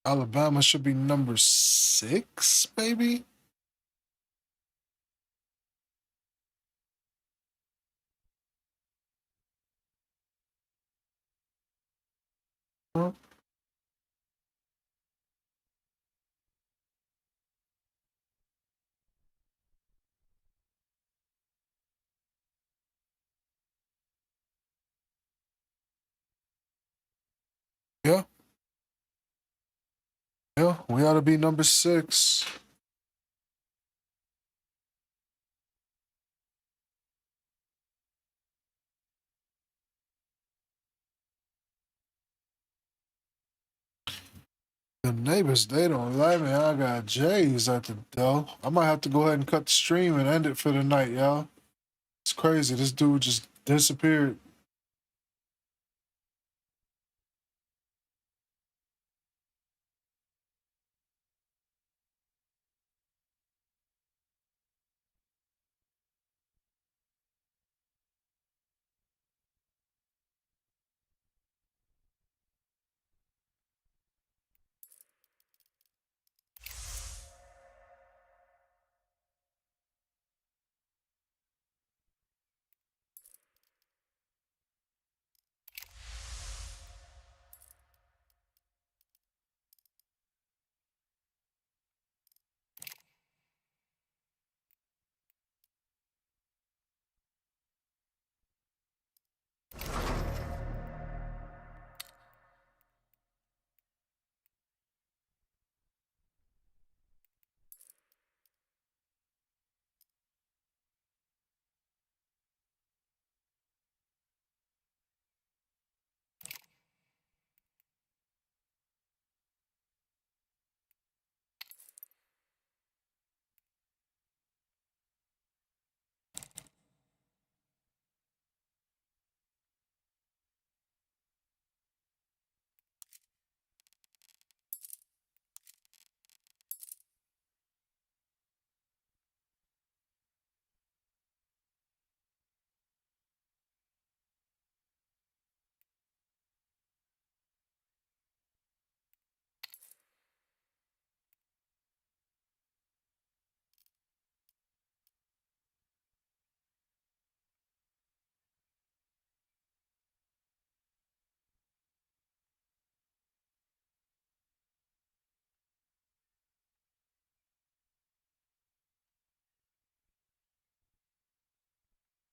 Alabama should be number 6, maybe? Huh? Yeah. Yeah, we ought to be number 6. The neighbors, they don't like me. I got J's at the door. I might have to go ahead and cut the stream and end it for the night, y'all. It's crazy. This dude just disappeared.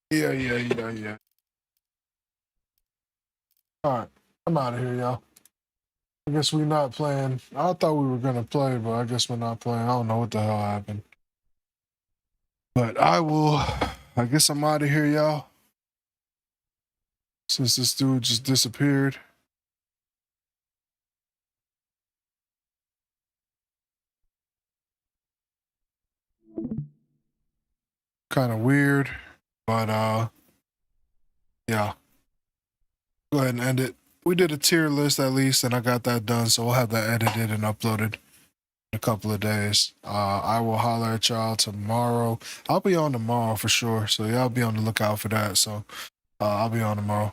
Yeah. All right. I'm out of here, y'all. I guess we're not playing. I thought we were going to play, but I guess we're not playing. I don't know what the hell happened. But I guess I'm out of here, y'all. Since this dude just disappeared. Kind of weird, but yeah. Go ahead and end it. We did a tier list at least, and I got that done, so we'll have that edited and uploaded a couple of days. I will holler at y'all tomorrow. I'll be on tomorrow for sure. So y'all be on the lookout for that. So I'll be on tomorrow.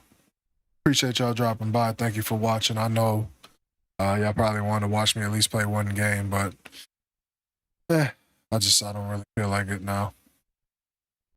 Appreciate y'all dropping by. Thank you for watching. I know y'all probably want to watch me at least play one game, but I don't really feel like it now.